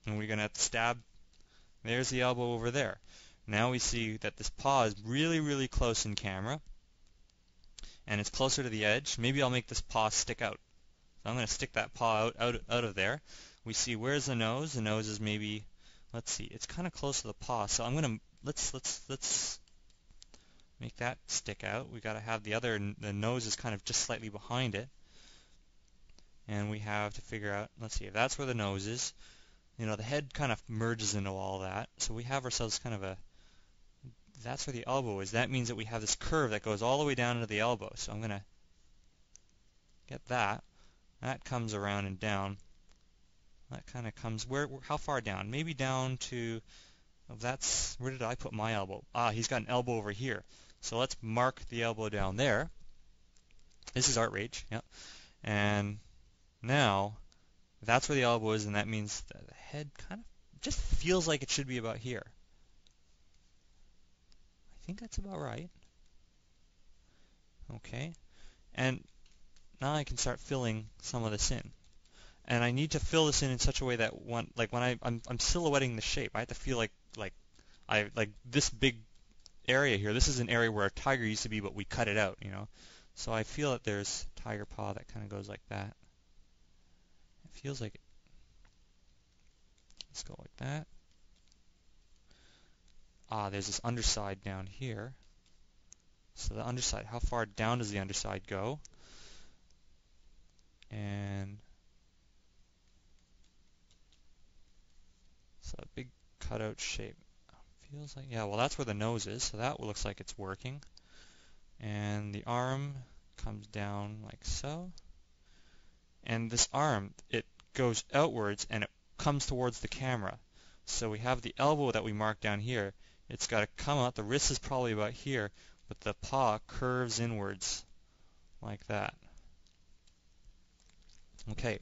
[SPEAKER 1] and we're going to have to stab. There's the elbow over there. Now we see that this paw is really, really close in camera, and it's closer to the edge. Maybe I'll make this paw stick out. So I'm going to stick that paw out of there. We see, where's the nose? The nose is maybe, let's see, it's kind of close to the paw. So I'm going to, let's make that stick out. We got to have the nose is kind of just slightly behind it. And we have to figure out, let's see, if that's where the nose is. The head kind of merges into all that. So we have ourselves kind of that's where the elbow is. That means that we have this curve that goes all the way down into the elbow. So I'm going to get that. That comes around and down. That kind of comes, how far down? Maybe down to, where did I put my elbow? He's got an elbow over here. So let's mark the elbow down there. This is Artrage, yeah. And now, that's where the elbow is, and that means the head kind of just feels like it should be about here. I think that's about right. Okay. And now I can start filling some of this in. And I need to fill this in such a way that when I'm silhouetting the shape, I have to feel like this big area here. This is an area where a tiger used to be, but we cut it out, So I feel that there's tiger paw that kind of goes like that. It feels like it. Let's go like that. There's this underside down here. So the underside, how far down does the underside go? And so a big cutout shape. Feels like, yeah, well that's where the nose is, so that looks like it's working. And the arm comes down like so. And this arm, it goes outwards and it comes towards the camera. So we have the elbow that we marked down here. It's got to come out. The wrist is probably about here, but the paw curves inwards like that. Okay,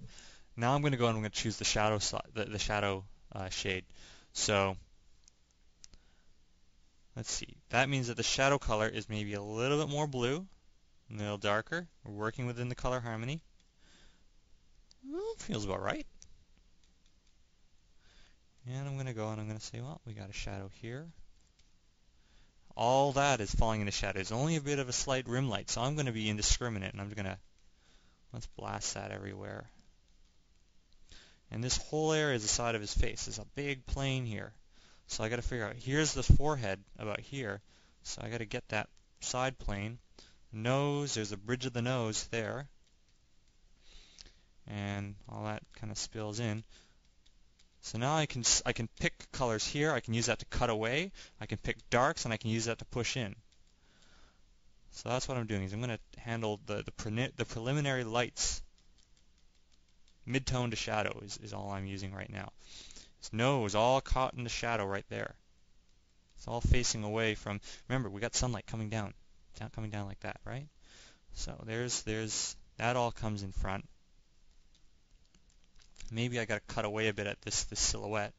[SPEAKER 1] now I'm going to go and I'm going to choose the shadow the shadow shade. So let's see. That means that the shadow color is maybe a little bit more blue, a little darker. We're working within the color harmony. Feels about right. And I'm going to go and I'm going to say, well, we got a shadow here. All that is falling into shadow. It's only a bit of a slight rim light, so I'm going to be indiscriminate, and I'm going to, let's blast that everywhere. And this whole area is the side of his face. There's a big plane here. So I got to figure out, here's the forehead about here. So I got to get that side plane. Nose, there's a bridge of the nose there. And all that kind of spills in. So now I can pick colors here. I can use that to cut away. I can pick darks, and I can use that to push in. So that's what I'm doing. Is I'm going to handle the preliminary lights. Mid-tone to shadow is all I'm using right now. His nose all caught in the shadow right there. It's all facing away from. Remember, we got sunlight coming down. It's not coming down like that, right? So there's that all comes in front. Maybe I got to cut away a bit at this silhouette.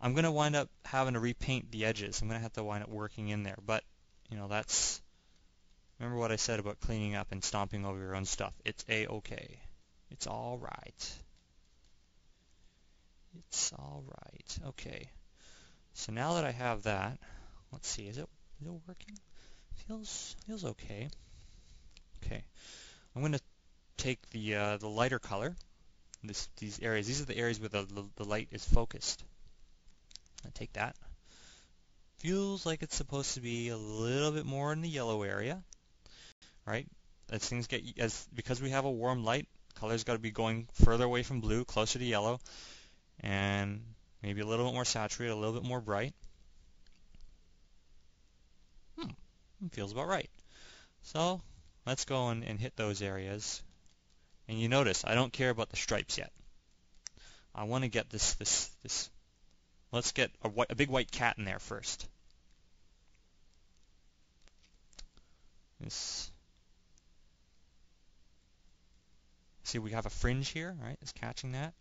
[SPEAKER 1] I'm going to wind up having to repaint the edges. I'm going to have to wind up working in there. But, that's... Remember what I said about cleaning up and stomping over your own stuff. It's A-okay. It's all right. It's all right. Okay. So now that I have that, let's see. Is it working? Feels okay. Okay, I'm going to take the lighter color. These areas. These are the areas where the light is focused. I take that. Feels like it's supposed to be a little bit more in the yellow area, right? Because we have a warm light, color's got to be going further away from blue, closer to yellow, and maybe a little bit more saturated, a little bit more bright. Feels about right. So let's go and hit those areas. And you notice I don't care about the stripes yet. I want to get this. Let's get a big white cat in there first. See, we have a fringe here, right? It's catching that.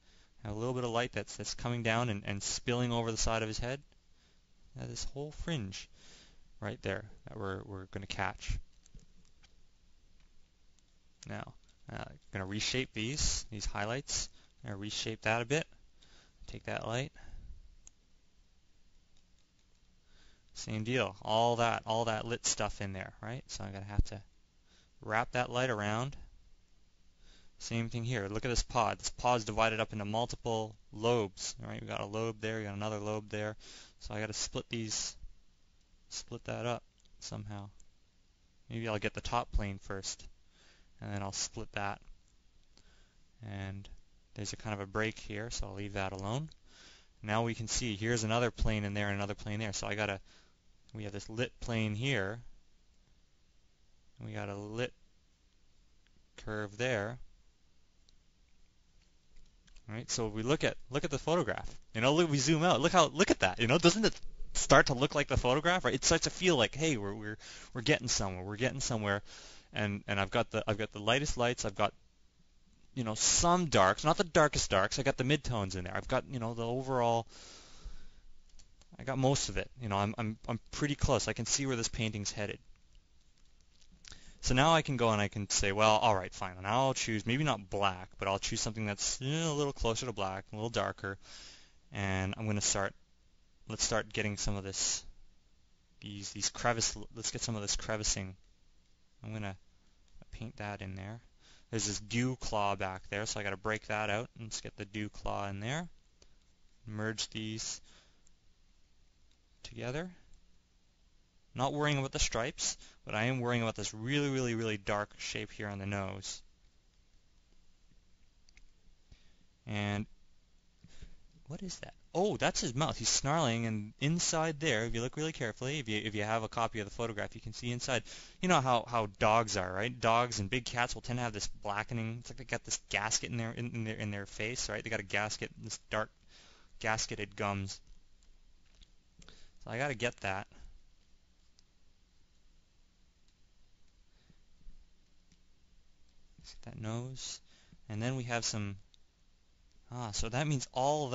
[SPEAKER 1] Have a little bit of light that's coming down and spilling over the side of his head. Now this whole fringe right there that we're going to catch. Now, I'm going to reshape these highlights. I'm going to reshape that a bit. Take that light. Same deal. All that lit stuff in there, right? So I'm going to have to wrap that light around. Same thing here. Look at this pod. This pod's divided up into multiple lobes. All right, we got a lobe there, we got another lobe there. So I got to split that up somehow. Maybe I'll get the top plane first, and then I'll split that. And there's a kind of a break here, so I'll leave that alone. Now we can see here's another plane in there and another plane there. So we have this lit plane here. And we got a lit curve there. Right, so we look at the photograph. We zoom out. Look at that. Doesn't it start to look like the photograph? Right, it starts to feel like, hey, we're getting somewhere. We're getting somewhere. And I've got the lightest lights. I've got some darks, not the darkest darks. I got the midtones in there. I've got the overall. I got most of it. I'm pretty close. I can see where this painting's headed. So now I can go and I can say, well, all right, fine. Now I'll choose maybe not black, but I'll choose something that's a little closer to black, a little darker, and I'm going to start. Let's start getting some of this. These crevice. Let's get some of this crevicing. I'm going to paint that in there. There's this dew claw back there, so I got to break that out. Let's get the dew claw in there. Merge these together. Not worrying about the stripes, but I am worrying about this really, really, really dark shape here on the nose. And what is that? Oh, that's his mouth. He's snarling, and inside there, if you look really carefully, if you have a copy of the photograph, you can see inside. You know how dogs are, right? Dogs and big cats will tend to have this blackening. It's like they got this gasket in their face, right? They got a gasket, this dark gasketed gums. So I got to get that. See that nose, and then we have some. So that means all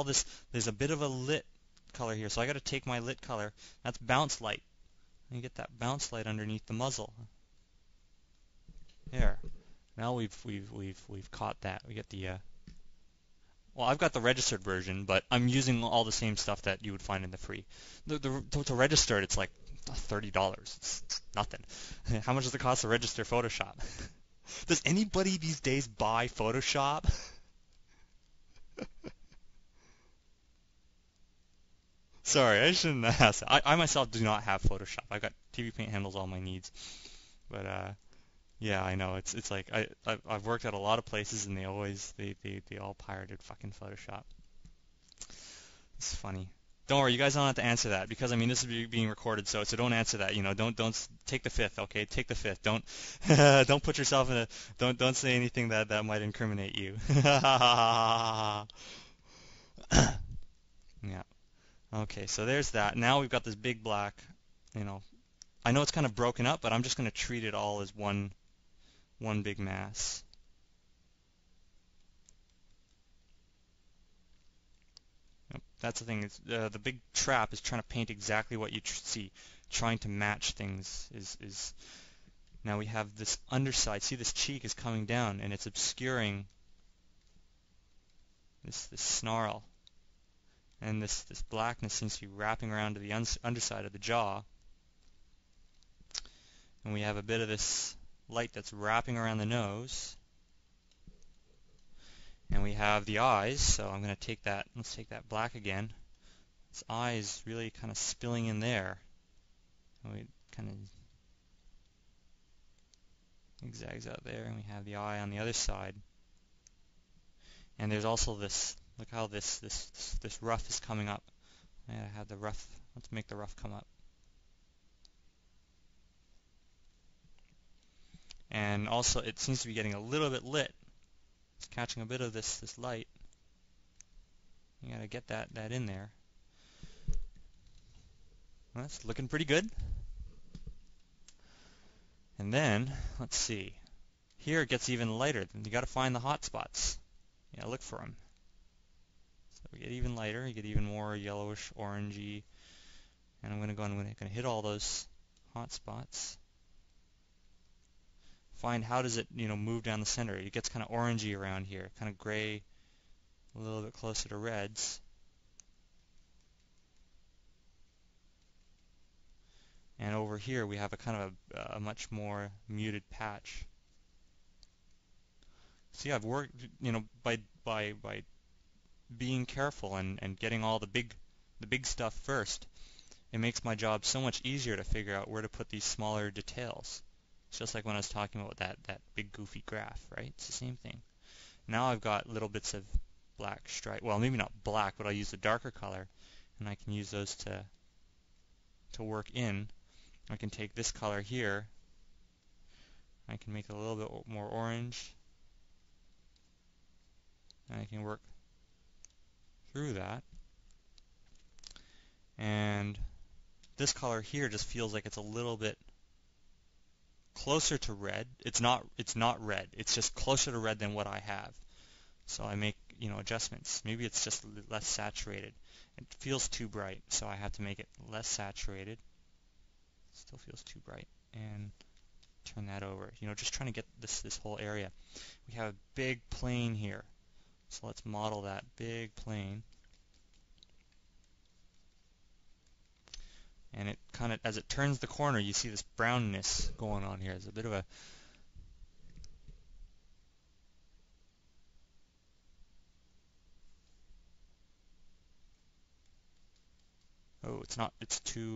[SPEAKER 1] this. There's a bit of a lit color here, so I got to take my lit color. That's bounce light. And you get that bounce light underneath the muzzle. There. Now we've caught that. We get the. Well, I've got the registered version, but I'm using all the same stuff that you would find in the free. To register it, it's like $30. It's nothing. How much does it cost to register Photoshop? Does anybody these days buy Photoshop? Sorry, I shouldn't ask. I myself do not have Photoshop. I've got TV Paint handles all my needs. But yeah, I know it's like I've worked at a lot of places and they all pirated fucking Photoshop. It's funny. Don't worry, you guys don't have to answer that because I mean this is being recorded, so don't answer that. Don't take the fifth, okay? Take the fifth. Don't don't put yourself in a don't say anything that might incriminate you. Yeah. Okay, so there's that. Now we've got this big black. I know it's kind of broken up, but I'm just going to treat it all as one big mass. That's the thing. The big trap is trying to paint exactly what you see. Trying to match things is. Now we have this underside. See, this cheek is coming down, and it's obscuring this snarl. And this blackness seems to be wrapping around to the underside of the jaw. And we have a bit of this light that's wrapping around the nose. And we have the eyes, so I'm going to take that, let's take that black again. This eye is really kind of spilling in there. And we kind of zigzags out there, and we have the eye on the other side. And there's also this, look how this rough is coming up. I have the rough, let's make the rough come up. And also it seems to be getting a little bit lit. It's catching a bit of this light. You gotta get that in there. Well, that's looking pretty good. And then, let's see. Here it gets even lighter. You gotta find the hot spots. Yeah, look for them. So we get even lighter. You get even more yellowish, orangey. And I'm gonna hit all those hot spots. Find how does it, move down the center. It gets kind of orangey around here, kind of gray, a little bit closer to reds. And over here we have a kind of a much more muted patch. See, I've worked, by being careful and getting all the big stuff first, it makes my job so much easier to figure out where to put these smaller details. It's just like when I was talking about that big goofy graph, right? It's the same thing. Now I've got little bits of black stripe. Well, maybe not black, but I'll use a darker color, and I can use those to work in. I can take this color here. I can make it a little bit more orange. And I can work through that. And this color here just feels like it's a little bit closer to red. It's not red. It's just closer to red than what I have. So I make, adjustments. Maybe it's just less saturated. It feels too bright, so I have to make it less saturated. Still feels too bright. And turn that over. Just trying to get this whole area. We have a big plane here. So let's model that big plane. And it kind of, as it turns the corner, you see this brownness going on here. There's a bit of a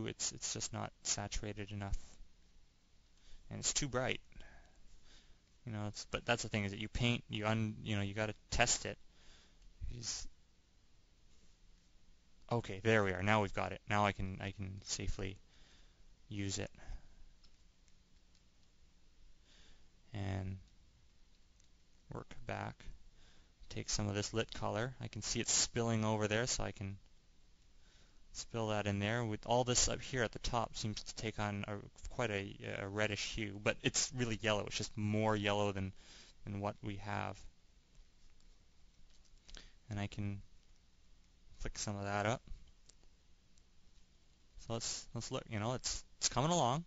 [SPEAKER 1] it's just not saturated enough. And it's too bright. But that's the thing, is that you paint, you got to test it. Okay, there we are. Now we've got it. Now I can safely use it. And work back. Take some of this lit color. I can see it spilling over there, so I can spill that in there. With all this up here at the top seems to take on quite a reddish hue, but it's really yellow. It's just more yellow than what we have. And I can flick some of that up. So let's look. It's coming along.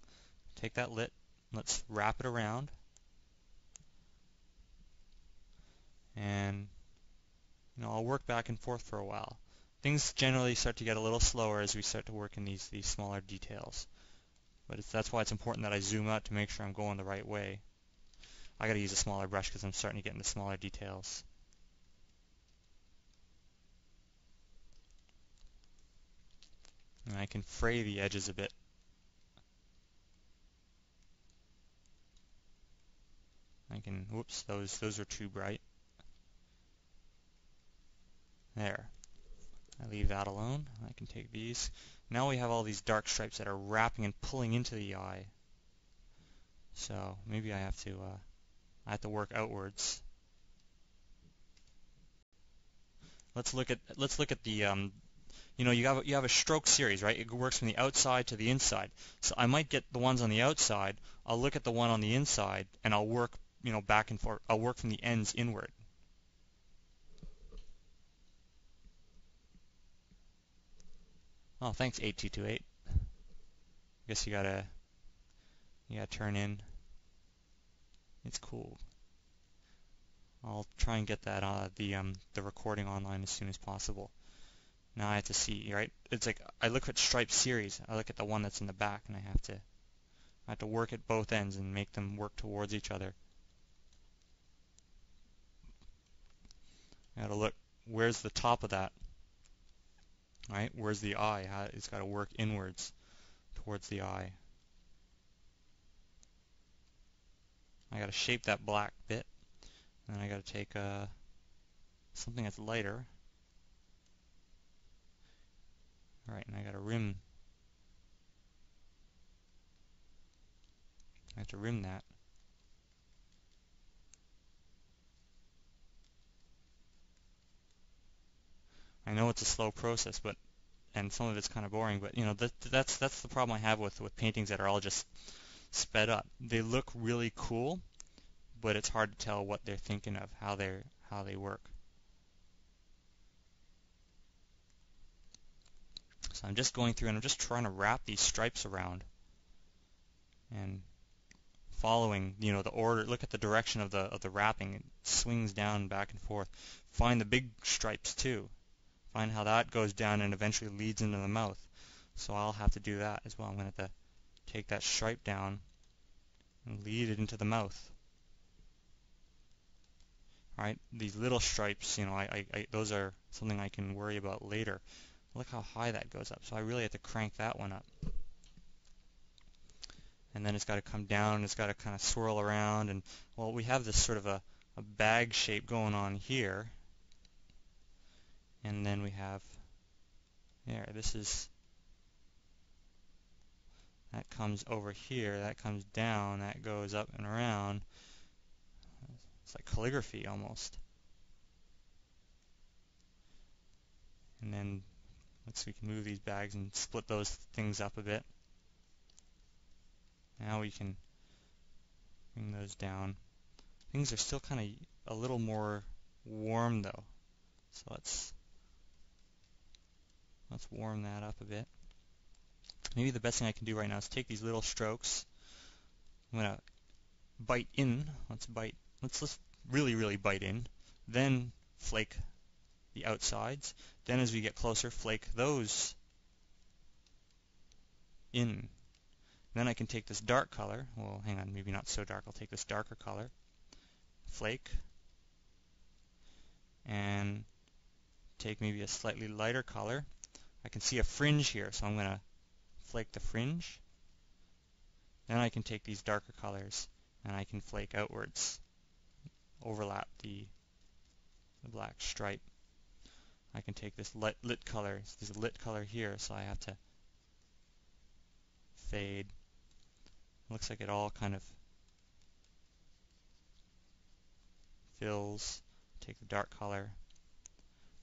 [SPEAKER 1] Take that lit. Let's wrap it around. And I'll work back and forth for a while. Things generally start to get a little slower as we start to work in these smaller details. But that's why it's important that I zoom out to make sure I'm going the right way. I got to use a smaller brush because I'm starting to get into smaller details. And I can fray the edges a bit. Whoops, those are too bright. There. I leave that alone. I can take these. Now we have all these dark stripes that are wrapping and pulling into the eye. So maybe I have to work outwards. Let's look at the you have a stroke series, right? It works from the outside to the inside. So I might get the ones on the outside. I'll look at the one on the inside, and I'll work back and forth. I'll work from the ends inward. Oh, thanks 8228. I guess you gotta turn in. It's cool. I'll try and get that the recording online as soon as possible. Now I have to see, right? It's like I look at stripe series. I look at the one that's in the back, and I have to I have to work at both ends and make them work towards each other. I gotta look, where's the top of that, right? Where's the eye? It's gotta work inwards towards the eye. I gotta shape that black bit, and I gotta take something that's lighter. Alright, and I gotta rim. I have to rim that. I know it's a slow process, and some of it's kind of boring, but you know that's the problem I have with paintings that are all just sped up. They look really cool, but it's hard to tell what they're thinking of, how they work. So I'm just going through and I'm just trying to wrap these stripes around and following, you know, the order. Look at the direction of the wrapping. It swings down back and forth. Find the big stripes too. Find how that goes down and eventually leads into the mouth. So I'll have to do that as well. I'm going to have to take that stripe down and lead it into the mouth. Right? These little stripes, you know, those are something I can worry about later. Look how high that goes up. So I really have to crank that one up. And then it's got to come down, and it's got to kind of swirl around. And, well, we have this sort of a bag shape going on here. And then we have, there, that comes over here, that comes down, that goes up and around. It's like calligraphy almost. And then let's see, we can move these bags and split those things up a bit. Now we can bring those down. Things are still kind of a little more warm though. So let's warm that up a bit. Maybe the best thing I can do right now is take these little strokes. I'm gonna bite in. Let's really bite in. Then flake the outsides. Then as we get closer, flake those in. Then I can take this dark color. Well, hang on, maybe not so dark. I'll take this darker color. Flake. And take maybe a slightly lighter color. I can see a fringe here, so I'm going to flake the fringe. Then I can take these darker colors and I can flake outwards. Overlap the black stripe. I can take this lit color. There's a lit color here, so I have to fade. Looks like it all kind of fills. Take the dark color.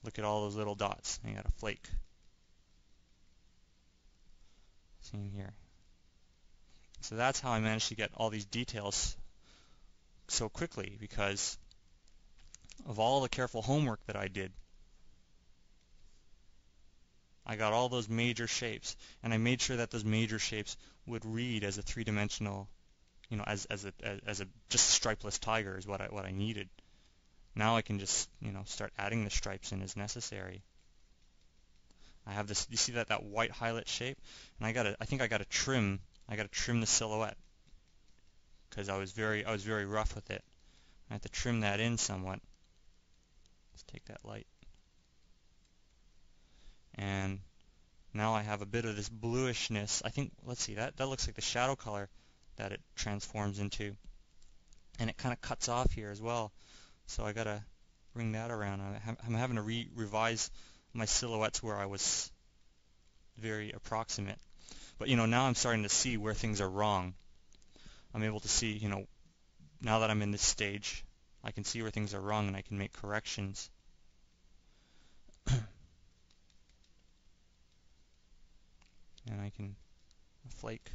[SPEAKER 1] Look at all those little dots. I got a flake. Same here. So that's how I managed to get all these details so quickly, because of all the careful homework that I did. I got all those major shapes, and I made sure that those major shapes would read as a three-dimensional, you know, as a just stripeless tiger is what I needed. Now I can just, you know, start adding the stripes in as necessary. I have this. You see that white highlight shape, and I think I gotta trim the silhouette because I was very rough with it. I have to trim that in somewhat. Let's take that light. And now I have a bit of this bluishness. I think, let's see, that looks like the shadow color that it transforms into. And it kind of cuts off here as well. So I gotta bring that around. I'm having to revise my silhouettes where I was very approximate. But, you know, now I'm starting to see where things are wrong. I'm able to see, you know, now that I'm in this stage, I can see where things are wrong and I can make corrections. And I can flake,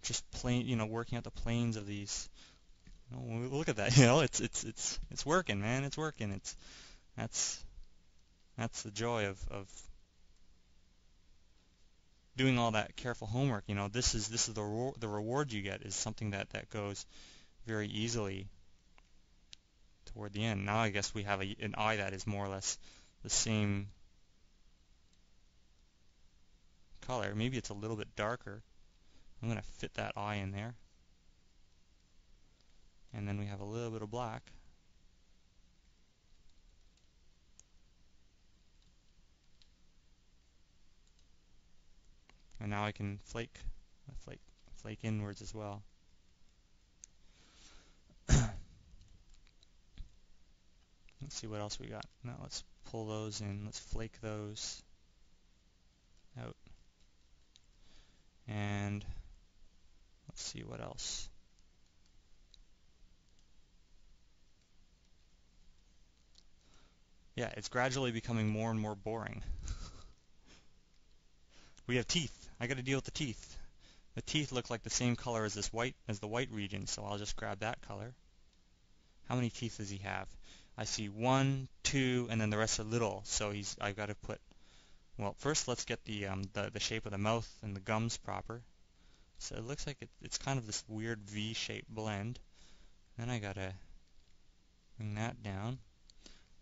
[SPEAKER 1] just plain, you know, working out the planes of these. You know, look at that, you know, it's working, man, it's working. That's the joy of doing all that careful homework. You know, this is the reward you get is something that goes very easily toward the end. Now I guess we have an eye that is more or less the same color. Maybe it's a little bit darker. I'm going to fit that eye in there. And then we have a little bit of black. And now I can flake inwards as well. Let's see what else we got. Now let's pull those in. Let's flake those out. And let's see what else. Yeah, it's gradually becoming more and more boring. We have teeth. I got to deal with the teeth. The teeth look like the same color as the white region, so I'll just grab that color. How many teeth does he have? I see 1, 2, and then the rest are little. So I've got to put. Well, first let's get the shape of the mouth and the gums proper. So it looks like it's kind of this weird V-shaped blend. Then I gotta bring that down.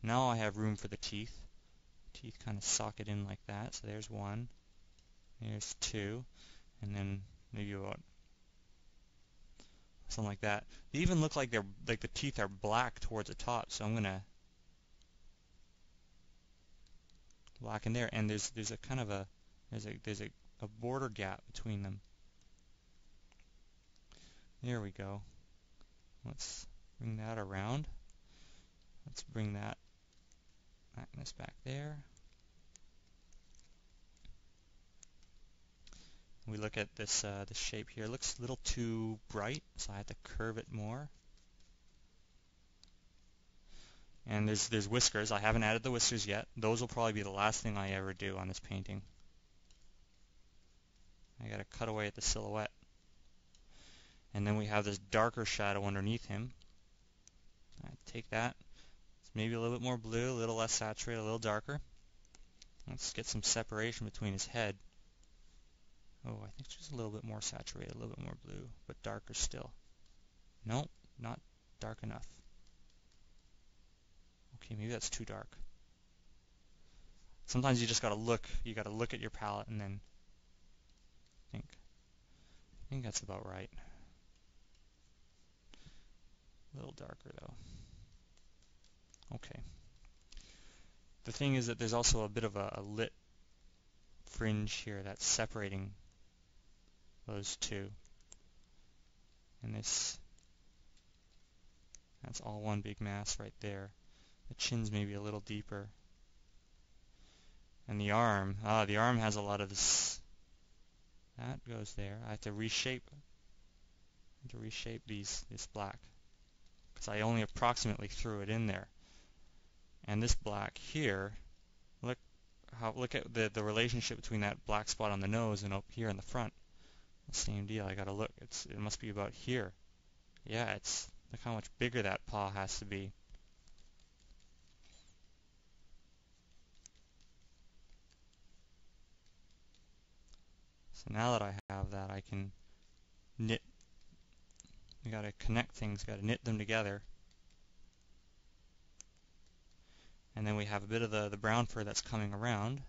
[SPEAKER 1] Now I have room for the teeth. Teeth kind of socket in like that. So there's 1, there's 2, and then maybe about something like that. They even look like the teeth are black towards the top. So I'm gonna blacken there, and there's a kind of a border gap between them. There we go. Let's bring that around. Let's bring that back there. We look at this shape here. It looks a little too bright, so I have to curve it more. And there's whiskers. I haven't added the whiskers yet. Those will probably be the last thing I ever do on this painting. I gotta cut away at the silhouette. And then we have this darker shadow underneath him. I take that. It's maybe a little bit more blue, a little less saturated, a little darker. Let's get some separation between his head. Oh, I think just a little bit more saturated, a little bit more blue, but darker still. Nope, not dark enough. Okay, maybe that's too dark. Sometimes you just gotta look. You gotta look at your palette and then think. I think that's about right. A little darker though. Okay. The thing is that there's also a bit of a lit fringe here that's separating those two. And that's all one big mass right there. The chin's maybe a little deeper. And the arm has a lot of this. That goes there. I have to reshape this black, because I only approximately threw it in there. And this black here, look at the relationship between that black spot on the nose and up here in the front. Same deal. I gotta look. It must be about here. Yeah, look how much bigger that paw has to be. So now that I have that, I can knit. We gotta connect things. Gotta knit them together. And then we have a bit of the brown fur that's coming around.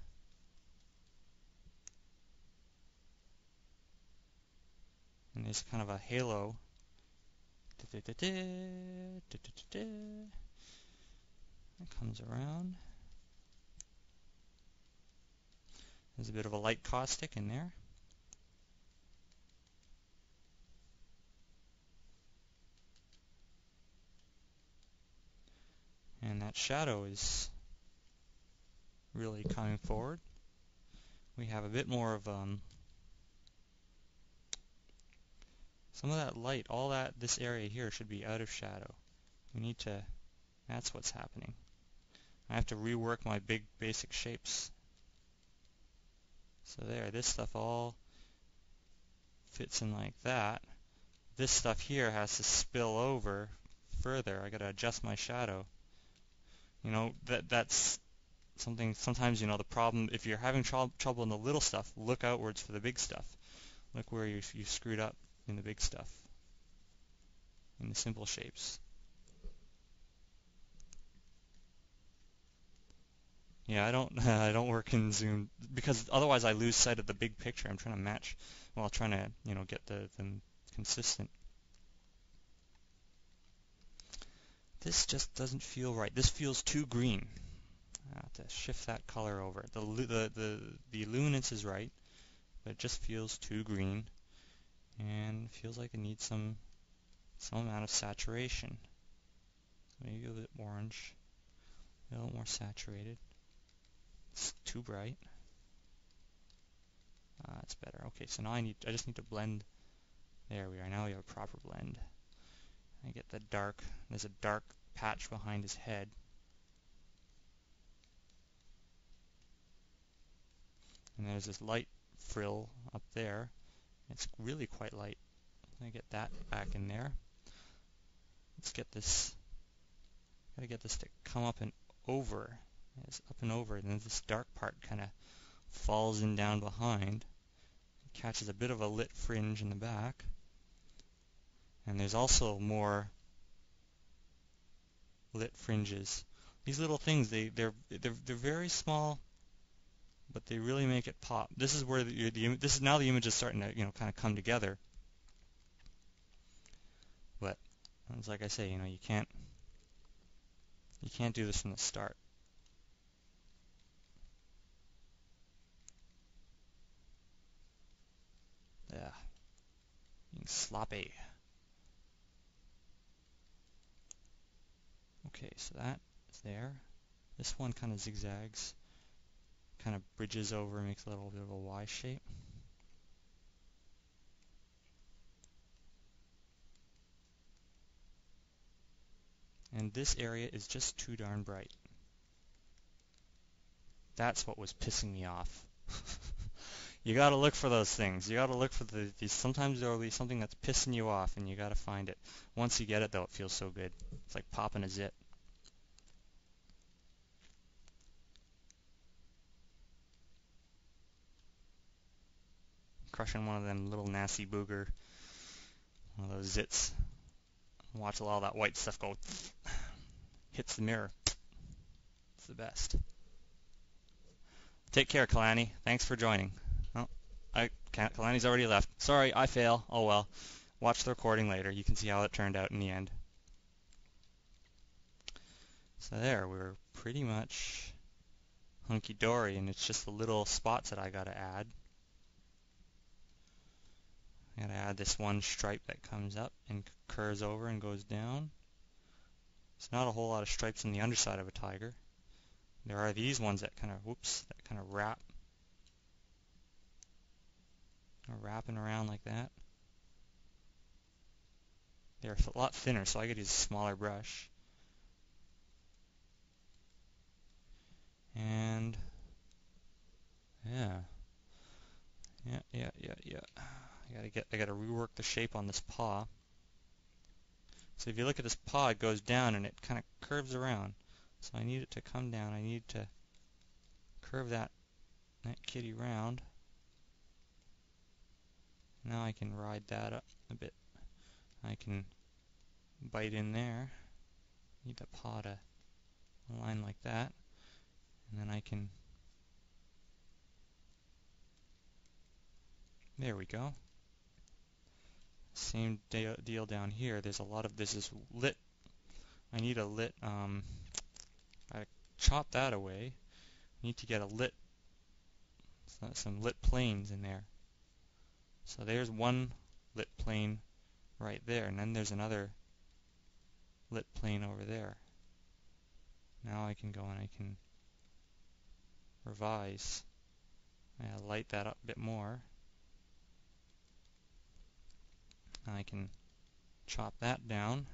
[SPEAKER 1] And there's kind of a halo. It comes around. There's a bit of a light caustic in there. And that shadow is really coming forward. We have a bit more of some of that light, this area here should be out of shadow. That's what's happening. I have to rework my big basic shapes. So this stuff all fits in like that. This stuff here has to spill over further. I gotta adjust my shadow. That's something. Sometimes the problem, if you're having trouble in the little stuff, look outwards for the big stuff. Look where you screwed up in the big stuff, in the simple shapes. Yeah, I don't I don't work in zoom because otherwise I lose sight of the big picture. I'm trying to match, well, trying to, get them consistent. This just doesn't feel right. This feels too green. I have to shift that color over. The luminance is right, but it just feels too green and feels like it needs some amount of saturation. Maybe a bit orange, a little more saturated. It's too bright. That's better. Okay, so now I just need to blend. There we are. Now we have a proper blend. I get the dark. There's a dark patch behind his head. And there's this light frill up there. It's really quite light. I get that back in there. Let's get this. Gotta get this to come up and over. It's up and over, and then this dark part kind of falls in down behind. It catches a bit of a lit fringe in the back. And there's also more lit fringes. These little things, they're very small, but they really make it pop. This is where this is now the image is starting to kind of come together. But it's like I say, you can't do this from the start. Yeah, being sloppy. Okay, so that is there. This one kind of zigzags, kind of bridges over and makes a little bit of a Y shape. And this area is just too darn bright. That's what was pissing me off. You gotta look for those things. You gotta look for these. Sometimes there will be something that's pissing you off, and you gotta find it. Once you get it, though, it feels so good. It's like popping a zit. Crushing one of them little nasty booger, one of those zits. Watch all that white stuff go. Hits the mirror. It's the best. Take care, Kalani. Thanks for joining. Oh, Kalani's already left. Sorry, I fail. Oh well. Watch the recording later. You can see how it turned out in the end. So there, we're pretty much hunky-dory, and it's just the little spots that I gotta add. I gotta add this one stripe that comes up and curves over and goes down. There's not a whole lot of stripes on the underside of a tiger. There are these ones that kind of wrap. Wrapping around like that. They're a lot thinner, so I could use a smaller brush. And yeah. I gotta rework the shape on this paw. So if you look at this paw, it goes down and it kind of curves around. So I need it to come down. I need to curve that kitty round. Now I can ride that up a bit. I can bite in there. Need the paw to align like that. And then I can... There we go. Same deal down here. There's a lot of... This is lit. I need a lit... I chop that away. I need to get a lit... some lit planes in there. So there's one lit plane right there, and then there's another lit plane over there. Now I can go and I can revise. I light that up a bit more. Now I can chop that down.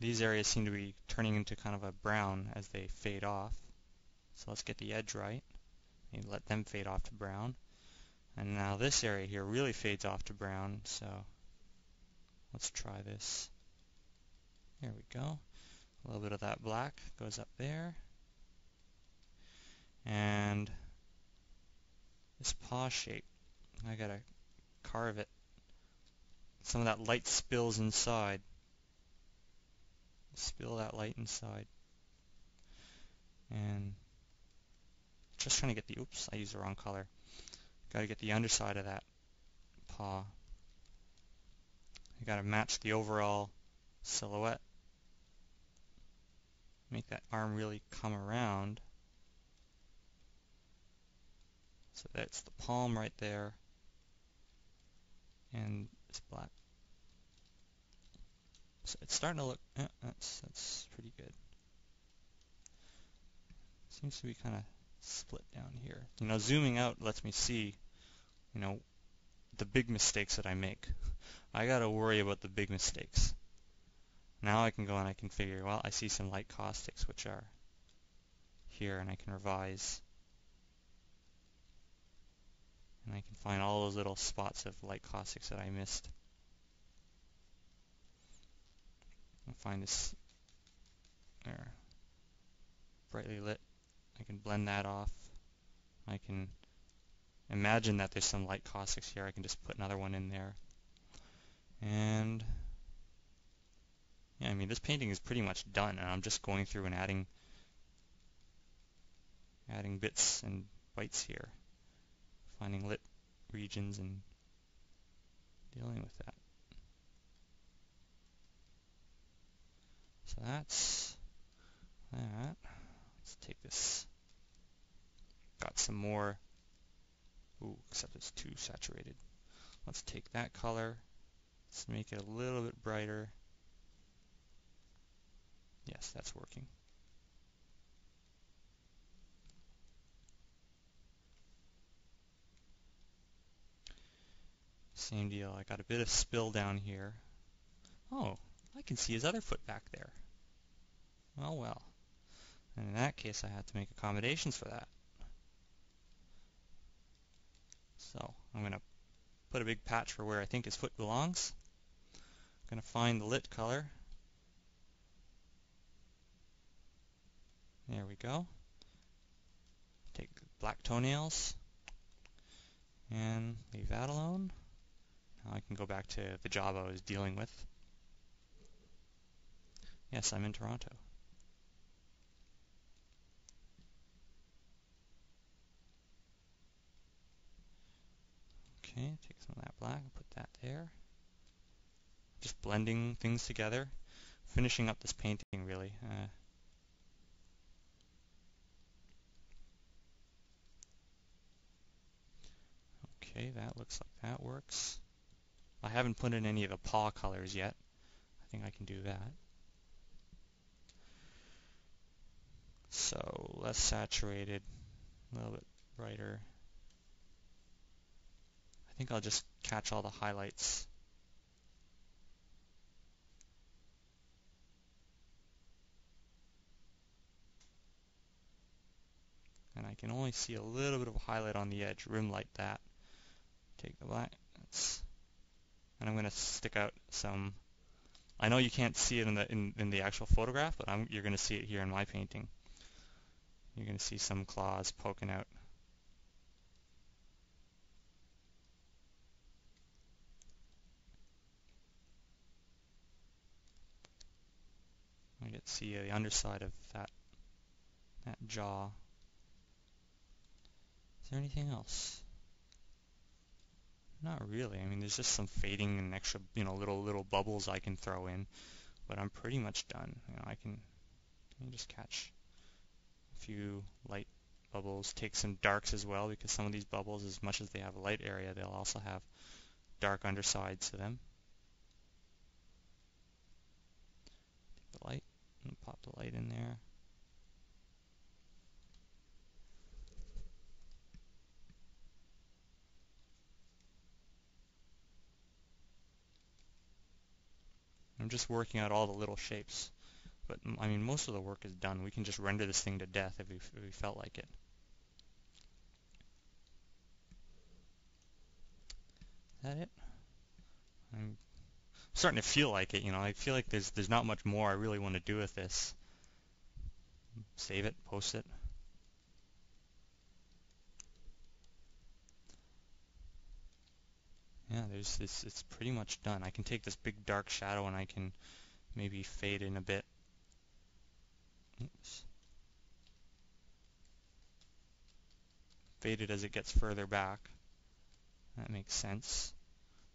[SPEAKER 1] These areas seem to be turning into kind of a brown as they fade off. So let's get the edge right and let them fade off to brown. And now this area here really fades off to brown, so let's try this. There we go. A little bit of that black goes up there. And this paw shape, I gotta carve it. Some of that light spills inside. Spill that light inside. And just trying to get the, oops, I used the wrong color. Got to get the underside of that paw. You got to match the overall silhouette. Make that arm really come around. So that's the palm right there. And it's black. So it's starting to look, that's pretty good. Seems to be kind of split down here. You know, zooming out lets me see, you know, the big mistakes that I make. I got to worry about the big mistakes. Now I can go and I can figure, well, I see some light caustics which are here, and I can revise. And I can find all those little spots of light caustics that I missed. I'll find this there, brightly lit. I can blend that off. I can imagine that there's some light caustics here. I can just put another one in there. And yeah, I mean, this painting is pretty much done, and I'm just going through and adding bits and bytes here, finding lit regions and dealing with that. So that's that. Let's take this. Got some more. Ooh, except it's too saturated. Let's take that color. Let's make it a little bit brighter. Yes, that's working. Same deal. I got a bit of spill down here. Oh, I can see his other foot back there. Oh well. And in that case, I had to make accommodations for that. So I'm going to put a big patch for where I think his foot belongs. I'm going to find the lit color. There we go. Take black toenails and leave that alone. Now I can go back to the job I was dealing with. Yes, I'm in Toronto. Okay, take some of that black and put that there. Just blending things together, finishing up this painting really. Okay, that looks like that works. I haven't put in any of the paw colors yet. I think I can do that. So less saturated, a little bit brighter. I think I'll just catch all the highlights. And I can only see a little bit of a highlight on the edge, rim light that. Take the black, and I'm going to stick out some. I know you can't see it in the actual photograph, but you're going to see it here in my painting. You're going to see some claws poking out. I get to see the underside of that jaw. Is there anything else? Not really. I mean, there's just some fading and extra, you know, little bubbles I can throw in, but I'm pretty much done. You know, I can just catch a few light bubbles, take some darks as well, because some of these bubbles, as much as they have a light area, they'll also have dark undersides to them. Take the light and pop the light in there. I'm just working out all the little shapes. But, I mean, most of the work is done. We can just render this thing to death if we felt like it. Is that it? I'm starting to feel like it, you know. I feel like there's not much more I really want to do with this. Save it, post it. Yeah, it's pretty much done. I can take this big dark shadow and I can maybe fade in a bit. Oops. faded as it gets further back. That makes sense.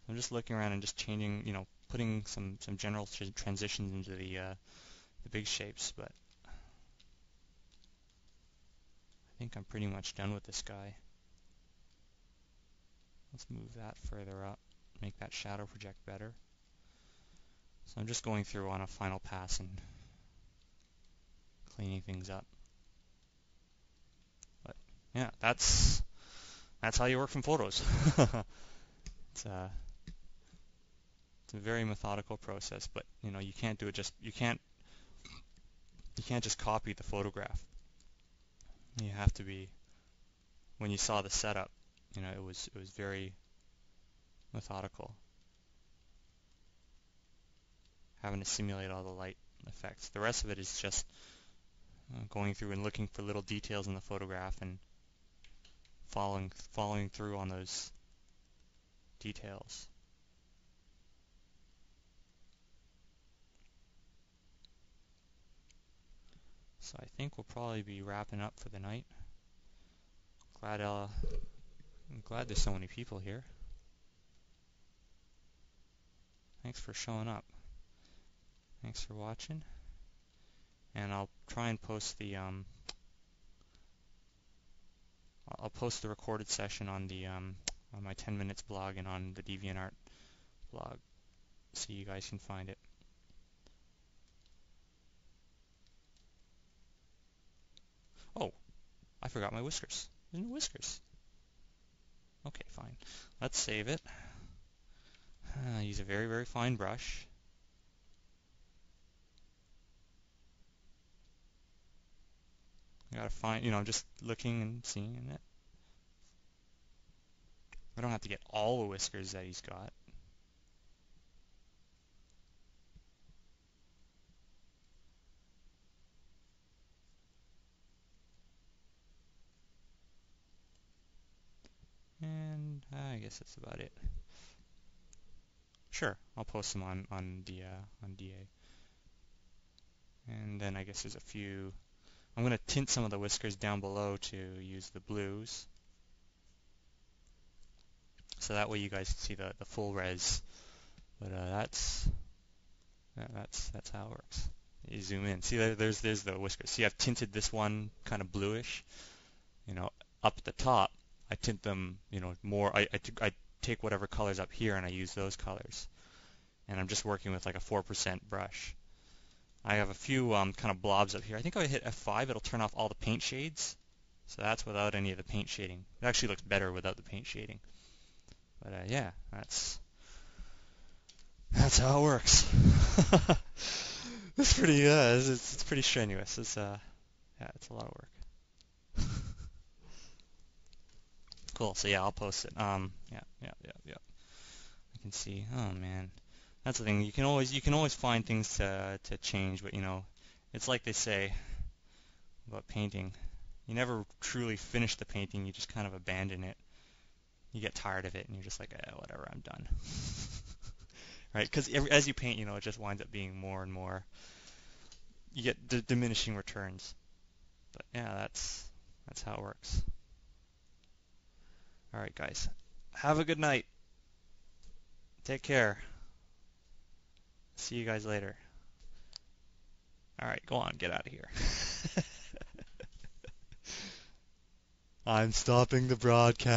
[SPEAKER 1] I'm just looking around and just changing, putting some general transitions into the big shapes, but I think I'm pretty much done with this guy. Let's move that further up, make that shadow project better. So I'm just going through on a final pass and cleaning things up. But yeah, that's how you work from photos. It's a very methodical process, but you can't do it you can't just copy the photograph. You have to be, when you saw the setup, it was very methodical, having to simulate all the light effects. The rest of it is just going through and looking for little details in the photograph and following through on those details. So I think we'll probably be wrapping up for the night. I'm glad there's so many people here. Thanks for showing up. Thanks for watching. And I'll try and post I'll post the recorded session on on my 10 minutes blog and on the DeviantArt blog, so you guys can find it. Oh, I forgot my whiskers. There's no whiskers. Okay, fine. Let's save it. Use a very, very fine brush. I gotta find, I'm just looking and seeing it. I don't have to get all the whiskers that he's got. And I guess that's about it. Sure, I'll post them on DA. And then I guess there's a few. I'm going to tint some of the whiskers down below to use the blues, so that way you guys can see the full res. But that's how it works. You zoom in. See, there's the whiskers. See, I've tinted this one kind of bluish. Up at the top, I tint them, more. I take whatever colors up here and I use those colors. And I'm just working with like a 4% brush. I have a few kind of blobs up here. I think if I hit F5, it'll turn off all the paint shades. So that's without any of the paint shading. It actually looks better without the paint shading. But yeah, that's how it works. It's pretty, it's pretty strenuous. Yeah, it's a lot of work. Cool. So yeah, I'll post it. Yeah. I can see. Oh man, that's the thing. You can always find things to change, but it's like they say about painting. You never truly finish the painting. You just kind of abandon it. You get tired of it, and you're just like, whatever, I'm done. Right? Because as you paint, it just winds up being more and more. You get diminishing returns. But yeah, that's how it works. All right, guys. Have a good night. Take care. See you guys later. All right, go on, get out of here. I'm stopping the broadcast.